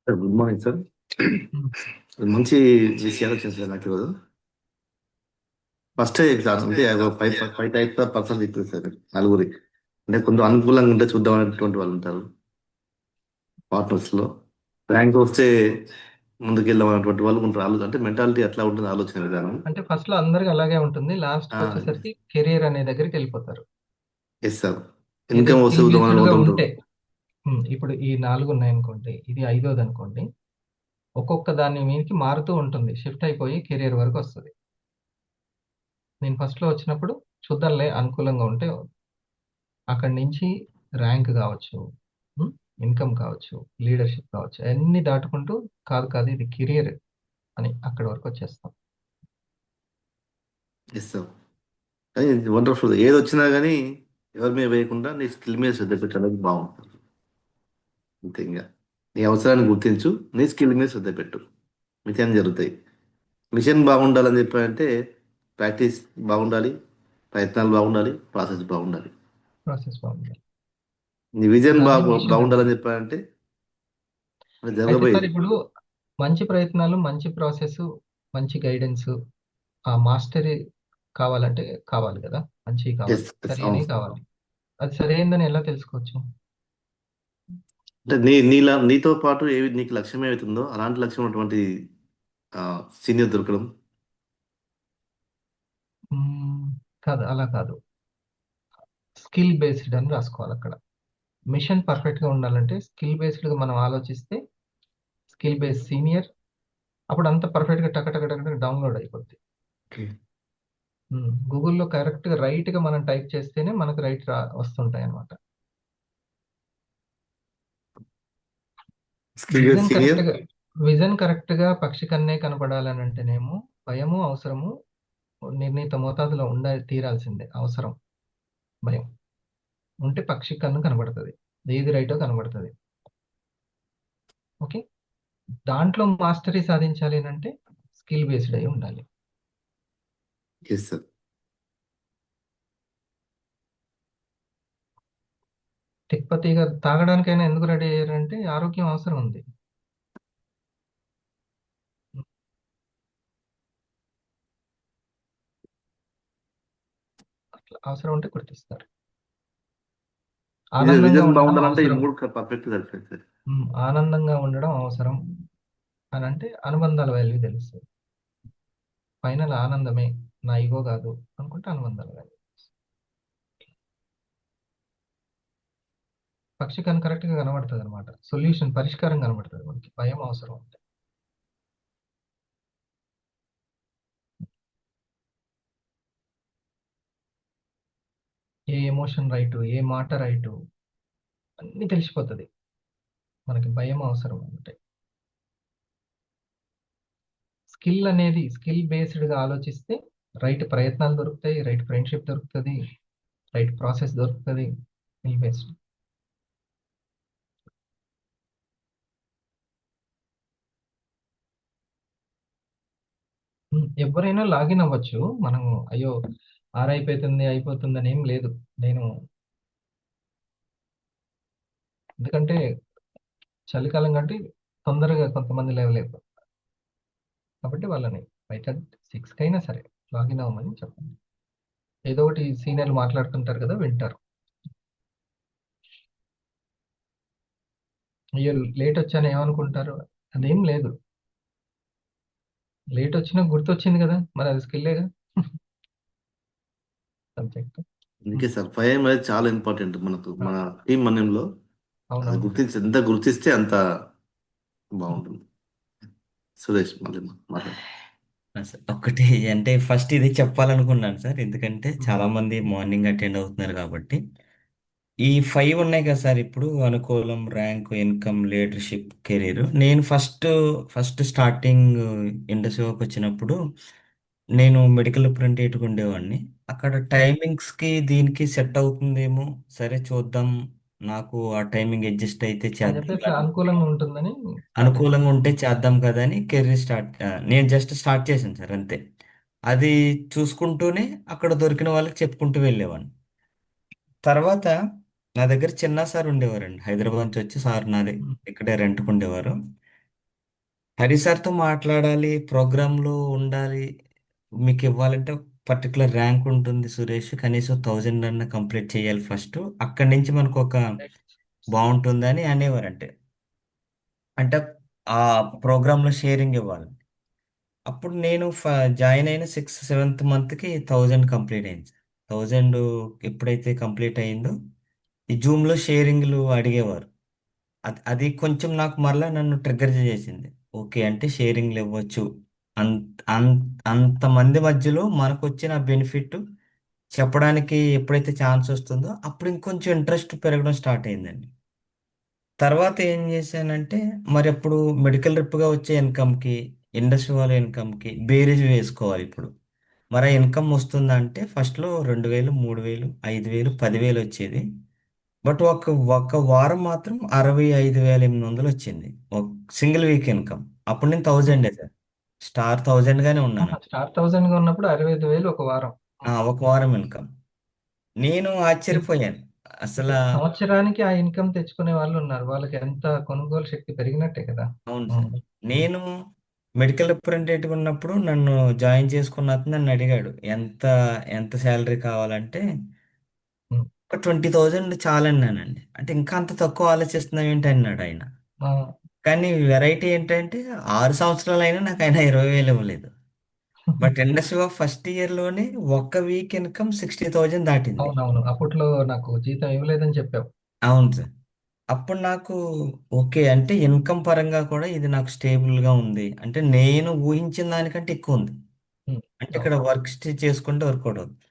Sir good morning sir. మంచి విషయాలు వచ్చింది సార్ నాకు ఈరోజు. ఫస్ట్ ఎగ్జామ్ అంటే ఫైవ్ టైప్స్ ఆఫ్ పర్సన్ ఇస్తుంది సార్ నలుగురి. అంటే కొంచెం అనుకూలంగా ఉంటే చూద్దాం అనేటువంటి వాళ్ళు ఉంటారు పార్ట్నర్స్లో. ర్యాంక్ వస్తే ముందుకెళ్దాం అనేటువంటి వాళ్ళు ఉంటారు. అంటే మెంటాలిటీ ఎట్లా ఉంటుంది ఆలోచన విధానం. అంటే ఫస్ట్ లో అందరికి అలాగే ఉంటుంది, లాస్ట్ వచ్చేసరికి కెరీర్ అనే దగ్గరికి వెళ్ళిపోతారు. ఎస్ సార్, ఏది ఇన్కమ్ వస్తే స్కిల్ చూద్దాం బేస్డ్ గా అనుకుంటూ ఉంటే. ఇప్పుడు ఈ 4 ఉన్నాయనుకోండి, ఇది 5వది అనుకోండి, ఒక్కొక్క దాని మీదకి మారుతూ ఉంటుంది, షిఫ్ట్ అయిపోయి కెరీర్ వరకు వస్తుంది. నేను ఫస్ట్ లో వచ్చినప్పుడు చూద్దాంలే అనుకూలంగా ఉంటే, అక్కడి నుంచి ర్యాంక్ కావచ్చు, ఇన్కమ్ కావచ్చు, లీడర్షిప్ కావచ్చు, అన్ని దాటుకుంటూ కాదు కాదు ఇది కెరియర్ అని అక్కడి వరకు వచ్చేస్తాం. ఎస్ సార్, కానీ వండర్ఫుల్. ఏది వచ్చినా కానీ ఎవరి మీద వేయకుండా నీ స్కిల్ మీద శ్రద్ధ పెట్టడానికి బాగుంటుంది. అంతే, ఇంకా నీ అవసరాన్ని గుర్తించు, నీ స్కిల్ మీద శ్రద్ధ పెట్టు, మిషన్ జరుగుతాయి. మిషన్ బాగుండాలని చెప్పారంటే ప్రాక్టీస్ బాగుండాలి, ప్రయత్నాలు బాగుండాలి, ప్రాసెస్ బాగుండాలి. ప్రాసెస్ బాగుంది. నీ విజన్ దాన్ని మిషన్ అంటారు. బాగుండాలని చెప్పారంటే అది అయితే జరగబోయేది. సార్ ఇప్పుడు మంచి ప్రయత్నాలు, మంచి ప్రాసెస్, మంచి గైడెన్స్, ఆ మాస్టరీ కావాలంటే కావాలి కదా, మంచివి కావాలి, ఎస్ ఎస్ సరి అవును అనేవి సార్. కావాలి. అది సరైందని ఎలా తెలుసుకోవచ్చు? అంటే నీతో పాటు ఏవి నీకు లక్ష్యం ఏవైతుందో అలాంటి లక్ష్యం ఉన్నటువంటి సీనియర్ దొరకడం. మ్మ్, కాదు, అలా కాదు. స్కిల్ బేస్డ్ అని రాసుకోవాలి అక్కడ. మిషన్ పర్ఫెక్ట్గా ఉండాలంటే స్కిల్ బేస్డ్గా మనం ఆలోచిస్తే స్కిల్ బేస్డ్ సీనియర్, అప్పుడు అంత పర్ఫెక్ట్గా టక టక టక టక డౌన్లోడ్ అయిపోద్ది. ఓకే. గూగుల్లో కరెక్ట్గా రైట్గా మనం టైప్ చేస్తేనే మనకు రైట్ వస్తుంటాయి అనమాట. Skill vision senior. కరెక్ట్గా విజన్ కరెక్ట్గా పక్షి కన్నే కనపడాలని అంటేనేమో భయము అవసరము నిర్ణీత మోతాదులో తీరాల్సిందే. అవసరం, భయం ఉంటే పక్షి కన్ను కనబడుతుంది, ఏది రైటో కనబడుతుంది. ఓకే, దాంట్లో మాస్టరీ సాధించాలి అని అంటే స్కిల్ బేస్డ్ అయి ఉండాలి. Yes sir. తిప్పతిగా తాగడానికైనా ఎందుకు రెడీ అయ్యారంటే ఆరోగ్యం అవసరం ఉంది. అట్లా అవసరం ఉంటే గుర్తిస్తారు. ఆనందంగా విజన్ ఉండడం బాగుండాలంటే ఈ అవసరం. మూడు పర్ఫెక్ట్ సరిపోయింది సార్. ఆనందంగా ఉండడం అవసరం అని అంటే అనుబంధాల వాల్యూ తెలుస్తుంది. ఫైనల్ ఆనందమే, నా ఇగో కాదు అనుకుంటే అనుబంధాల వాల్యూ. పక్షి కన్ను కరెక్ట్ గా కనబడుతుంది అనమాట, సొల్యూషన్ పరిష్కారం కనబడుతుంది మనకి. భయం అవసరం అంటే ఏ ఎమోషన్ రైటు, ఏ మాట రైటు అన్ని తెలిసిపోతుంది మనకి. భయం అవసరం అంటే స్కిల్ అనేది స్కిల్ బేస్డ్ గా ఆలోచిస్తే రైట్ ప్రయత్నాలు దొరుకుతాయి, రైట్ ఫ్రెండ్షిప్ దొరుకుతుంది, రైట్ ప్రాసెస్ దొరుకుతుంది. Skill based. ఎవరైనా లాగిన్ అవ్వచ్చు. మనం అయ్యో ఆరైపోతుంది అయిపోతుంది అని ఏం లేదు. నేను ఎందుకంటే చలికాలం కాబట్టి తొందరగా కొంతమంది లేవలేరు కాబట్టి వాళ్ళని బయట 6 కైనా సరే లాగిన్ అవ్వమని చెప్పండి. ఏదో ఒకటి సీనియర్లు మాట్లాడుతుంటారు కదా, వింటారు. అయ్యో లేట్ వచ్చాను ఏమనుకుంటారు, అదేం లేదు. లేట్ వచ్చినా గుర్తొచ్చింది కదా, మరి అది స్కిల్లేగా సబ్జెక్ట్. అందుకే సార్ భయం అనేది చాలా ఇంపార్టెంట్ మనకు మన టీం మన్యంలో. అది అవునవును. ఎంత గుర్తిస్తే అంత బాగుంటుంది. సురేష్ మళ్ళీ మాట్లాడు. ఒకటి అంటే ఫస్ట్ ఇది చెప్పాలనుకున్నాను సార్, ఎందుకంటే చాలా మంది మార్నింగ్ అటెండ్ అవుతున్నారు కాబట్టి. ఈ 5 ఉన్నాయి కదా సార్, ఇప్పుడు అనుకూలం, ర్యాంక్, ఇన్కమ్, లీడర్షిప్, కెరీర్. నేను ఫస్ట్ స్టార్టింగ్ ఇండస్ట్రీకి వచ్చినప్పుడు నేను మెడికల్ రిప్రజెంటేటివ్ ఉండేవాడిని. అక్కడ టైమింగ్స్కి దీనికి సెట్ అవుతుందేమో, సరే చూద్దాం, నాకు ఆ టైమింగ్ అడ్జస్ట్ అయితే అని చేద్దాం చెప్పేసి కానీ అనుకూలంగా ఉంటుందని స్టార్ట్ చేశారు. అనుకూలంగా ఉంటే చేద్దాం కదా అని కెరీర్ నేను జస్ట్ స్టార్ట్ చేశాను సార్ అంతే. అది చూసుకుంటూనే అక్కడ దొరికిన వాళ్ళకి చెప్పుకుంటూ వెళ్ళేవాడిని. తర్వాత నా దగ్గర చిన్న సార్ ఉండేవారండి, హైదరాబాద్ నుంచి వచ్చి సార్ నాది ఇక్కడే రెంట్కు ఉండేవారు. హరి సార్తో మాట్లాడాలి, ప్రోగ్రాంలో ఉండాలి, మీకు ఇవ్వాలంటే పర్టికులర్ ర్యాంక్ ఉంటుంది సురేష్, కనీసం 1000 అన్న కంప్లీట్ చేయాలి ఫస్ట్, అక్కడి నుంచి మనకు ఒక బాగుంటుందని అనేవారంటే. అంటే ఆ ప్రోగ్రాంలో షేరింగ్ ఇవ్వాలి. అప్పుడు నేను జాయిన్ అయిన 6th-7th మంత్కి 1000 కంప్లీట్ అయింది సార్. 1000 ఎప్పుడైతే కంప్లీట్ అయిందో ఈ జూమ్లో షేరింగ్లు అడిగేవారు. అది కొంచెం నాకు మరలా నన్ను ట్రిగ్గర్ చేసింది. ఓకే, అంటే షేరింగ్లు ఇవ్వచ్చు. అంతమంది మధ్యలో మనకు వచ్చిన బెనిఫిట్ చెప్పడానికి ఎప్పుడైతే ఛాన్స్ వస్తుందో అప్పుడు ఇంకొంచెం ఇంట్రెస్ట్ పెరగడం స్టార్ట్ అయిందండి. తర్వాత ఏం చేశానంటే మరి అప్పుడు మెడికల్ రిప్గా వచ్చే ఇన్కమ్కి, ఇండస్ట్రీ వాళ్ళ ఇన్కమ్కి బేరీజ్ వేసుకోవాలి ఇప్పుడు. మరి ఆ ఇన్కమ్ వస్తుందా అంటే ఫస్ట్లో 2000, 3000, 5000, 10,000 వచ్చేది. బట్ ఒక ఒక వారం మాత్రం 65,800 వచ్చింది, ఒక సింగిల్ వీక్ ఇన్కమ్. అప్పుడు నేను 1000 సార్, స్టార్ 1000గానే ఉన్నాను. స్టార్ 1000 గా ఉన్నప్పుడు 65,000 ఒక వారం. ఒక వారం ఇన్కమ్. నేను ఇప్- ఆశ్చర్యపోయాను. అసలు సంవత్సరానికి ఆ ఇన్కమ్ తెచ్చుకునే వాళ్ళు ఉన్నారు. వాళ్ళకి ఎంత కొనుగోలు శక్తి పెరిగినట్టే కదా. అవును ఉమ్, సార్. నేను మెడికల్ రిప్రజెంటేటివ్ ఉన్నప్పుడు నన్ను జాయిన్ చేసుకున్న అతను నన్ను అడిగాడు ఎంత ఎంత శాలరీ కావాలంటే ఉమ్, ఒక 20,000 చాలన్నానండి. అంటే ఇంకా అంత తక్కువ ఆలోచిస్తున్నావు ఏంటి అన్నాడు ఆయన. ఆ, కానీ వెరైటీ ఏంటంటే 6 సంవత్సరాలు అయినా నాకు ఆయన 20,000 ఇవ్వలేదు. బట్ ఇండస్ట్రీ ఆఫ్ ఫస్ట్ ఇయర్లోనే ఒక వీక్ ఇన్కమ్ 60,000 దాటింది. అవునవును. అప్పట్లో నాకు జీతం ఇవ్వలేదని చెప్పావు. అవును సార్. అప్పుడు నాకు ఓకే అంటే ఇన్కమ్ పరంగా కూడా ఇది నాకు స్టేబుల్గా ఉంది. అంటే నేను ఊహించిన దానికంటే ఎక్కువ ఉంది. ఉమ్, అంటే ఇక్కడ అవును. వర్క్ చేసుకుంటే వర్కౌట్ అవుతుంది.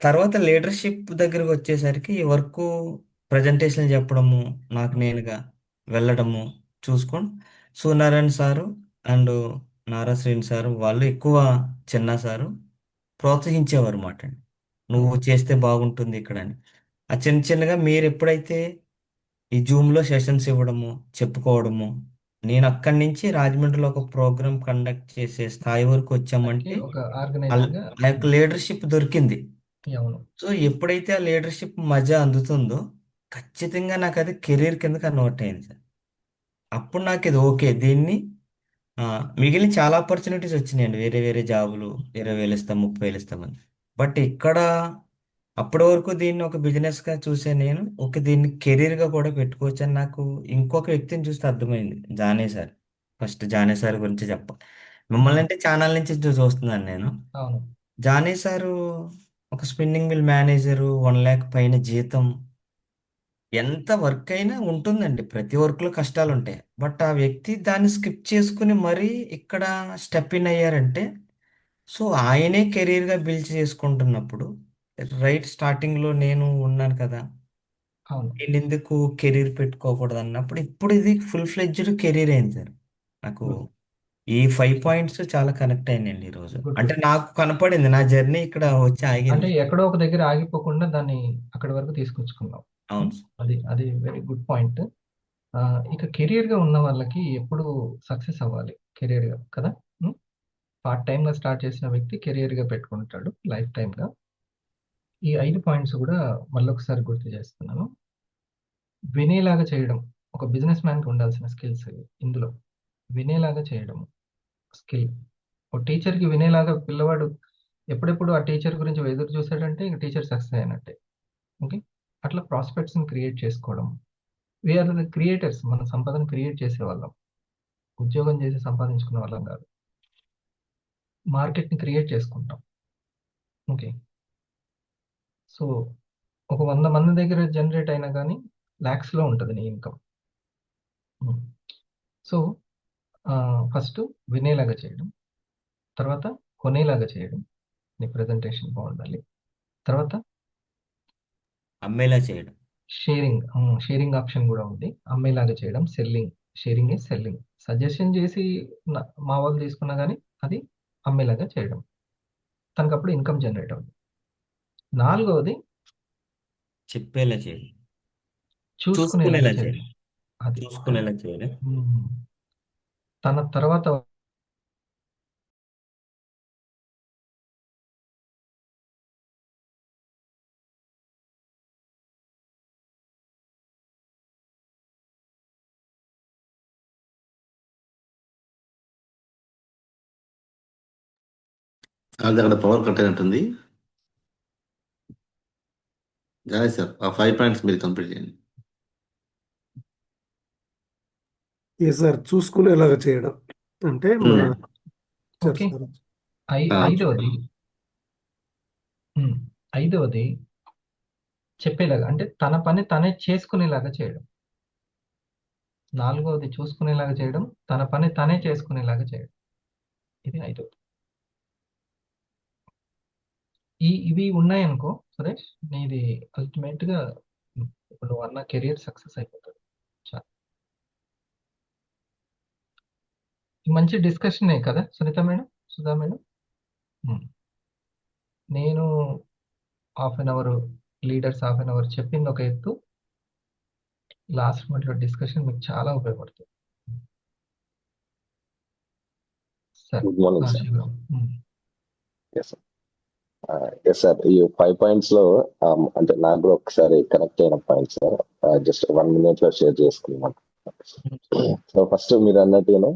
తర్వాత లీడర్షిప్ దగ్గరకు వచ్చేసరికి ఈ వర్క్ ప్రజెంటేషన్లు చెప్పడము, నాకు నేనుగా వెళ్ళడము చూసుకొని Suryanarayana sir and Nara Srini sir వాళ్ళు ఎక్కువ చిన్న సారు ప్రోత్సహించేవారు మాట. నువ్వు ఉమ్, చేస్తే బాగుంటుంది ఇక్కడ అని. ఆ చిన్న చిన్నగా మీరు ఎప్పుడైతే ఈ జూమ్లో సెషన్స్ ఇవ్వడము చెప్పుకోవడము నేను అక్కడి నుంచి రాజమండ్రిలో ఒక ప్రోగ్రామ్ కండక్ట్ చేసే స్థాయి వరకు దానికి వచ్చామంటే ఒక ఆర్గనైజర్ గా. ఆ యొక్క లీడర్షిప్ దొరికింది. అవును. సో ఎప్పుడైతే ఆ లీడర్షిప్ మజా అందుతుందో ఖచ్చితంగా నాకు అది కెరీర్ కింద కన్వర్ట్ అయింది సార్. అప్పుడు నాకు ఇది ఓకే దీన్ని ఆ, మిగిలిన చాలా ఆపర్చునిటీస్ వచ్చినాయండి. వేరే వేరే జాబులు 20,000 ఇస్తాం 30,000 ఇస్తామని. బట్ ఇక్కడ అప్పటి వరకు దీన్ని ఒక బిజినెస్ గా చూసే నేను ఒక దీన్ని కెరీర్ గా కూడా పెట్టుకోవచ్చు అని నాకు ఇంకొక వ్యక్తిని చూస్తే అర్థమైంది. జానే సార్. ఫస్ట్ జానే సార్ గురించి చెప్పాలి. మిమ్మల్ని ఉమ్, అంటే ఛానల్ నుంచి చూస్తున్నాను నేను. అవును. జానీ సారు ఒక స్పిన్నింగ్ మిల్ మేనేజరు 1 lakh పైన జీతం. ఎంత వర్క్ అయినా ఉంటుందండి. ప్రతి వర్క్‌లో కష్టాలుంటాయి. బట్ ఆ వ్యక్తి దాన్ని స్కిప్ చేసుకొని మరీ ఇక్కడ స్టెప్ ఇన్ అయ్యారంటే, సో, ఆయనే కెరీర్‌గా బిల్డ్ చేసుకుంటున్నప్పుడు, రైట్ స్టార్టింగ్‌లో నేను ఉన్నాను కదా! అవును. నేనెందుకు కెరీర్ పెట్టుకోకూడదన్నప్పుడు, ఇప్పుడు ఇది ఫుల్ ఫ్లెడ్జ్డ్ కెరీర్ అయింది సార్. నాకు గుడ్. ఈ 5 పాయింట్స్ చాలా కనెక్ట్ అయినాయండి ఈరోజు. గుడ్. అంటే గుడ్. నాకు కనపడింది. నా జర్నీ ఇక్కడ వచ్చి అంటే ఆగింది. ఎక్కడో ఒక దగ్గర ఆగిపోకుండా దాన్ని అక్కడి వరకు తీసుకొచ్చుకున్నాం. అవును సార్. అది వెరీ గుడ్ పాయింట్. ఇక కెరియర్‌గా ఉన్న వాళ్ళకి ఎప్పుడు సక్సెస్ అవ్వాలి కెరియర్‌గా కదా! పార్ట్ టైమ్‌గా స్టార్ట్ చేసిన వ్యక్తి కెరియర్‌గా పెట్టుకుంటాడు లైఫ్ టైమ్‌గా. ఈ 5 పాయింట్స్ కూడా మళ్ళొకసారి గుర్తు చేస్తున్నాను. వినేలాగా చేయడం. ఒక బిజినెస్ మ్యాన్‌కి ఉండాల్సిన స్కిల్స్ ఇందులో. వినేలాగా చేయడం స్కిల్. ఒక టీచర్‌కి వినేలాగా పిల్లవాడు ఎప్పుడెప్పుడు ఆ టీచర్ గురించి ఎదురు చూసాడంటే ఇంక టీచర్ సక్సెస్ అయినట్టే. ఓకే. అట్లా ప్రాస్పెక్ట్స్‌ని క్రియేట్ చేసుకోవడం. We are the creators. మనం సంపదను క్రియేట్ చేసేవాళ్ళం. ఉద్యోగం చేసి సంపాదించుకునే వాళ్ళం కాదు. మార్కెట్‌ని క్రియేట్ చేసుకుంటాం. ఓకే. సో, ఒక 100 మంది దగ్గర జనరేట్ అయినా గానీ లాక్స్‌లో ఉంటది నీ ఇన్‌కమ్. హ్మ్. సో, ఫస్టు వినేలాగా చేయడం. తర్వాత కొనేలాగా చేయడం. నీ ప్రెజెంటేషన్ బావుండాలి. తర్వాత అమ్మేలా చేయడం. షేరింగ్ ఆప్షన్ గూడా ఉంది. అమ్మేలాగా చేయడం. Sharing is selling. సజెషన్ జేసి న మా వాళ్ళు తీసుకున్నా గానీ అది అమ్మేలాగా చేయడం. తనకప్పుడు ఇన్‌కమ్ జనరేట్ అవుద్ది. నాలుగవది చెప్పేలా చేయడం. చూసుకునేలాగా చూసుకునేలా చేయడం. చేయడం. అది. చూసుకునేలా చేయడం. హ్మ్. తన తర్వాత అది అక్కడ పవర్ కట్ అయినట్టుంది. జానీ సార్ ఆ 5 పాయింట్స్ మీరు కంప్లీట్ చేయండి. సార్ చూసుకునేలాగా చేయడం అంటే మన ఉమ్. ఓకే. సార్ ఐదవది హ్మ్. ఐదవది చెప్పేలాగా అంటే తన పని తనే చేసుకునేలాగా చేయడం. నాలుగవది చూసుకునేలాగా చేయడం. తన పని తనే చేసుకునేలాగా చేయడం. ఇది ఐదవది. ఇవి ఉన్నాయనుకో సురేష్ నీది అల్టిమేట్‌గా ఇప్పుడు నువ్వన్న కెరియర్ సక్సెస్ అయిపోతది. చాలు. మంచి డిస్కషనే కదా సునీత మేడం? సుధా మేడం? హ్మ్. నేను half an hour leaders half an hour చెప్పింది ఒక ఎత్తు. లాస్ట్ మినిట్‌లో డిస్కషన్ మీకు చాలా ఉపయోగపడుతుంది. సరే. Good morning sir. Shivaram. Yes sir. Yes sir, ఈ 5 పాయింట్స్ లో అంటే నాకు కూడా ఒకసారి కనెక్ట్ అయిన పాయింట్స్ జస్ట్ 1 minute లో షేర్ చేసుకున్నాం. సో ఫస్ట్ మీరు అన్నట్టుగానే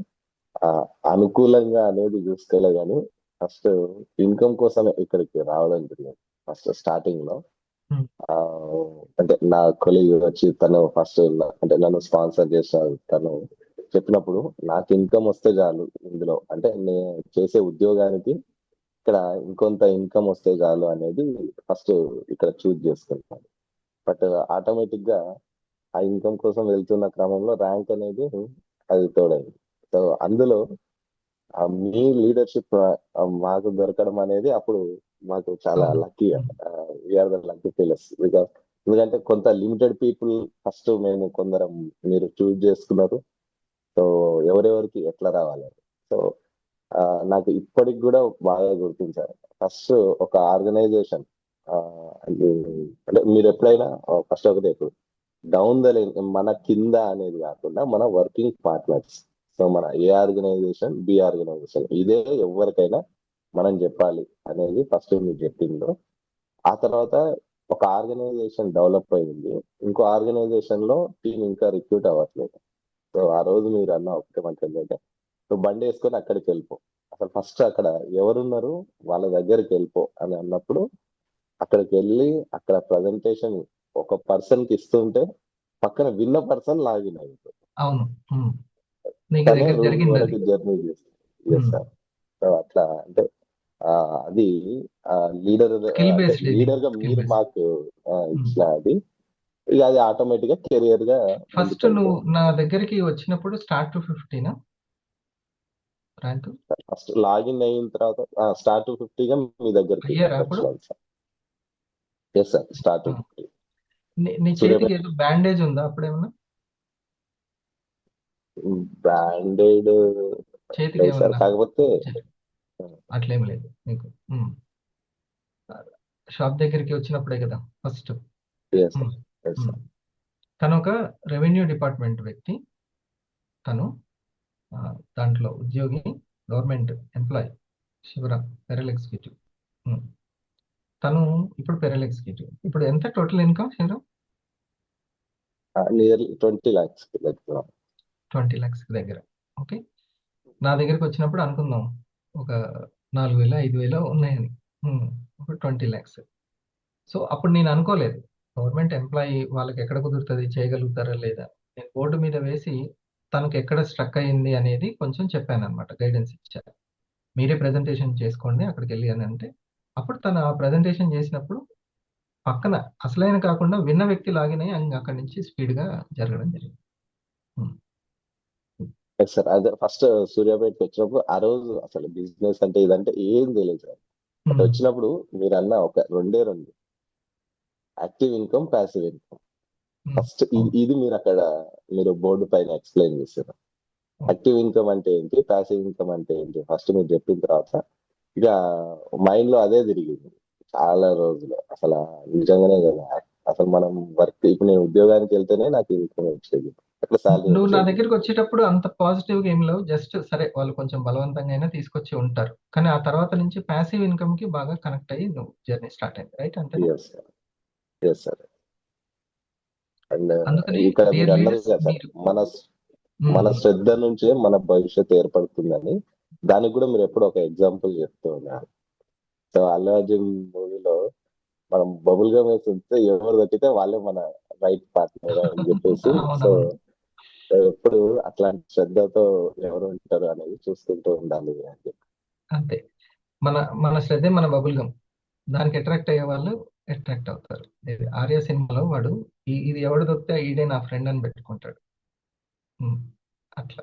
అనుకూలంగా అనేది చూసుకోలే కానీ ఫస్ట్ ఇన్కమ్ కోసమే ఇక్కడికి రావడం జరిగింది. ఫస్ట్ స్టార్టింగ్ లో ఆ, అంటే నా కొలీగ్ వచ్చి తను ఫస్ట్ అంటే నన్ను స్పాన్సర్ చేసిన తను చెప్పినప్పుడు నాకు ఇన్కమ్ వస్తే చాలు ఇందులో, అంటే నేను చేసే ఉద్యోగానికి ఇక్కడ ఇంకొంత ఇన్కమ్ వస్తే చాలు అనేది ఫస్ట్ ఇక్కడ చూజ్ చేసుకుంటాను. బట్ ఆటోమేటిక్ గా ఆ ఇన్కమ్ కోసం వెళ్తున్న క్రమంలో ర్యాంక్ అనేది అది తోడైంది. సో అందులో మీ లీడర్షిప్ మాకు దొరకడం అనేది అప్పుడు మాకు చాలా అవును. Lucky. We are the lucky feelers because ఎందుకంటే కొంత లిమిటెడ్ పీపుల్ ఫస్ట్ మేము కొందరం మీరు చూజ్ చేసుకున్నారు. సో ఎవరెవరికి ఎట్లా రావాలి. సో నాకు ఇప్పటికి కూడా బాగా గుర్తించారు. ఫస్ట్ ఒక ఆర్గనైజేషన్ అంటే మీరు ఎప్పుడైనా ఫస్ట్ ఒకటి ఎప్పుడు డౌన్ ద లైన్ మన కింద అనేది కాకుండా మన వర్కింగ్ పార్ట్నర్స్. సో మన ఏ ఆర్గనైజేషన్ బి ఆర్గనైజేషన్ ఇదే ఎవరికైనా మనం చెప్పాలి అనేది ఫస్ట్ మీరు చెప్పిందో. ఆ తర్వాత ఒక ఆర్గనైజేషన్ డెవలప్ అయింది, ఇంకో ఆర్గనైజేషన్ లో టీం ఇంకా రిక్రూట్ అవ్వట్లేదు. సో ఆ రోజు మీరు అన్న ఒకటే మంచి ఏంటంటే నువ్వు బండి వేసుకొని అక్కడికి వెళ్ళిపో, అసలు ఫస్ట్ అక్కడ ఎవరున్నారు వాళ్ళ దగ్గరికి వెళ్ళిపో అని అన్నప్పుడు అక్కడికి వెళ్ళి అక్కడ ప్రజెంటేషన్ ఒక పర్సన్ కి ఇస్తుంటే పక్కన విన్న పర్సన్ లాగిన్ అయింది. అవును. నీకు తనే దగ్గర రూమ్ జరిగింది అది. వరకు జర్నీ చేస్తుంది. ఎస్ ఉమ్. సార్. సో అట్లా అంటే అది లీడర్ స్కిల్ అంటే బేస్డ్ ఇది. లీడర్ గా స్కిల్ మీరు బేస్డ్. మాకు ఇచ్చిన అది ఇక అది ఆటోమేటిక్ గా కెరియర్ గా ఫస్ట్ నువ్వు నా దగ్గరికి వచ్చినప్పుడు start to 50 rank first login అయిన తర్వాత స్టార్ట్ టు 50 గా మీ దగ్గరికి అయ్యారా అప్పుడు? వచ్చినాను sir. Yes sir, start to ఆ. 50. నీ చేతికి సూర్యాపేట ఏదో బ్యాండేజ్ ఉందా అప్పుడేమన్నా? బ్రాండెడ్ చేతికి లేదు సార్, ఏమన్నా కాకపోతే అట్లేం లేదు నీకు? షాప్ దగ్గరికి వచ్చినప్పుడే కదా first. yes sir, yes sir. తను ఒక రెవెన్యూ డిపార్ట్మెంట్ వ్యక్తి. తను దాంట్లో ఉద్యోగి, government employee, Shivaram Pearl executive. తను ఇప్పుడు పెరల్ ఎగ్జిక్యూటివ్. ఇప్పుడు ఎంత total income Shivaram? Nearly 20 lakhs 20 lakhs దగ్గర. ఓకే, నా దగ్గరికి వచ్చినప్పుడు అనుకుందాం ఒక 4,000 5,000 ఉన్నాయని. ఇప్పుడు 20 lakhs. సో అప్పుడు నేను అనుకోలేదు గవర్నమెంట్ ఎంప్లాయీ వాళ్ళకి ఎక్కడ కుదురుతుంది, చేయగలుగుతారా లేదా. నేను బోర్డు మీద వేసి తనకు ఎక్కడ స్ట్రక్ అయింది అనేది కొంచెం చెప్పాను అనమాట, గైడెన్స్ ఇచ్చాను. మీరే ప్రెజెంటేషన్ చేసుకోండి అక్కడికి వెళ్ళి అని అంటే, అప్పుడు తను ఆ ప్రెజెంటేషన్ చేసినప్పుడు పక్కన అసలైన కాకుండా విన్న వ్యక్తి లాగిన్ అయ్యి అక్కడి నుంచి స్పీడ్గా జరగడం జరిగింది. సార్. అదే ఫస్ట్ సూర్యాపేటకి వచ్చినప్పుడు ఆ రోజు అసలు బిజినెస్ అంటే ఇదంటే ఏం తెలియదు సార్. బట్ వచ్చినప్పుడు మీరు అన్న ఒక రెండే రెండు, active income, passive income. First ఇది మీరు అక్కడ మీరు బోర్డు పైన ఎక్స్ప్లెయిన్ చేశారు. యాక్టివ్ ఇన్కమ్ అంటే ఏంటి, ప్యాసివ్ ఇన్కమ్ అంటే ఏంటి ఫస్ట్ మీరు చెప్పిన తర్వాత ఇక మైండ్ లో అదే తిరిగింది చాలా రోజులు. అసలు నిజంగానే కదా, అసలు మనం వర్క్ ఇప్పుడు నేను ఉద్యోగానికి వెళ్తేనే నాకు ఇన్కమ్ వచ్చేది, అట్లా సాలరీ నువ్వు నా వచ్చేది. దగ్గరికి వచ్చేటప్పుడు అంత పాజిటివ్ గా ఏం లేవు. జస్ట్ సరే వాళ్ళు కొంచెం బలవంతంగా అయినా తీసుకొచ్చి ఉంటారు, కానీ ఆ తర్వాత నుంచి ప్యాసివ్ ఇన్కమ్ కి బాగా కనెక్ట్ అయ్యి నువ్వు జర్నీ స్టార్ట్ అయింది. రైట్ అంతే? Yes sir, yes sir. And అందుకని ఇక్కడ మీరు డియర్ అన్నారు లీడర్స్ కదా సార్, మీరు మన శ్రద్ధ నుంచే మన భవిష్యత్తు ఏర్పడుతుందని. దానికి కూడా మీరు ఎప్పుడు ఒక ఎగ్జాంపుల్ చెప్తూ ఉన్నారు. సో అల్లు అర్జున్ మూవీలో మనం బబుల్ గమ్ వేసి ఉంటే ఎవరు దక్కితే వాళ్ళే మన రైట్ పార్ట్నర్ అని చెప్పేసి. సో అవునవును. ఎప్పుడు అట్లాంటి శ్రద్ధతో ఎవరు ఉంటారు అనేది చూసుకుంటూ ఉండాలి అని చెప్పి. అంతే, మన మన శ్రద్ధే మన బబుల్ గమ్. దానికి అట్రాక్ట్ అయ్యే వాళ్ళు అట్రాక్ట్ అవుతారు. ఆర్య సినిమాలో వాడు ఇది ఎవడు దొరికితే ఈడే నా ఫ్రెండ్ అని పెట్టుకుంటాడు. అట్లా.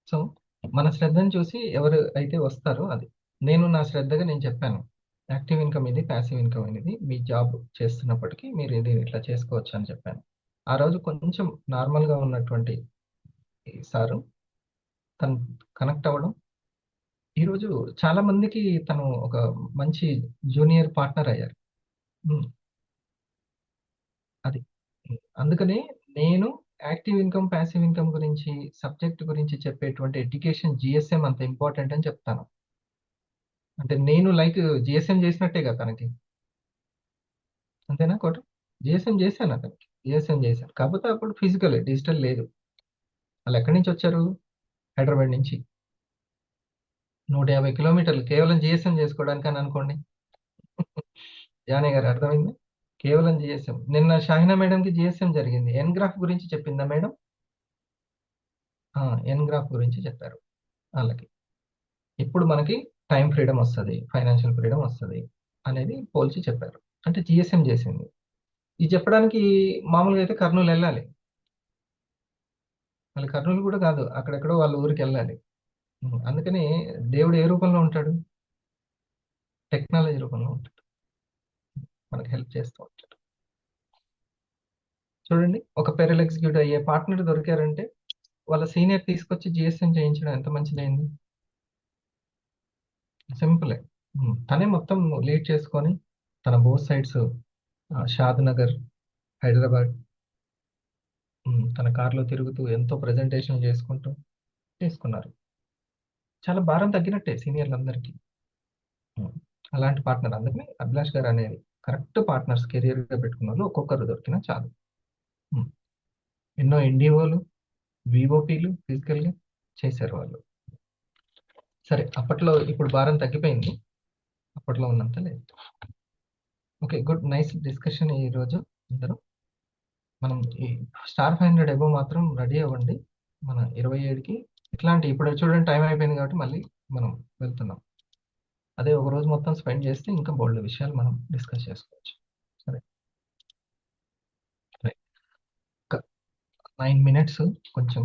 సో మన శ్రద్ధను చూసి ఎవరు అయితే వస్తారో అది. నేను నా శ్రద్ధగా నేను చెప్పాను, యాక్టివ్ ఇన్కమ్ ఇది, ప్యాసివ్ ఇన్కమ్ అనేది మీ జాబ్ చేస్తున్నప్పటికీ మీరు ఇది ఇట్లా చేసుకోవచ్చు అని చెప్పాను. ఆ రోజు కొంచెం నార్మల్గా ఉన్నటువంటి సారు తను కనెక్ట్ అవ్వడం, ఈరోజు చాలా మందికి తను ఒక మంచి జూనియర్ పార్ట్నర్ అయ్యారు. అది అందుకనే నేను యాక్టివ్ ఇన్కమ్, ప్యాసివ్ ఇన్కమ్ గురించి సబ్జెక్ట్ గురించి చెప్పేటువంటి ఎడ్యుకేషన్ జిఎస్ఎం అంత ఇంపార్టెంట్ అని చెప్తాను. అంటే నేను లైక్ జిఎస్ఎం చేసినట్టే కదా తనకి, అంతేనా కోట? జిఎస్ఎం చేశాను అతనికి, జిఎస్ఎం చేశాను. కాకపోతే అప్పుడు ఫిజికల్, డిజిటల్ లేదు. వాళ్ళు ఎక్కడి నుంచి వచ్చారు? హైదరాబాద్ నుంచి 150 కిలోమీటర్లు కేవలం జిఎస్ఎం చేసుకోవడానికి అని అనుకోండి. జానీ గారు అర్థమైంది? కేవలం జిఎస్ఎం. నిన్న షాహినా మేడంకి జిఎస్ఎం జరిగింది. ఎన్గ్రాఫ్ గురించి చెప్పిందా మేడం? ఎన్గ్రాఫ్ గురించి చెప్పారు వాళ్ళకి. ఇప్పుడు మనకి టైం ఫ్రీడమ్ వస్తుంది, ఫైనాన్షియల్ ఫ్రీడమ్ వస్తుంది అనేది పోల్చి చెప్పారు. అంటే జిఎస్ఎం చేసింది. ఇది చెప్పడానికి మామూలుగా అయితే కర్నూలు వెళ్ళాలి. మళ్ళీ కర్నూలు కూడా కాదు, అక్కడెక్కడో వాళ్ళ ఊరికి వెళ్ళాలి. అందుకని దేవుడు ఏ రూపంలో ఉంటాడు? టెక్నాలజీ రూపంలో ఉంటాడు, మనకు హెల్ప్ చేస్తూ ఉంటాడు. చూడండి, ఒక పెరల్ ఎగ్జిక్యూటివ్ అయ్యే పార్ట్నర్ దొరికారంటే వాళ్ళ సీనియర్ తీసుకొచ్చి జిఎస్ఎం చేయించడం ఎంత మంచిదైంది. సింపులే. తనే మొత్తం లీడ్ చేసుకొని తన బోత్ సైడ్స్, షాద్ నగర్, హైదరాబాద్, తన కార్లో తిరుగుతూ ఎంతో ప్రజెంటేషన్ చేసుకుంటూ చేసుకున్నారు. చాలా భారం తగ్గినట్టే సీనియర్లందరికీ. అలాంటి పార్ట్నర్, అందుకని అభిలాష్ గారు అనేది కరెక్ట్ పార్ట్నర్స్ కెరియర్గా పెట్టుకున్న వాళ్ళు ఒక్కొక్కరు దొరికినా చాలు. ఎన్నో ఎన్డీఓలు, విఓపీలు ఫిజికల్గా చేశారు వాళ్ళు. సరే, అప్పట్లో ఇప్పుడు భారం తగ్గిపోయింది, అప్పట్లో ఉన్నంత లేదు. ఓకే, గుడ్, నైస్ డిస్కషన్ ఈరోజు. అందరూ మనం ఈ స్టార్ 500 అబోవ్ మాత్రం రెడీ అవ్వండి. మన 27కి ఇట్లాంటి, ఇప్పుడు చూడండి టైం అయిపోయింది కాబట్టి మళ్ళీ మనం వెళ్తున్నాం. అదే ఒక రోజు మొత్తం స్పెండ్ చేస్తే ఇంకా బోల్డ్ విషయాలు మనం డిస్కస్ చేసుకోవచ్చు. సరే, 9 minutes కొంచెం